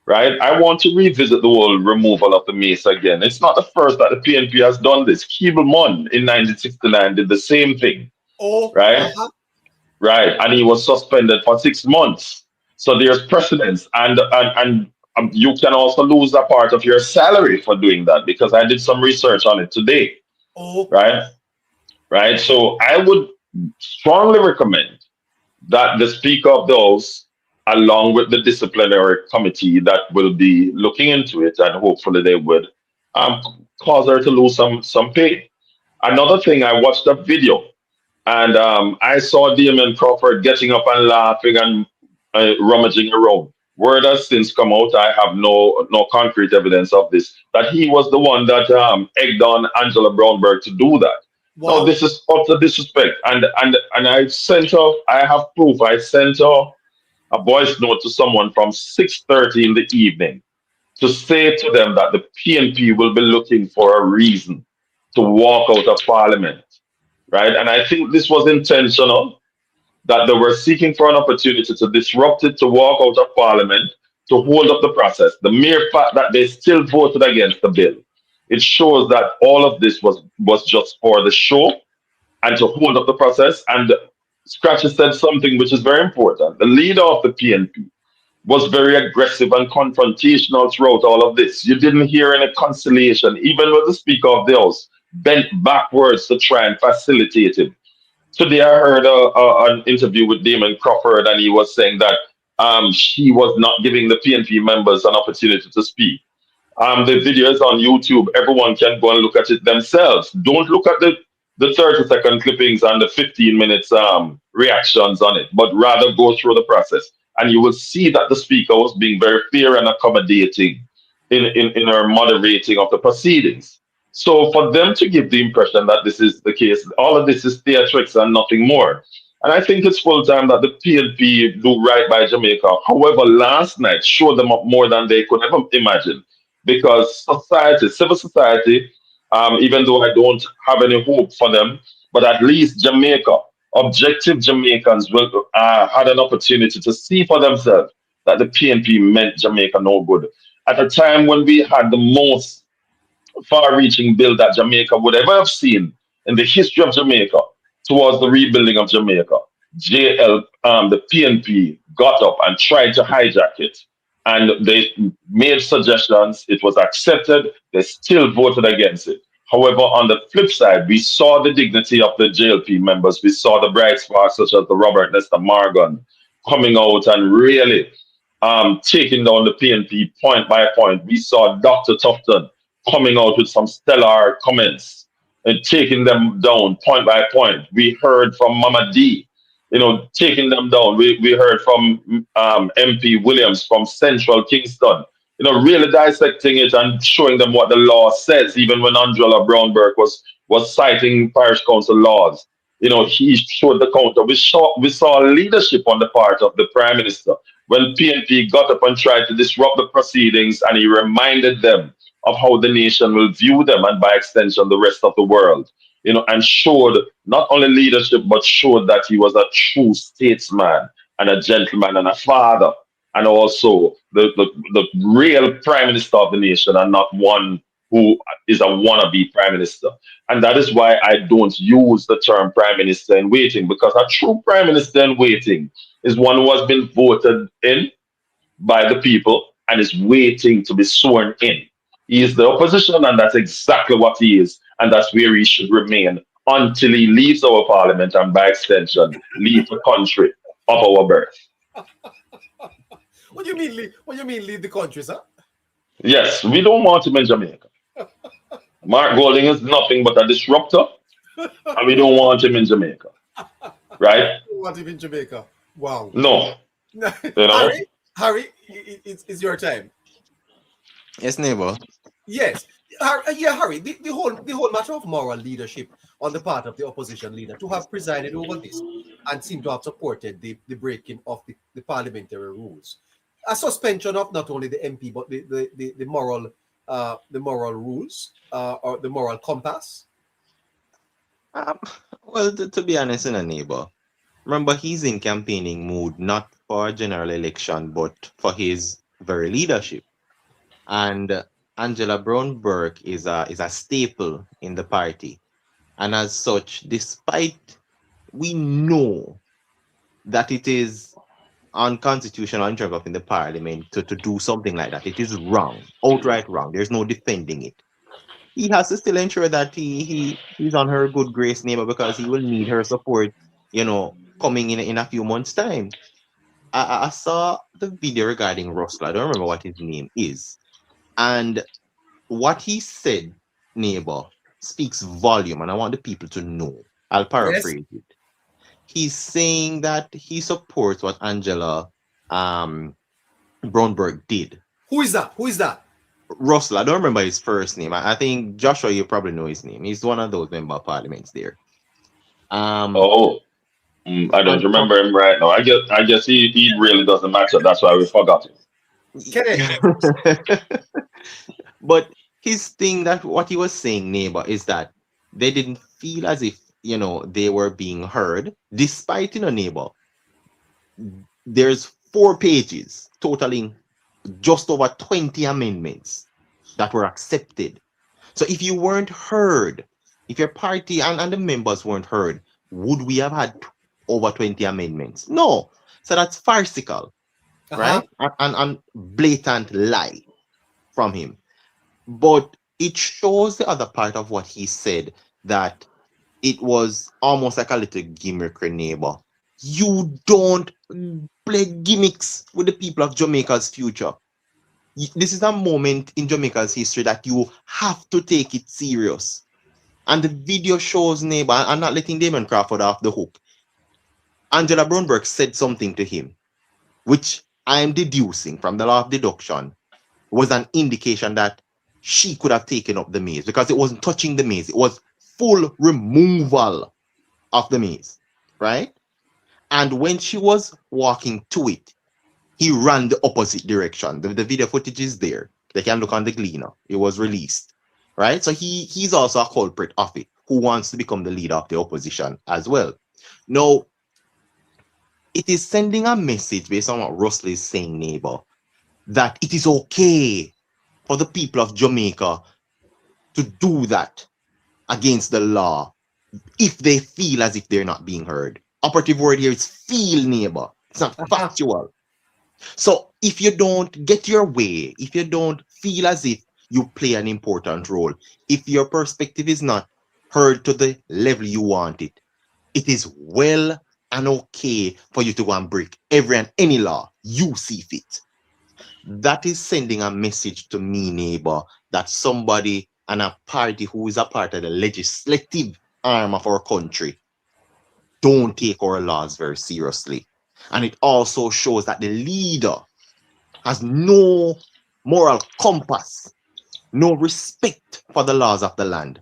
Right? I want to revisit the whole removal of the mace again. It's not the first that the PNP has done this. Keeble Munn in 1969 did the same thing, Oh, right? uh-huh. Right, and he was suspended for 6 months. So there's precedence, and you can also lose a part of your salary for doing that because I did some research on it today. Oh, Right, right. So I would strongly recommend that the Speaker of the House, along with the disciplinary committee that will be looking into it, and hopefully they would um, cause her to lose some pay. Another thing, I watched a video and I saw Damon Crawford getting up and laughing and rummaging around. Word has since come out. I have no concrete evidence of this. That he was the one that egged on Angela Brownberg to do that. No, wow. this is utter disrespect. And I sent her. I have proof. I sent her a voice note to someone from 6:30 in the evening to say to them that the PNP will be looking for a reason to walk out of Parliament, right? And I think this was intentional, that they were seeking for an opportunity to disrupt it, to walk out of Parliament, to hold up the process. The mere fact that they still voted against the bill, it shows that all of this was just for the show and to hold up the process. And Scratchy said something which is very important. The leader of the PNP was very aggressive and confrontational throughout all of this. You didn't hear any conciliation, even when the Speaker of the House bent backwards to try and facilitate him. Today, I heard an interview with Damon Crawford, and he was saying that she was not giving the PNP members an opportunity to speak. The video is on YouTube. Everyone can go and look at it themselves. Don't look at the 30-second clippings and the 15 minutes reactions on it, but rather go through the process. And you will see that the speaker was being very fair and accommodating in her moderating of the proceedings. So for them to give the impression that this is the case, all of this is theatrics and nothing more. And I think it's full time that the PNP do right by Jamaica. However, last night showed them up more than they could ever imagine, because society, civil society, even though I don't have any hope for them, but at least Jamaica, objective Jamaicans will had an opportunity to see for themselves that the PNP meant Jamaica no good. At a time when we had the most far-reaching bill that Jamaica would ever have seen in the history of Jamaica towards the rebuilding of Jamaica, the PNP got up and tried to hijack it. And they made suggestions. It was accepted. They still voted against it. However, on the flip side, we saw the dignity of the JLP members. We saw the bright sparks such as the Robert Nesta Morgan coming out and really taking down the PNP point by point. We saw Dr. Tufton coming out with some stellar comments and taking them down point by point. We heard from Mama D, taking them down. We heard from MP Williams from Central Kingston, really dissecting it and showing them what the law says, even when Angela Brownberg was citing parish council laws. He showed the counter. We saw leadership on the part of the Prime Minister when PNP got up and tried to disrupt the proceedings, and he reminded them of how the nation will view them, and by extension, the rest of the world, and showed not only leadership, but showed that he was a true statesman and a gentleman and a father, and also the real Prime Minister of the nation, and not one who is a wannabe Prime Minister. And that is why I don't use the term Prime Minister in waiting, because a true Prime Minister in waiting is one who has been voted in by the people and is waiting to be sworn in. He is the opposition, and that's exactly what he is, and that's where he should remain until he leaves our parliament and, by extension, leave the country of our birth. What do you mean leave? What do you mean leave the country, sir? Yes, we don't want him in Jamaica. Mark Golding is nothing but a disruptor, and we don't want him in Jamaica. Right? You want him in Jamaica? Wow. No. Harry, it's your time. Yes, neighbor. Yes. Harry, the whole matter of moral leadership on the part of the opposition leader to have presided over this and seem to have supported the breaking of the parliamentary rules. A suspension of not only the MP but the moral rules or the moral compass. Well, to be honest, in a neighbor, remember he's in campaigning mood, not for a general election, but for his very leadership. And Angela Brownberg is a staple in the party, and as such, despite we know that it is unconstitutional in terms of in the parliament to do something like that, it is wrong, outright wrong. There's no defending it. He has to still ensure that he's on her good grace, neighbor, because he will need her support, coming in a few months' time. I saw the video regarding Russell. I don't remember what his name is. And what he said, neighbor, speaks volume, and I want the people to know. I'll paraphrase it. He's saying that he supports what Angela Brownberg did. Who is that? Russell. I don't remember his first name. I think Joshua, you probably know his name. He's one of those member of parliaments there. I don't remember him right now. I guess he really doesn't match up. That's why we forgot him. But his thing, that what he was saying, neighbor, is that they didn't feel as if they were being heard, despite neighbor, there's 4 pages totaling just over 20 amendments that were accepted. So if you weren't heard, if your party and the members weren't heard, would we have had over 20 amendments? No. So that's farcical, right? And blatant lie from him. But it shows the other part of what he said, that it was almost like a little gimmickry, neighbor. You don't play gimmicks with the people of Jamaica's future. This is a moment in Jamaica's history that you have to take it serious. And the video shows, neighbor, I'm not letting Damon Crawford off the hook. Angela Brownberg said something to him, which I am deducing from the law of deduction was an indication that she could have taken up the maze, because it wasn't touching the maze. It was full removal of the maze, right? And when she was walking to it, he ran the opposite direction. The video footage is there. They can look on the Gleaner. It was released, right? So he's also a culprit of it, who wants to become the leader of the opposition as well. Now, it is sending a message based on what Russell is saying, neighbor, that it is okay for the people of Jamaica to do that against the law if they feel as if they're not being heard. Operative word here is feel, neighbor. It's not factual. So if you don't get your way, if you don't feel as if you play an important role, if your perspective is not heard to the level you want it, it is well and okay for you to go and break every and any law you see fit. That is sending a message to me, neighbor, that somebody and a party who is a part of the legislative arm of our country don't take our laws very seriously. And it also shows that the leader has no moral compass, no respect for the laws of the land.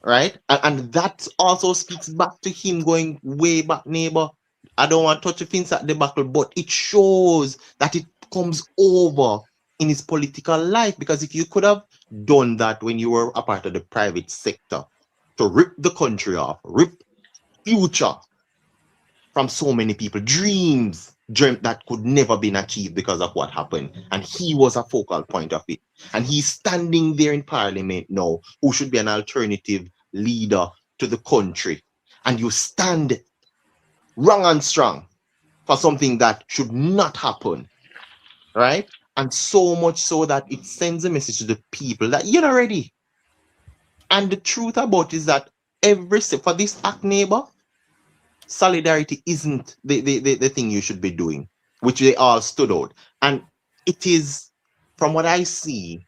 Right? And that also speaks back to him going way back, neighbor. I don't want to touch a fence at the debacle, but it shows that it comes over in his political life. Because if you could have done that when you were a part of the private sector, to rip the country off, rip future from so many people, dreams dreamt that could never been achieved because of what happened. And he was a focal point of it. And he's standing there in Parliament now, who should be an alternative leader to the country. And you stand wrong and strong for something that should not happen. Right? And so much so that it sends a message to the people that you're not ready. And the truth about it is that for this act, neighbor, solidarity isn't the thing you should be doing, which they all stood out. And it is, from what I see,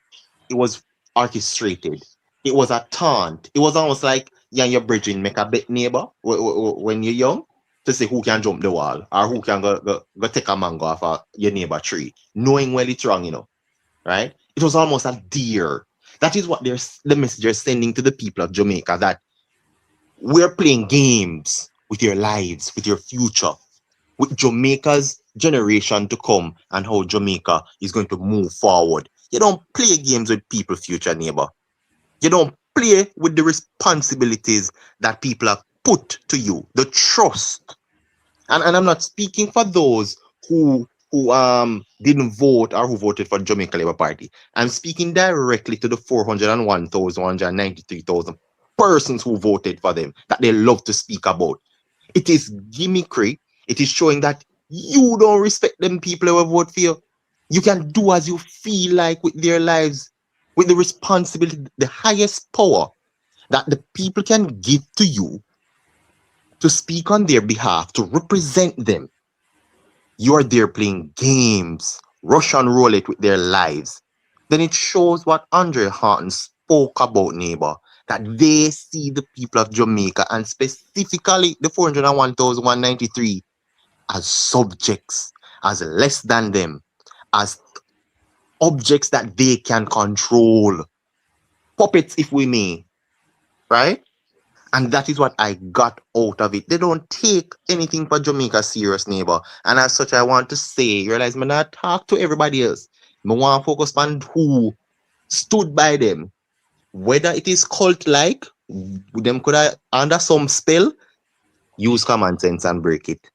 it was orchestrated. It was a taunt. It was almost like you and your brethren make a bet, neighbor, when you're young, to say who can jump the wall or who can go take a mango off of your neighbor tree, knowing well it's wrong, right? It was almost a deer. That is what the message is sending to the people of Jamaica, that we're playing games with your lives, with your future, with Jamaica's generation to come and how Jamaica is going to move forward. You don't play games with people's future, neighbor. You don't play with the responsibilities that people have put to you, the trust. And I'm not speaking for those who didn't vote or who voted for Jamaica Labour Party. I'm speaking directly to the 401,193,000 persons who voted for them, that they love to speak about. It is gimmickry. It is showing that you don't respect them people who vote for you. You can do as you feel like with their lives, with the responsibility, the highest power that the people can give to you to speak on their behalf, to represent them. You are there playing games, Russian roulette with their lives. Then it shows what Andre Horton spoke about, neighbor, that they see the people of Jamaica, and specifically the 401,193, as subjects, as less than them, as objects that they can control. Puppets, if we may. Right? And that is what I got out of it. They don't take anything for Jamaica serious, neighbor. And as such, I want to say, you realize me not talk to everybody else. I want to focus on who stood by them. Whether it is cult-like, them could have, under some spell, use common sense and break it.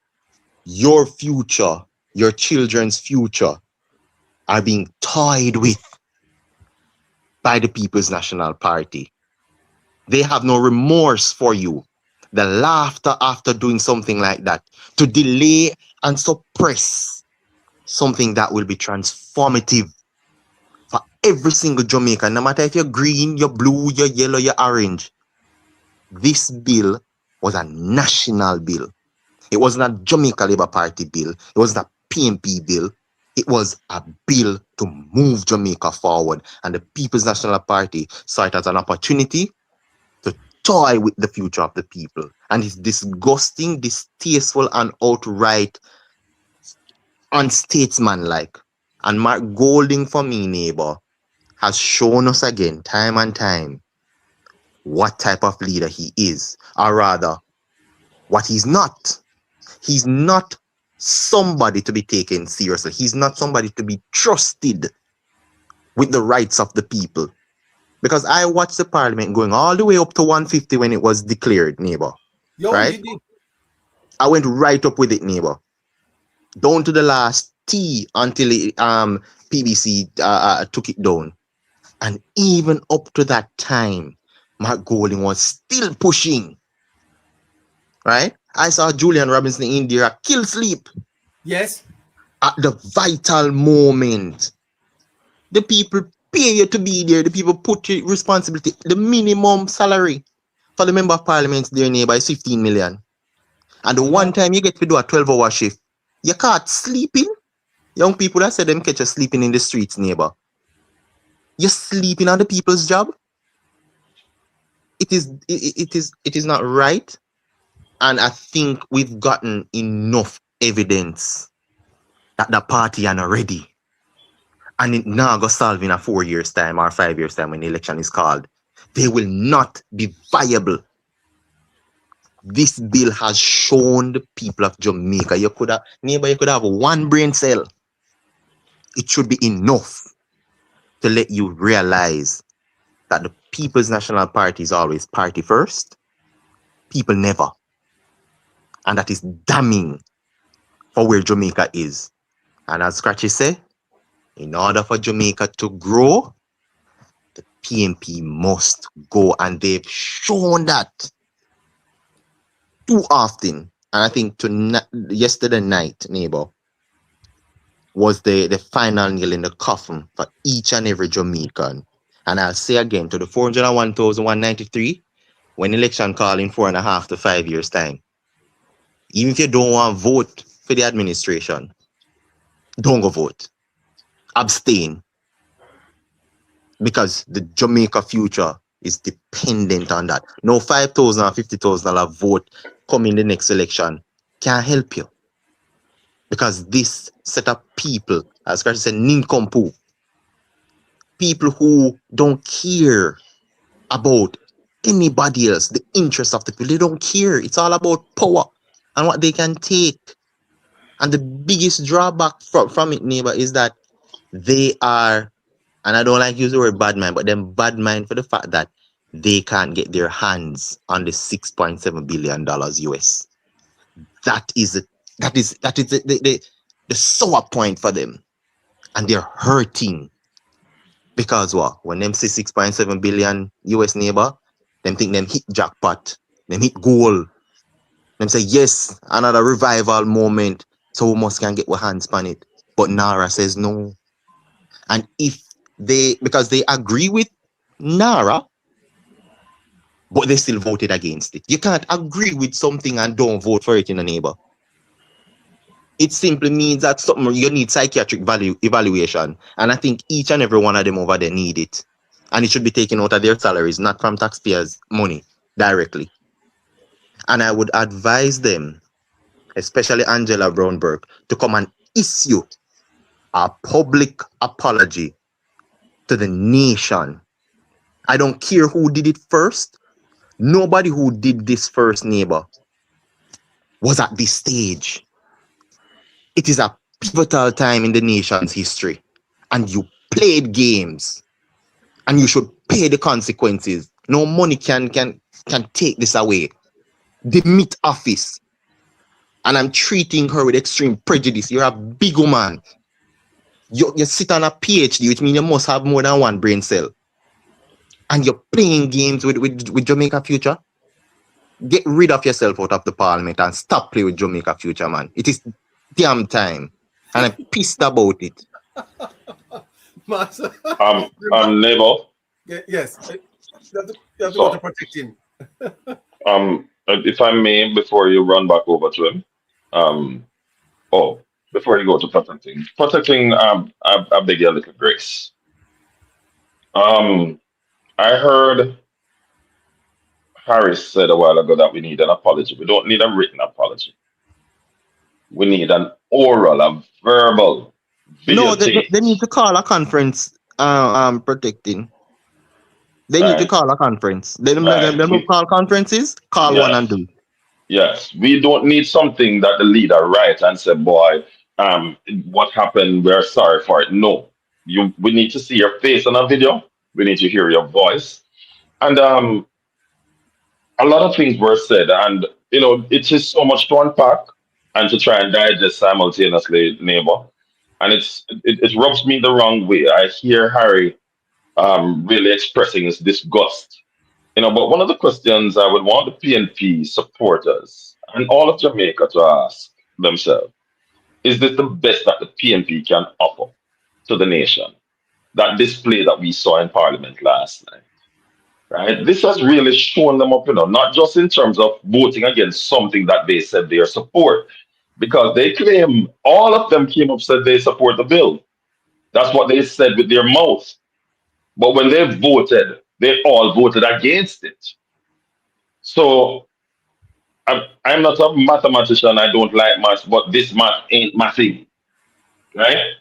Your future, your children's future, are being toyed with by the People's National Party. They have no remorse for you. The laughter after doing something like that, to delay and suppress something that will be transformative for every single Jamaican, no matter if you're green, you're blue, you're yellow, you're orange. This bill was a national bill. It wasn't a Jamaica Labour Party bill. It wasn't a PNP bill. It was a bill to move Jamaica forward. And the People's National Party saw it as an opportunity to toy with the future of the people. And it's disgusting, distasteful, and outright unstatesmanlike. And Mark Golding, for me, neighbor, has shown us again, time and time, what type of leader he is, or rather, what he's not. He's not somebody to be taken seriously. He's not somebody to be trusted with the rights of the people. Because I watched the parliament going all the way up to 150 when it was declared, neighbor. Yo, right? you did. I went right up with it, neighbor. down to the last T until PBC took it down. And even up to that time, Mark Golding was still pushing. Right? I saw Julian Robinson in India kill sleep Yes. at the vital moment. The people pay you to be there. The people put your responsibility. The minimum salary for the member of parliament there neighbor is 15 million. And the one time you get to do a 12-hour shift, you caught sleeping. Young people that said them catch you sleeping in the streets, neighbor. You're sleeping on the people's job. It is not right. And I think we've gotten enough evidence that the party are not ready. And it now go solve in a 4 years time or 5 years time when the election is called. They will not be viable. This bill has shown the people of Jamaica, you could have one brain cell. It should be enough to let you realize that the People's National Party is always party first, people never. And that is damning for where Jamaica is. And as Scratchy say, in order for Jamaica to grow, the PNP must go. And they've shown that too often. And I think yesterday night, neighbor, was the final nail in the coffin for each and every Jamaican. And I'll say again, to the 401,193, when election call in 4.5 to 5 years time, even if you don't want to vote for the administration, don't go vote. Abstain. Because the Jamaica future is dependent on that. No $5,000 or $50,000 vote come in the next election can't help you. Because this set of people, as Scratch said, nincompoop, people who don't care about anybody else, the interests of the people, they don't care. It's all about power and what they can take. And the biggest drawback from it, neighbor, is that they are, and I don't like to use the word bad mind, but them bad mind for the fact that they can't get their hands on the $6.7 billion US. That is the sour point for them. And they're hurting. Because what? When them see 6.7 billion US neighbor, them think them hit jackpot, them hit goal. Them say, yes, another revival moment, so we must can get our hands on it. But Nara says no. And because they agree with Nara, but they still voted against it. You can't agree with something and don't vote for it in a neighbor. It simply means that something you need psychiatric evaluation. And I think each and every one of them over there need it. And it should be taken out of their salaries, not from taxpayers' money directly. And I would advise them, especially Angela Brownberg, to come and issue a public apology to the nation. I don't care who did it first. Nobody who did this first, neighbor, was at this stage. It is a pivotal time in the nation's history. And you played games. And you should pay the consequences. No money can take this away. Demit office. And I'm treating her with extreme prejudice. You're a big woman. You sit on a PhD, which means you must have more than one brain cell. And you're playing games with Jamaica future. Get rid of yourself out of the parliament and stop playing with Jamaica future, man. It is damn time. And I'm pissed about it. Neighbor. Yes. You have to go to protecting. If I may, before you run back over to him, before you go to protecting, I beg you a little grace. I heard Harris said a while ago that we need an apology. We don't need a written apology. We need an oral, a verbal. No, they need to call a conference. Protecting. They need to call a conference. They don't call conferences. Call one and do. Yes, we don't need something that the leader writes and say, "Boy, what happened? We're sorry for it." No, we need to see your face on a video. We need to hear your voice, and a lot of things were said, and it is so much to unpack. and to try and digest simultaneously, neighbor. And it rubs me the wrong way. I hear Harry really expressing his disgust. But one of the questions I would want the PNP supporters and all of Jamaica to ask themselves, is this the best that the PNP can offer to the nation? That display that we saw in Parliament last night, right? This has really shown them up, not just in terms of voting against something that they said they support, because they claim all of them came up said they support the bill. That's what they said with their mouth. But when they voted, they all voted against it. So I'm not a mathematician. I don't like math, but this math ain't mathing, right?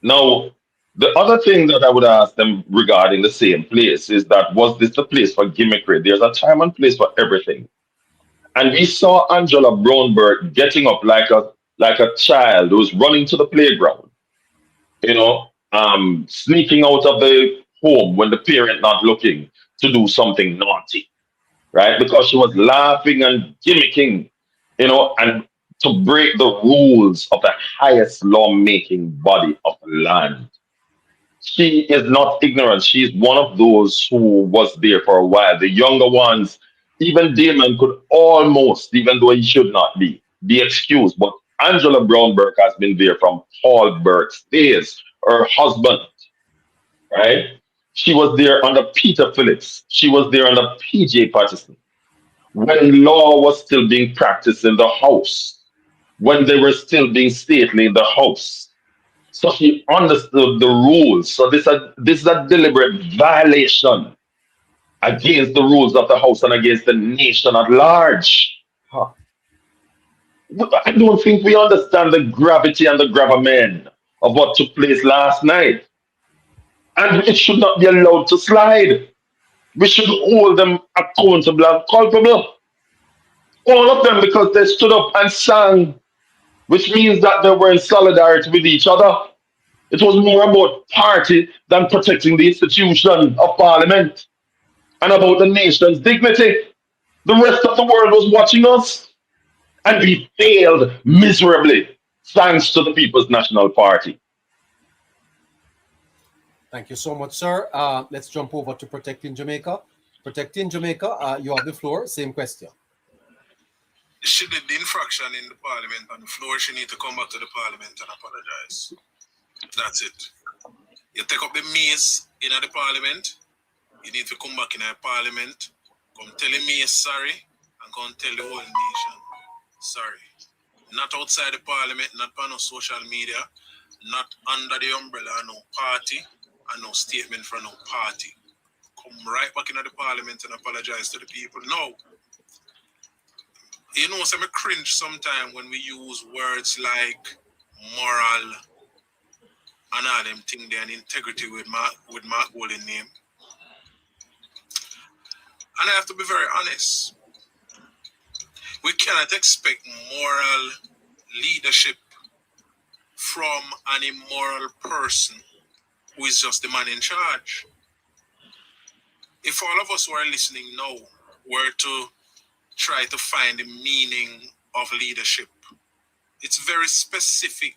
Now, the other thing that I would ask them regarding the same place is that was this the place for gimmickry? There's a time and place for everything. And we saw Angela Brownberg getting up like a child who's running to the playground, sneaking out of the home when the parent not looking to do something naughty, right? Because she was laughing and gimmicking, and to break the rules of the highest lawmaking body of the land. She is not ignorant. She's one of those who was there for a while. The younger ones, even Damon could almost, even though he should not be excused. But Angela Brownberg has been there from Paul Burke's days. Her husband, right? She was there under Peter Phillips. She was there under PJ Patterson. When law was still being practiced in the House, when they were still being stately in the House. So she understood the rules. So this is a deliberate violation against the rules of the House and against the nation at large. Huh. I don't think we understand the gravity and the gravamen of what took place last night. And it should not be allowed to slide. We should hold them accountable and culpable. All of them, because they stood up and sang, which means that they were in solidarity with each other. It was more about party than protecting the institution of Parliament and about the nation's dignity. The rest of the world was watching us, and we failed miserably, thanks to the People's National Party. Thank you so much, sir. Let's jump over to Protecting Jamaica. Protecting Jamaica, you have the floor. Same question. She did the infraction in the Parliament on the floor. She need to come back to the Parliament and apologize. That's it. You take up the mace in the Parliament. You need to come back in the Parliament. Come tell the mace sorry and come tell the whole nation sorry. Not outside the Parliament, not on no social media, not under the umbrella of no party and no statement from no party. Come right back into the Parliament and apologize to the people. No. Some cringe sometimes when we use words like moral and all them things there and integrity with Mark Golden name. And I have to be very honest. We cannot expect moral leadership from an immoral person who is just the man in charge. If all of us who are listening now were to try to find the meaning of leadership, it's very specific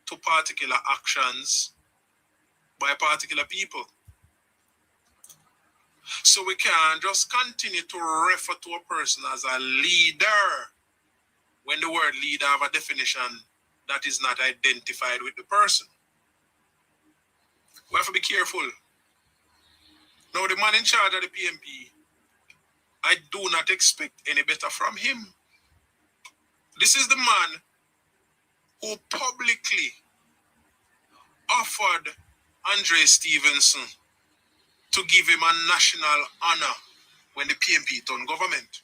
to particular actions by particular people. So we can't just continue to refer to a person as a leader when the word leader have a definition that is not identified with the person. We have to be careful. Now, the man in charge of the PMP, I do not expect any better from him. This is the man who publicly offered Andre Stevenson to give him a national honor when the PMP turned government.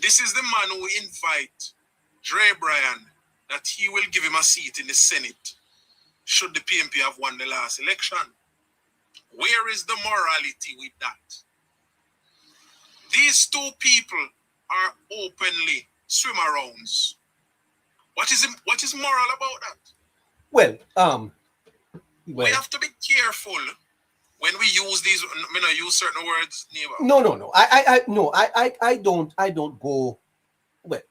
This is the man who invite Dre Bryan that he will give him a seat in the Senate should the PMP have won the last election. Where is the morality with that? These two people are openly swim-arounds. What is moral about that? Well, we have to be careful when we use these. Use certain words, neighbor. No. I don't go. Well,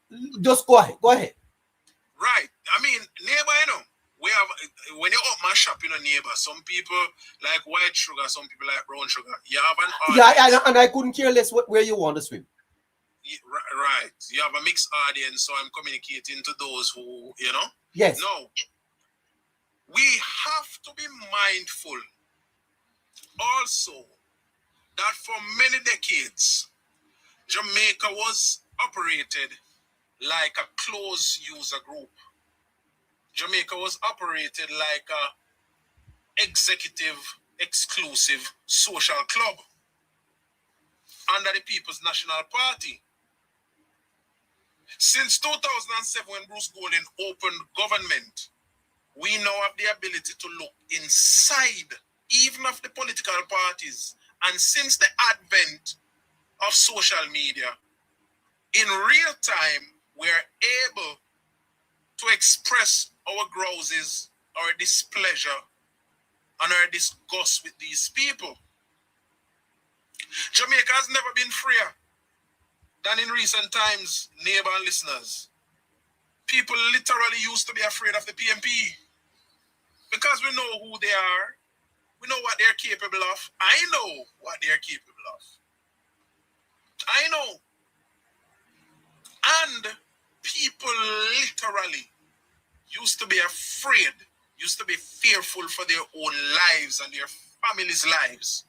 Just go ahead. Go ahead. Right. I mean, neighbor, you know, we have, when you open my shop, you know, neighbor, some people like white sugar, some people like brown sugar. You have an audience. Yeah, and I couldn't care less where you want to swim. Right. You have a mixed audience, so I'm communicating to those who, you know. Yes. No. We have to be mindful also that for many decades, Jamaica was operated like a closed user group. Jamaica was operated like a executive, exclusive social club under the People's National Party. Since 2007, when Bruce Golding opened government, we now have the ability to look inside even of the political parties. And since the advent of social media, in real time, we are able to express our grouses, our displeasure, and our disgust with these people. Jamaica has never been freer than in recent times, neighbor and listeners. People literally used to be afraid of the PMP because we know who they are. We know what they're capable of. I know what they're capable of. I know. And people literally used to be afraid, used to be fearful for their own lives and their families' lives.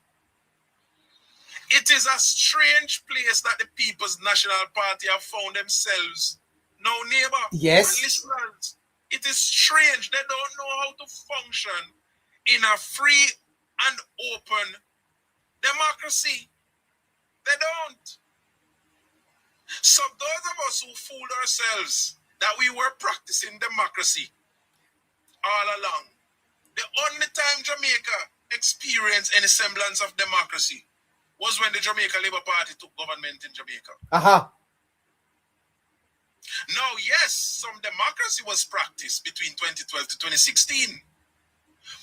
It is a strange place that the People's National Party have found themselves now, neighbor. Yes. And listeners, it is strange. They don't know how to function in a free and open democracy. They don't. So those of us who fooled ourselves that we were practicing democracy all along, the only time Jamaica experienced any semblance of democracy was when the Jamaica Labour Party took government in Jamaica. Now, yes, some democracy was practiced between 2012 to 2016,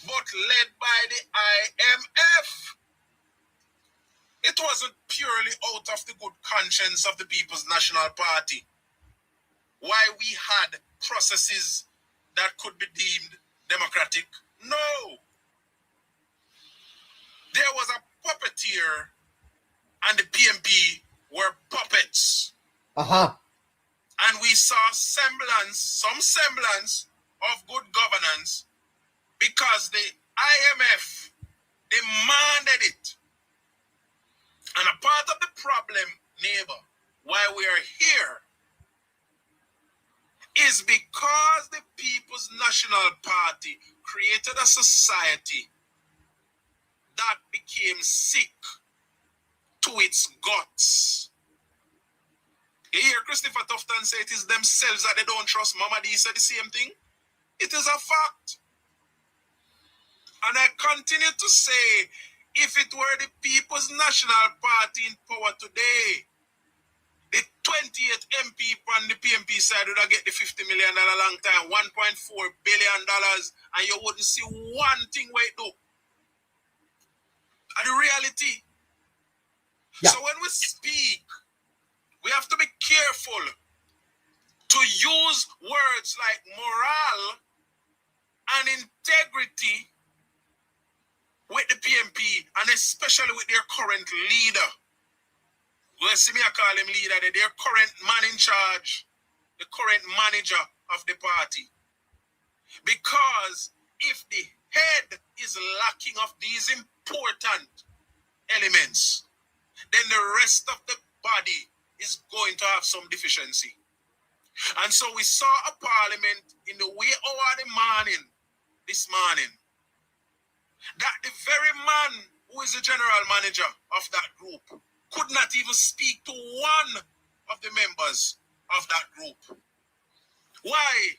but led by the IMF. It wasn't purely out of the good conscience of the People's National Party why we had processes that could be deemed democratic. No. There was a puppeteer and the PMP were puppets. And we saw some semblance of good governance because the IMF demanded it. And a part of the problem, neighbor, why we are here is because the People's National Party created a society that became sick to its guts. You hear Christopher Tufton say it is themselves that they don't trust. Mama D said the same thing. It is a fact. And I continue to say, if it were the People's National Party in power today, the 28th MP on the PMP side would have get the $50 million long time, $1.4 billion, and you wouldn't see one thing where it do. And the reality. Yeah. So when we speak, we have to be careful to use words like morale and integrity with the PMP, and especially with their current leader. Well, see me, I call him leader, their current man in charge, the current manager of the party. Because if the head is lacking of these important elements, then the rest of the body is going to have some deficiency. And so we saw a parliament in the way over the morning, this morning, that the very man who is the general manager of that group could not even speak to one of the members of that group. Why?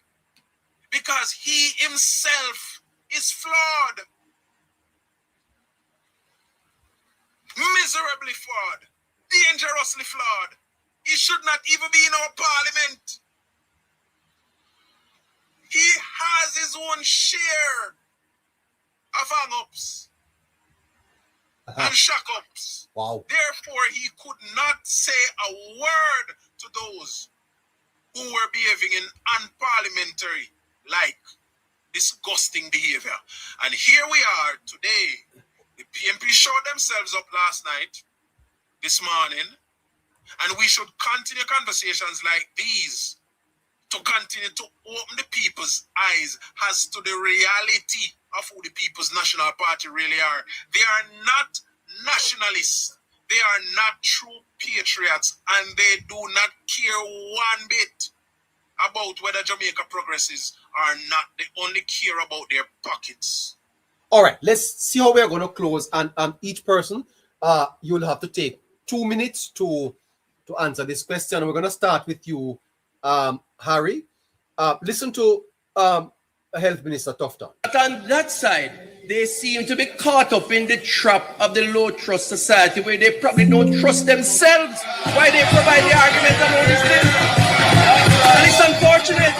Because he himself is flawed. Miserably flawed. Dangerously flawed. He should not even be in our parliament. He has his own share of hang-ups and shock-ups. Wow. Therefore, he could not say a word to those who were behaving in unparliamentary, like disgusting behavior. And here we are today. The PMP showed themselves up last night, this morning, and we should continue conversations like these to continue to open the people's eyes as to the reality of who the People's National Party really are. They are not nationalists. They are not true patriots, and they do not care one bit about whether Jamaica progresses or not. They only care about their pockets. All right, let's see how we're going to close. And each person, you'll have to take 2 minutes to answer this question. We're going to start with you, Harry. Listen to Health Minister Tufton. But on that side, they seem to be caught up in the trap of the low trust society where they probably don't trust themselves. Why they provide the argument about this thing? And it's unfortunate.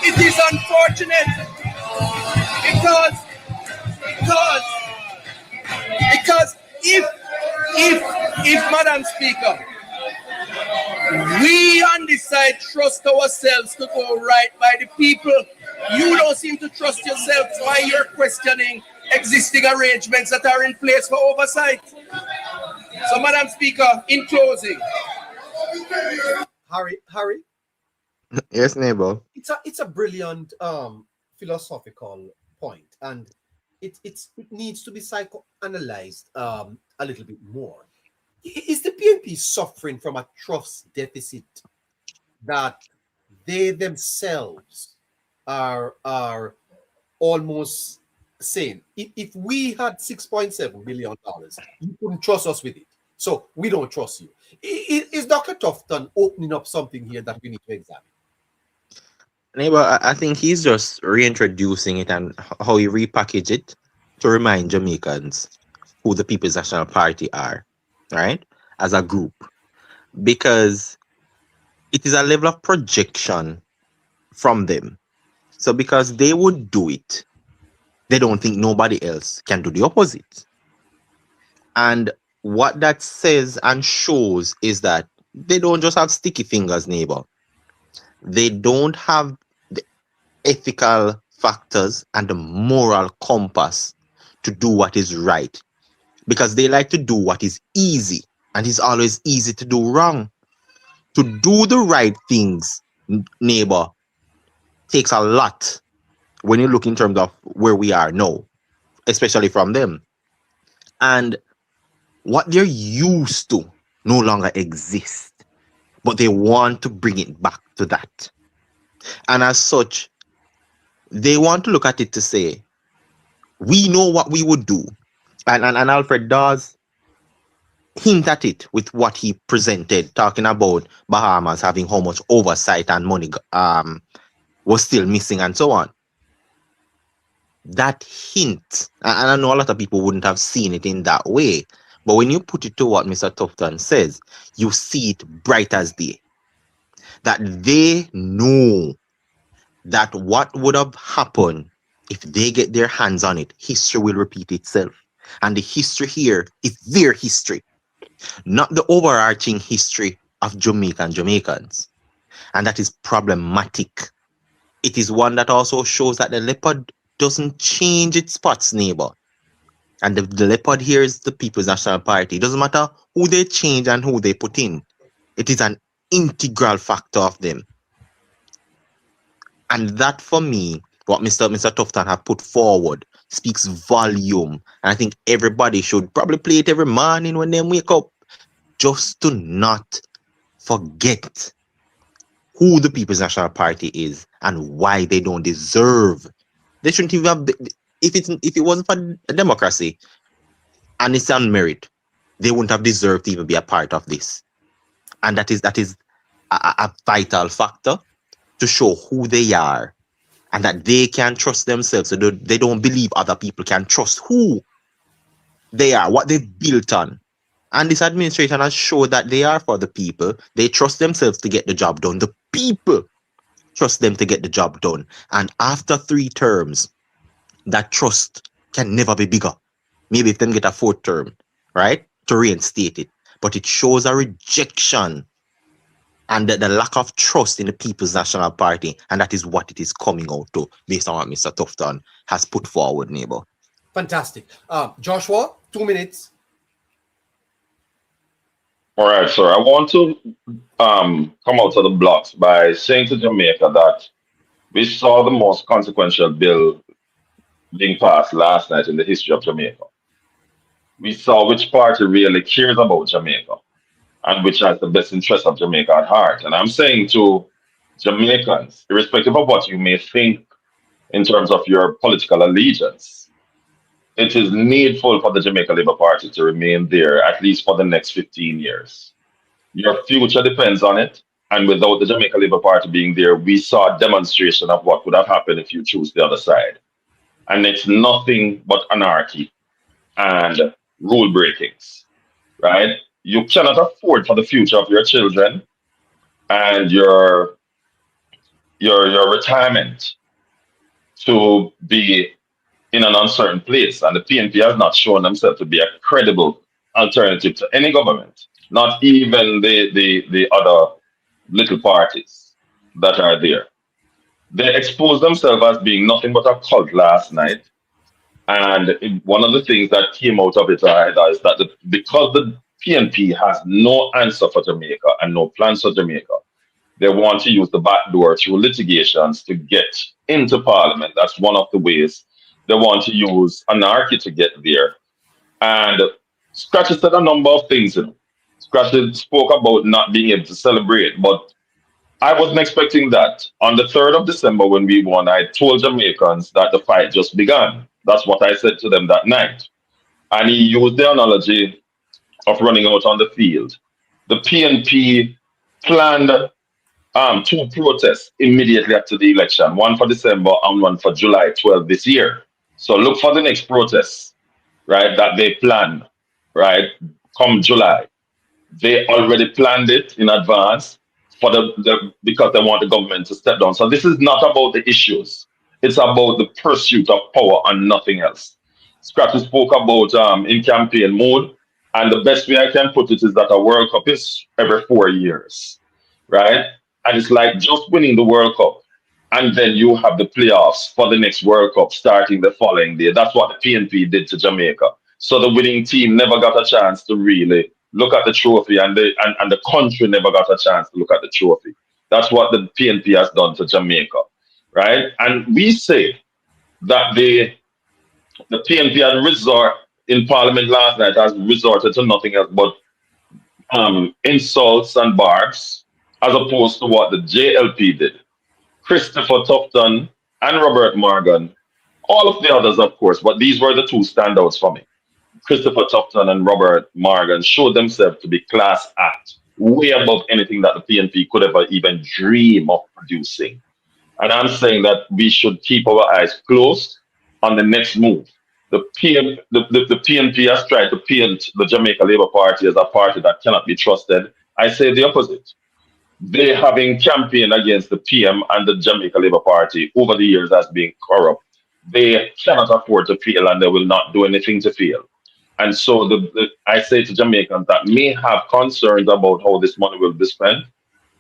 It is unfortunate because if Madam Speaker, we on this side trust ourselves to go right by the people, you don't seem to trust yourself. Why you're questioning existing arrangements that are in place for oversight? So, Madam Speaker, in closing. Harry? Yes, neighbor. It's a brilliant philosophical point, and it needs to be psychoanalyzed a little bit more. Is the PNP suffering from a trust deficit that they themselves are almost saying, if we had $6.7 billion, you couldn't trust us with it, so we don't trust you? Is Dr. Tufton opening up something here that we need to examine? Neighbor, I think he's just reintroducing it and how he repackage it to remind Jamaicans who the People's National Party are, right? As a group. Because it is a level of projection from them. So because they would do it, they don't think nobody else can do the opposite. And what that says and shows is that they don't just have sticky fingers, neighbor. They don't have the ethical factors and the moral compass to do what is right, because they like to do what is easy, and it's always easy to do wrong. To do the right things, neighbor, takes a lot when you look in terms of where we are now, especially from them. And what they're used to no longer exists, but they want to bring it back to that. And as such, they want to look at it to say, we know what we would do. And Alfred does hint at it with what he presented, talking about Bahamas having how much oversight and money was still missing and so on. That hint, and I know a lot of people wouldn't have seen it in that way, but when you put it to what Mr. Tufton says, you see it bright as day. That they know that what would have happened if they get their hands on it, history will repeat itself. And the history here is their history, not the overarching history of Jamaica and Jamaicans. And that is problematic. It is one that also shows that the leopard doesn't change its spots, neighbor. And the leopard here is the People's National Party. It doesn't matter who they change and who they put in. It is an integral factor of them. And that, for me, what Mr. Tufton have put forward speaks volume. And I think everybody should probably play it every morning when they wake up, just to not forget who the People's National Party is and why they don't deserve. They shouldn't even have, if it wasn't for democracy and it's on merit, they wouldn't have deserved to even be a part of this. And that is a vital factor to show who they are and that they can trust themselves. So they don't believe other people can trust who they are, what they've built on. And this administration has showed that they are for the people. They trust themselves to get the job done. The people trust them to get the job done. And after 3 terms, that trust can never be bigger. Maybe if them get a 4th term, right, to reinstate it. But it shows a rejection and the lack of trust in the People's National Party, and that is what it is coming out to, based on what Mr. Tufton has put forward, neighbor. Fantastic. Joshua, 2 minutes. All right, sir. I want to come out of the blocks by saying to Jamaica that we saw the most consequential bill being passed last night in the history of Jamaica. We saw which party really cares about Jamaica and which has the best interest of Jamaica at heart. And I'm saying to Jamaicans, irrespective of what you may think in terms of your political allegiance, it is needful for the Jamaica Labour Party to remain there at least for the next 15 years. Your future depends on it. And without the Jamaica Labour Party being there, we saw a demonstration of what would have happened if you choose the other side. And it's nothing but anarchy and rule breakings, right? You cannot afford for the future of your children and your retirement to be in an uncertain place. And the PNP has not shown themselves to be a credible alternative to any government, not even the other little parties that are there. They exposed themselves as being nothing but a cult last night. And one of the things that came out of it is that because the PNP has no answer for Jamaica and no plans for Jamaica, they want to use the back door through litigations to get into Parliament. That's one of the ways they want to use anarchy to get there. And Scratchy said a number of things. Scratchy spoke about not being able to celebrate, but I wasn't expecting that. On the 3rd of December, when we won, I told Jamaicans that the fight just began. That's what I said to them that night. And he used the analogy of running out on the field. The PNP planned 2 protests immediately after the election, one for December and one for July 12 this year. So look for the next protests, right, that they plan, right, come July. They already planned it in advance for because they want the government to step down. So this is not about the issues. It's about the pursuit of power and nothing else. Scrappy spoke about in campaign mode, and the best way I can put it is that a World Cup is every 4 years, right? And it's like just winning the World Cup, and then you have the playoffs for the next World Cup starting the following day. That's what the PNP did to Jamaica. So the winning team never got a chance to really look at the trophy, and the country never got a chance to look at the trophy. That's what the PNP has done to Jamaica, right? And we say that the PNP had resort in Parliament last night has resorted to nothing else but insults and barbs, as opposed to what the JLP did. Christopher Tufton and Robert Morgan, all of the others, of course, but these were the 2 standouts for me. Christopher Tufton and Robert Morgan showed themselves to be class act, way above anything that the PNP could ever even dream of producing. And I'm saying that we should keep our eyes closed on the next move. The PNP has tried to paint the Jamaica Labour Party as a party that cannot be trusted. I say the opposite. They having campaigned against the PM and the Jamaica Labour Party over the years as being corrupt. They cannot afford to fail, and they will not do anything to fail. And so I say to Jamaicans that may have concerns about how this money will be spent,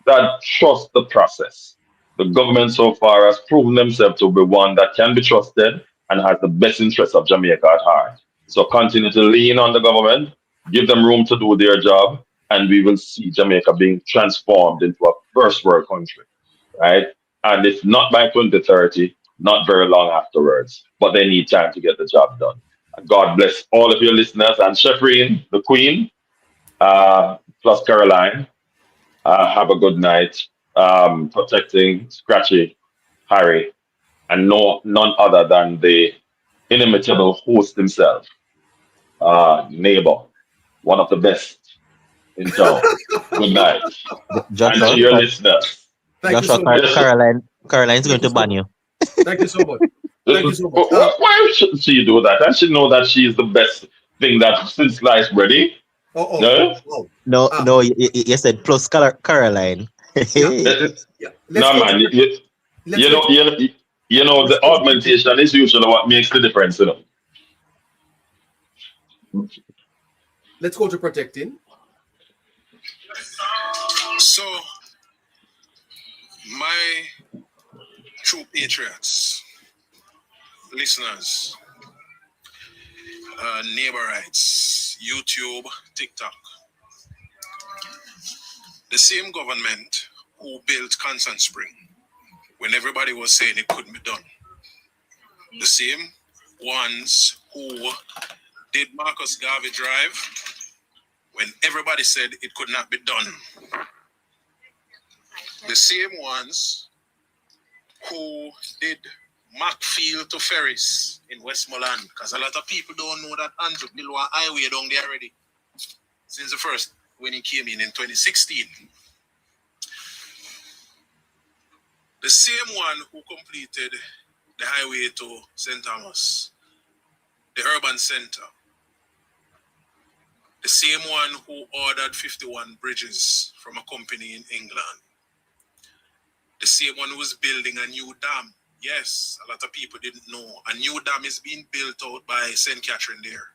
that trust the process. The government so far has proven themselves to be one that can be trusted and has the best interests of Jamaica at heart. So continue to lean on the government, give them room to do their job, and we will see Jamaica being transformed into a first world country, right? And if not by 2030, not very long afterwards, but they need time to get the job done. God bless all of your listeners, and Sheffreen, the Queen, plus Caroline. Have a good night. Protecting Scratchy, Harry, and none other than the inimitable host himself, neighbor, one of the best in town. Good night. Joshua, And to your listeners. Thank you so much. Caroline's going to ban you. Thank you so much. Thank you so much. Why should she do that? I should know that she is the best thing that since sliced bready. No, you said plus Caroline. No, man. You know, the augmentation is usually what makes the difference, you know. Let's go to protecting. So My true patriots, listeners, neighborites, YouTube, TikTok, the same government who built Constant Spring when everybody was saying it couldn't be done, the same ones who did Marcus Garvey Drive when everybody said it could not be done, the same ones who did Macfield to Ferris in Westmoreland, because a lot of people don't know that Andrew built a highway down there already since the first when he came in 2016. The same one who completed the highway to St. Thomas, the urban center. The same one who ordered 51 bridges from a company in England. The same one who was building a new dam. Yes, a lot of people didn't know. A new dam is being built out by St. Catherine there.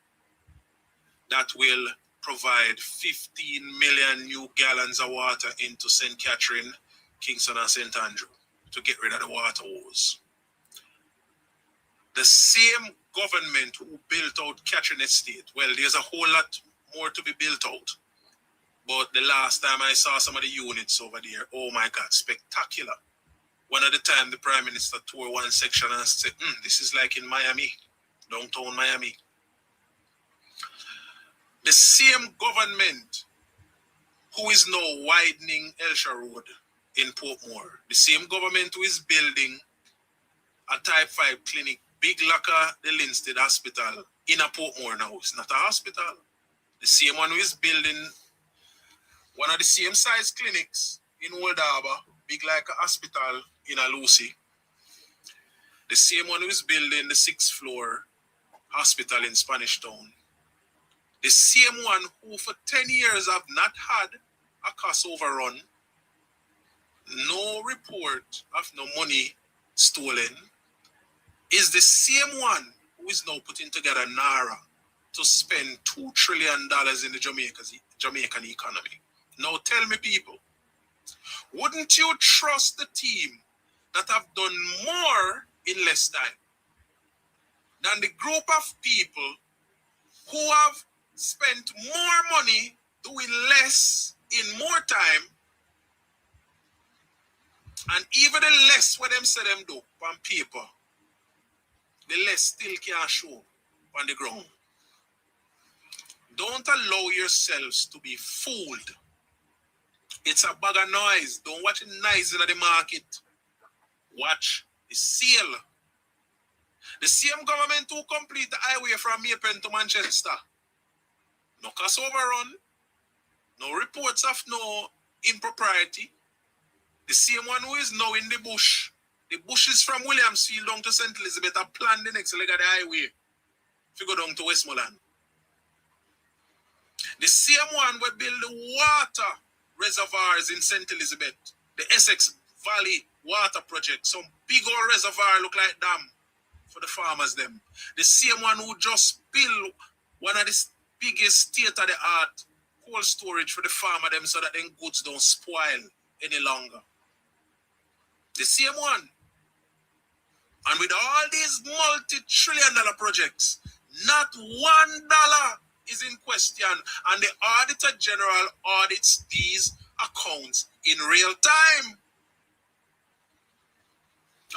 That will provide 15 million new gallons of water into St. Catherine, Kingston, and St. Andrew to get rid of the water woes. The same government who built out Catherine Estate, well, there's a whole lot more to be built out. But the last time I saw some of the units over there, oh my God, spectacular. One of the time the Prime Minister toured one section and said, this is like in Miami, downtown Miami. The same government who is now widening Elsha Road in Portmore, the same government who is building a Type 5 clinic, Big Locker, the Linstead Hospital, in a Portmore now. It's not a hospital. The same one who is building one of the same size clinics in Old Harbour, Big Like a hospital in a Lucy. The same one who is building the 6th floor hospital in Spanish Town. The same one who for 10 years have not had a cost overrun, no report of no money stolen, is the same one who is now putting together NARA to spend $2 trillion in the Jamaican economy. Now tell me, people, wouldn't you trust the team that have done more in less time than the group of people who have spent more money doing less in more time, and even the less what them say them do on paper, the less still can show on the ground? Don't allow yourselves to be fooled. It's a bag of noise. Don't watch the noise in the market. Watch the sale. The same government who complete the highway from Maypen to Manchester. No cost overrun. No reports of no impropriety. The same one who is now in the bush. The bush is from Williamsfield down to St. Elizabeth. I plan the next leg of the highway. If you go down to Westmoreland. The same one will build the water reservoirs in St. Elizabeth. The Essex Valley Water Project. Some big old reservoir look like dam for the farmers them. The same one who just built one of the biggest state-of-the-art cold storage for the farmer them so that them goods don't spoil any longer. The same one. And with all these multi-trillion-dollar projects, not $1 is in question, and the Auditor General audits these accounts in real time.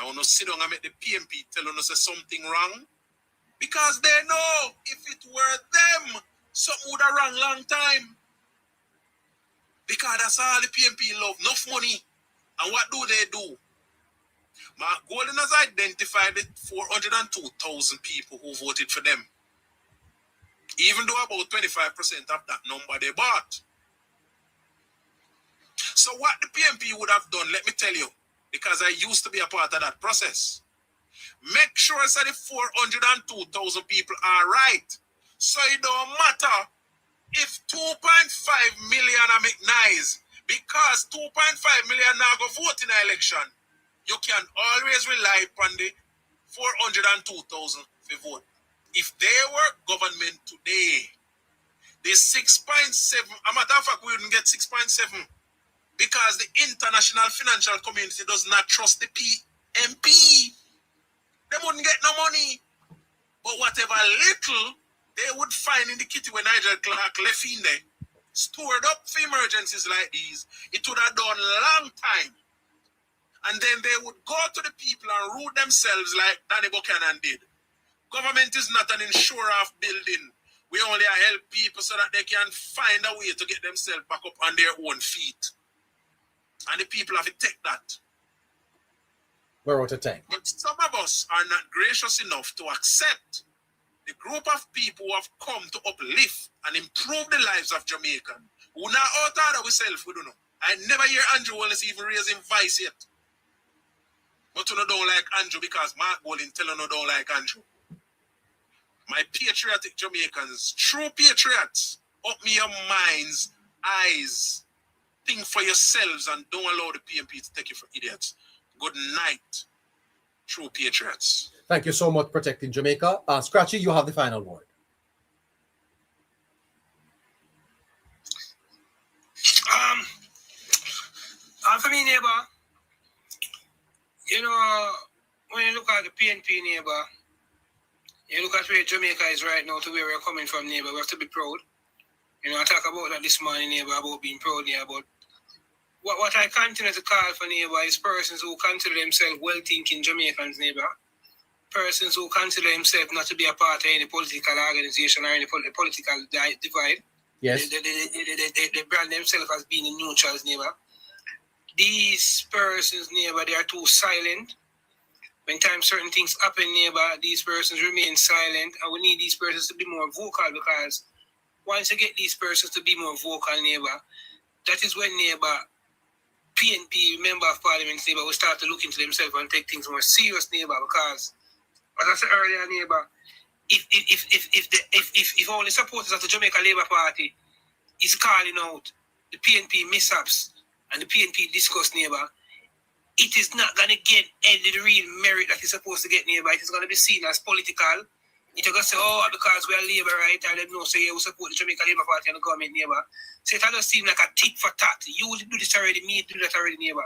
I want to sit down and make the PMP tell us something wrong, because they know if it were them, something would have wrong long time. Because that's all the PMP love, enough money. And what do? Mark Golden has identified the 402,000 people who voted for them. Even though about 25% of that number they bought. So what the PMP would have done, let me tell you, because I used to be a part of that process. Make sure that the 402,000 people are right. So it don't matter if 2.5 million are make nice, because 2.5 million now go vote in an election. You can always rely upon the 402,000 to vote. If they were government today, the 6.7, a matter of fact, we wouldn't get 6.7. because the international financial community does not trust the PMP. They wouldn't get no money. But whatever little they would find in the kitty when Nigel Clark left in there, stored up for emergencies like these, it would have done long time. And then they would go to the people and root themselves like Danny Buchanan did. Government is not an insurer of building. We only help people so that they can find a way to get themselves back up on their own feet. And the people have to take that. We're out of time. But some of us are not gracious enough to accept the group of people who have come to uplift and improve the lives of Jamaicans. Who now out of ourselves, we don't know. I never hear Andrew Wallace even raise him voice yet. But you don't like Andrew because Mark Bolin tell you don't like Andrew. My patriotic Jamaicans, true patriots, open your minds, eyes, think for yourselves and don't allow the PMP to take you for idiots. Good night, true patriots. Thank you so much, Protecting Jamaica. Scratchy, you have the final word. For me, neighbor, you know, when you look at the PNP, neighbor, you look at where Jamaica is right now to where we're coming from, neighbor, we have to be proud. You know, I talk about that this morning, neighbor, about being proud, neighbor, but what I continue to call for, neighbor, is persons who consider themselves well-thinking Jamaicans, neighbor. Persons who consider themselves not to be a part of any political organization or any political divide. Yes. They brand themselves as being neutrals, neighbor. These persons, neighbor, they are too silent. When time certain things happen, neighbor, these persons remain silent. And we need these persons to be more vocal, because once you get these persons to be more vocal, neighbor, that is when, neighbor, PNP, member of Parliament, neighbor, will start to look into themselves and take things more serious, neighbor, because, as I said earlier, neighbor, if only supporters of the Jamaica Labour Party is calling out the PNP mishaps and the PNP discuss, neighbor, it is not going to get any real merit that it's supposed to get, neighbor. It is going to be seen as political. It's going to say, oh, because we are Labour, right? And them know, say, yeah, we support the Jamaica Labour Party and the government, neighbor. So it doesn't seem like a tit for tat. You do this already, me do that already, neighbor.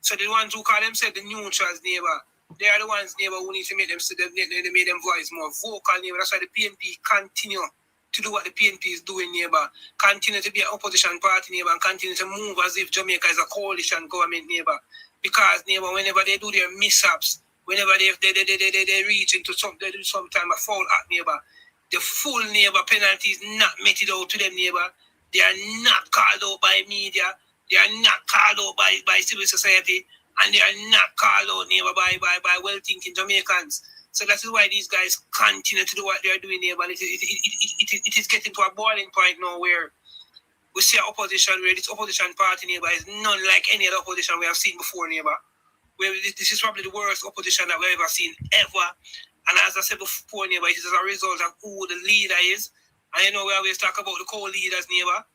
So the ones who call themselves the neutrals, neighbor, they are the ones, neighbor, who need to make them make them voice more vocal, neighbor. That's why the PNP continue to do what the PNP is doing, neighbor. Continue to be an opposition party, neighbor, and continue to move as if Jamaica is a coalition government, neighbor. Because, neighbor, whenever they do their mishaps, whenever they reach into some time of foul act, neighbor, the full, neighbor, penalty is not meted out to them, neighbor. They are not called out by media. They are not called out by civil society. And they are not called out, neighbor, by well-thinking Jamaicans. So that is why these guys continue to do what they are doing, neighbor. It is getting to a boiling point now where we see opposition, where this opposition party, neighbor, is none like any other opposition we have seen before, neighbor. Where this is probably the worst opposition that we've ever seen, ever. And as I said before, neighbor, it is a result of who the leader is. And you know, we always talk about the co-leaders, neighbor.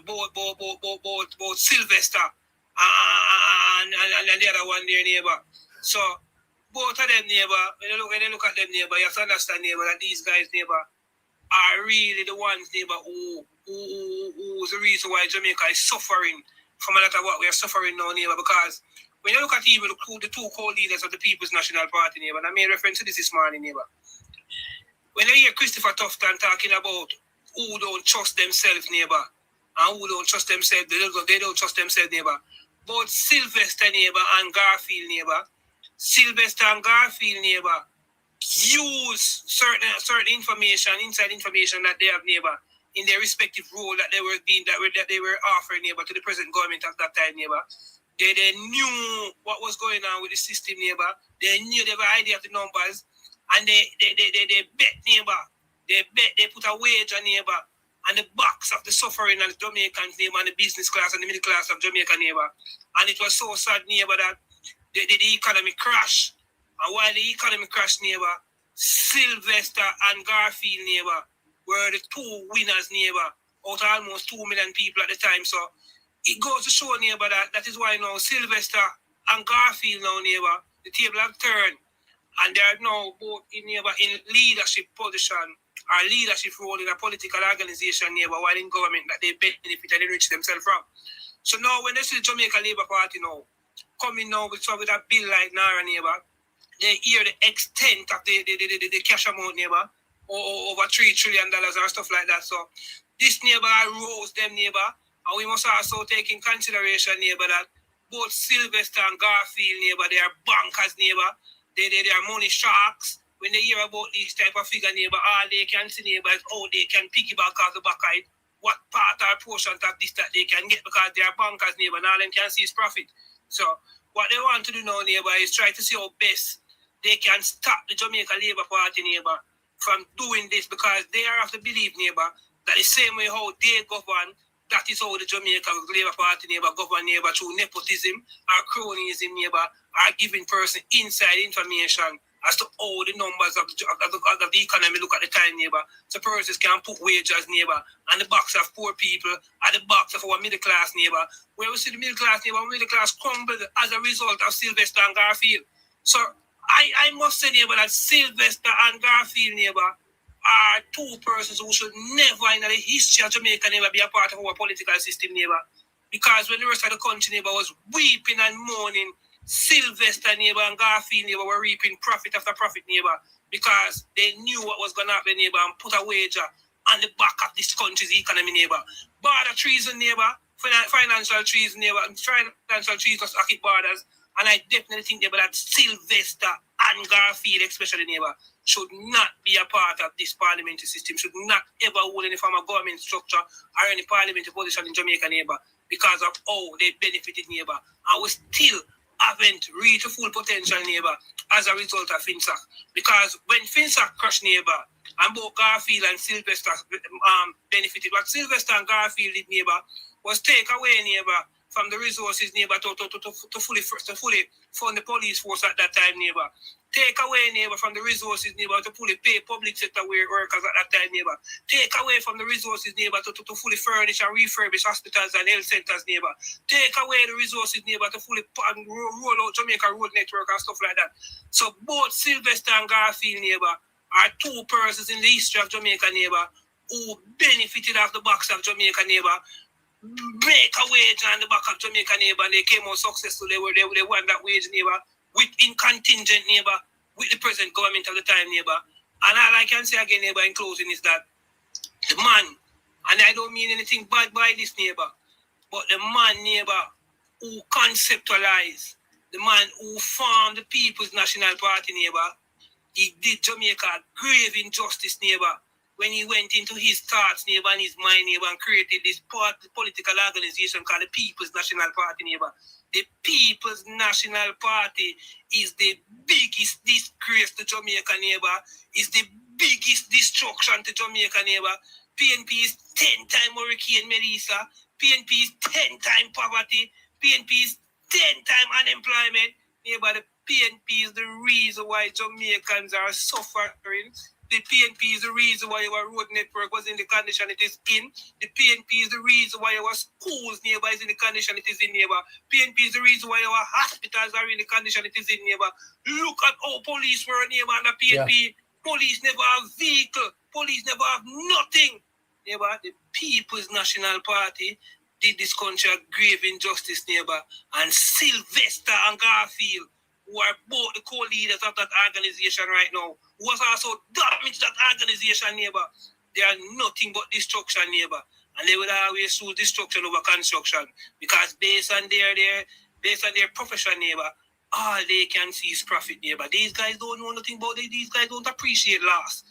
Both Sylvester and the other one there, neighbor. So both of them, neighbor, when you look at them, neighbor, you have to understand, neighbor, that these guys, neighbor, are really the ones, neighbor, who's the reason why Jamaica is suffering from a lot of what we are suffering now, neighbor. Because when you look at even the two co-leaders of the People's National Party, neighbor, and I made reference to this morning, neighbor. When you hear Christopher Tufton talking about who don't trust themselves, neighbor, and who don't trust themselves, they don't trust themselves, neighbor. Both Sylvester, neighbor, and Garfield, neighbor. Sylvester and Garfield, neighbor, use certain information, inside information that they have, neighbor, in their respective role that they were offering, neighbor, to the present government at that time, neighbor. They knew what was going on with the system, neighbor. They knew, they have an idea of the numbers, and they bet, neighbor. They put a wage on, neighbor, and the backs of the suffering and the Jamaicans, neighbor, and the business class and the middle class of Jamaica, neighbor. And it was so sad, neighbor, that the economy crashed. And while the economy crashed, neighbor, Sylvester and Garfield, neighbor, were the two winners, neighbor, out of almost 2 million people at the time. So it goes to show, neighbor, that is why now Sylvester and Garfield now, neighbor, the table have turned. And they are now both in leadership position or leadership role in a political organization, neighbor, while in government that they benefit and enrich themselves from. So now when they see the Jamaica Labour Party now coming now with a bill like Nara neighbor, they hear the extent of the cash amount neighbor, or over $3 trillion or stuff like that. So this neighbor rose them neighbor, and we must also take in consideration neighbor that both Sylvester and Garfield neighbor, they are bankers neighbor, they are money sharks. When they hear about these type of figure neighbor, all they can see neighbor is how they can piggyback off the back of it, what part or portion of this that they can get because they are bankers neighbor, and all them can see is profit. So what they want to do now neighbor is try to see how best they can stop the Jamaica Labour Party neighbor from doing this, because they are of the belief neighbor that the same way how they govern, that is how the Jamaica Labour Party neighbor govern neighbor through nepotism or cronyism neighbor, or giving person inside information as to how the numbers of the economy look at the time neighbor. So persons can put wages neighbor on the backs of poor people, at the backs of our middle class neighbor. Where we see the middle class neighbor, middle class crumbled as a result of Sylvester and Garfield. So I must say neighbor that Sylvester and Garfield neighbor are two persons who should never in the history of Jamaica neighbor be a part of our political system neighbor. Because when the rest of the country neighbor was weeping and mourning, Sylvester neighbor and Garfield neighbor were reaping profit after profit neighbor, because they knew what was going to happen neighbor and put a wager on the back of this country's economy neighbor. Border treason neighbor, financial treason neighbor, financial treason to keep borders. And I definitely think neighbor that Sylvester and Garfield especially neighbor should not be a part of this parliamentary system, should not ever hold any form of government structure or any parliamentary position in Jamaica neighbor, because of how they benefited neighbor. And we still haven't reached full potential neighbor as a result of FinSac. Because when FinSac crashed neighbor, and both Garfield and Sylvester benefited, what Sylvester and Garfield did neighbor was take away neighbor from the resources neighbor to fully fund the police force at that time neighbor. Take away neighbor from the resources neighbor to fully pay public sector workers at that time neighbor. Take away from the resources neighbor to fully furnish and refurbish hospitals and health centers neighbor. Take away the resources neighbor to fully roll out Jamaica road network and stuff like that. So both Sylvester and Garfield neighbor are two persons in the history of Jamaica neighbor who benefited off the backs of Jamaica neighbor, break a wage on the back of Jamaica neighbor, and they came out successful. They won that wage neighbor with in contingent neighbor with the present government of the time neighbor. And all I can say again neighbor in closing is that the man, and I don't mean anything bad by this neighbor, but the man neighbor who conceptualized, the man who formed the People's National Party neighbor, he did Jamaica grave injustice neighbor when he went into his thoughts neighbor and his mind neighbor and created this political organization called the People's National Party neighbor. The People's National Party is the biggest disgrace to Jamaica neighbor, is the biggest destruction to Jamaica neighbor. PNP is 10 times Hurricane Melissa, PNP is 10 times poverty, PNP is 10 times unemployment. Neighbor, the PNP is the reason why Jamaicans are suffering. The PNP is the reason why our road network was in the condition it is in. The PNP is the reason why our schools neighbor is in the condition it is in neighbor. PNP is the reason why our hospitals are in the condition it is in neighbor. Look at how police were neighbor and the PNP. Yeah. Police never have vehicle. Police never have nothing. Neighbor, the People's National Party did this country a grave injustice neighbor. And Sylvester and Garfield, who are both the co-leaders of that organization right now, who was also damaged that organization neighbor, they are nothing but destruction neighbor. And they will always choose destruction over construction. Because based on their profession neighbor, all they can see is profit neighbor. These guys don't know nothing about it. These guys don't appreciate loss.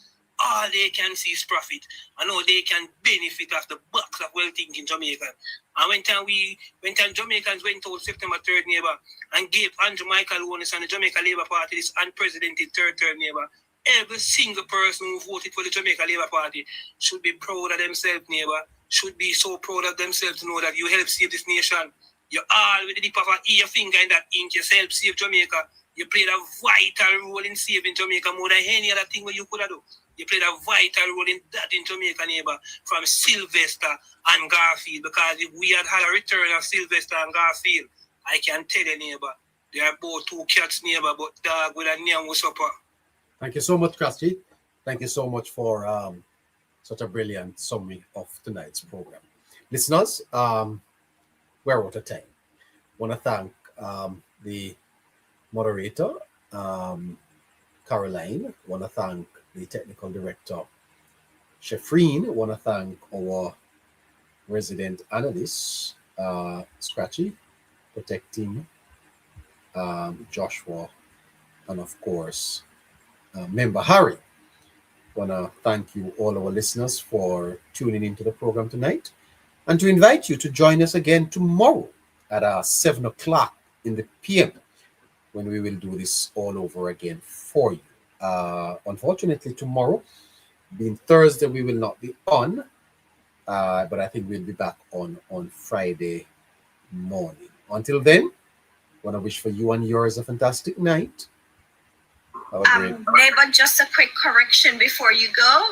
All they can see is profit. I know they can benefit off the backs of well-thinking Jamaicans. And when Jamaicans went out September 3rd, neighbor, and gave Andrew Michael Onis and the Jamaica Labour Party this unprecedented third term, neighbor, every single person who voted for the Jamaica Labour Party should be proud of themselves, neighbor, should be so proud of themselves to know that you helped save this nation. You all, with the dip of your finger in that ink, you helped save Jamaica. You played a vital role in saving Jamaica more than any other thing what you could have done. You played a vital role in that in Jamaica, neighbor, from Sylvester and Garfield. Because if we had a return of Sylvester and Garfield, I can tell you, neighbor, they are both two cats, neighbor, but dog with a name supper. Thank you so much, Krusty. Thank you so much for such a brilliant summary of tonight's program. Listeners, we're out of time. Want to thank the moderator, Caroline. Want to thank the technical director, Shafreen. Want to thank our resident analyst, Scratchy, protecting Joshua, and of course, member Harry. Want to thank you, all our listeners, for tuning into the program tonight, and to invite you to join us again tomorrow at 7 o'clock in the PM, when we will do this all over again for you. Unfortunately, tomorrow, being Thursday, we will not be on, but I think we'll be back on Friday morning. Until then, want to wish for you and yours a fantastic night. Neighbor, just a quick correction before you go.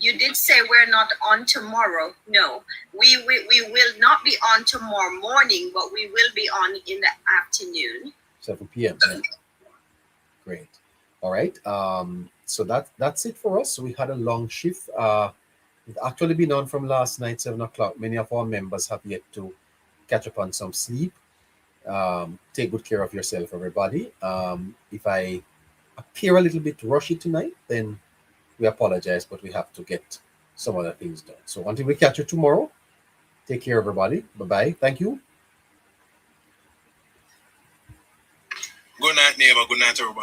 You did say we're not on tomorrow. No, we will not be on tomorrow morning, but we will be on in the afternoon. 7 p.m. Yeah. Great. All right. So that's it for us. So we had a long shift. We've actually been on from last night, 7 o'clock. Many of our members have yet to catch up on some sleep. Take good care of yourself, everybody. If I appear a little bit rushy tonight, then we apologize, but we have to get some other things done. So until we catch you tomorrow, take care, everybody. Bye-bye. Thank you. Good night, neighbor. Good night, everybody.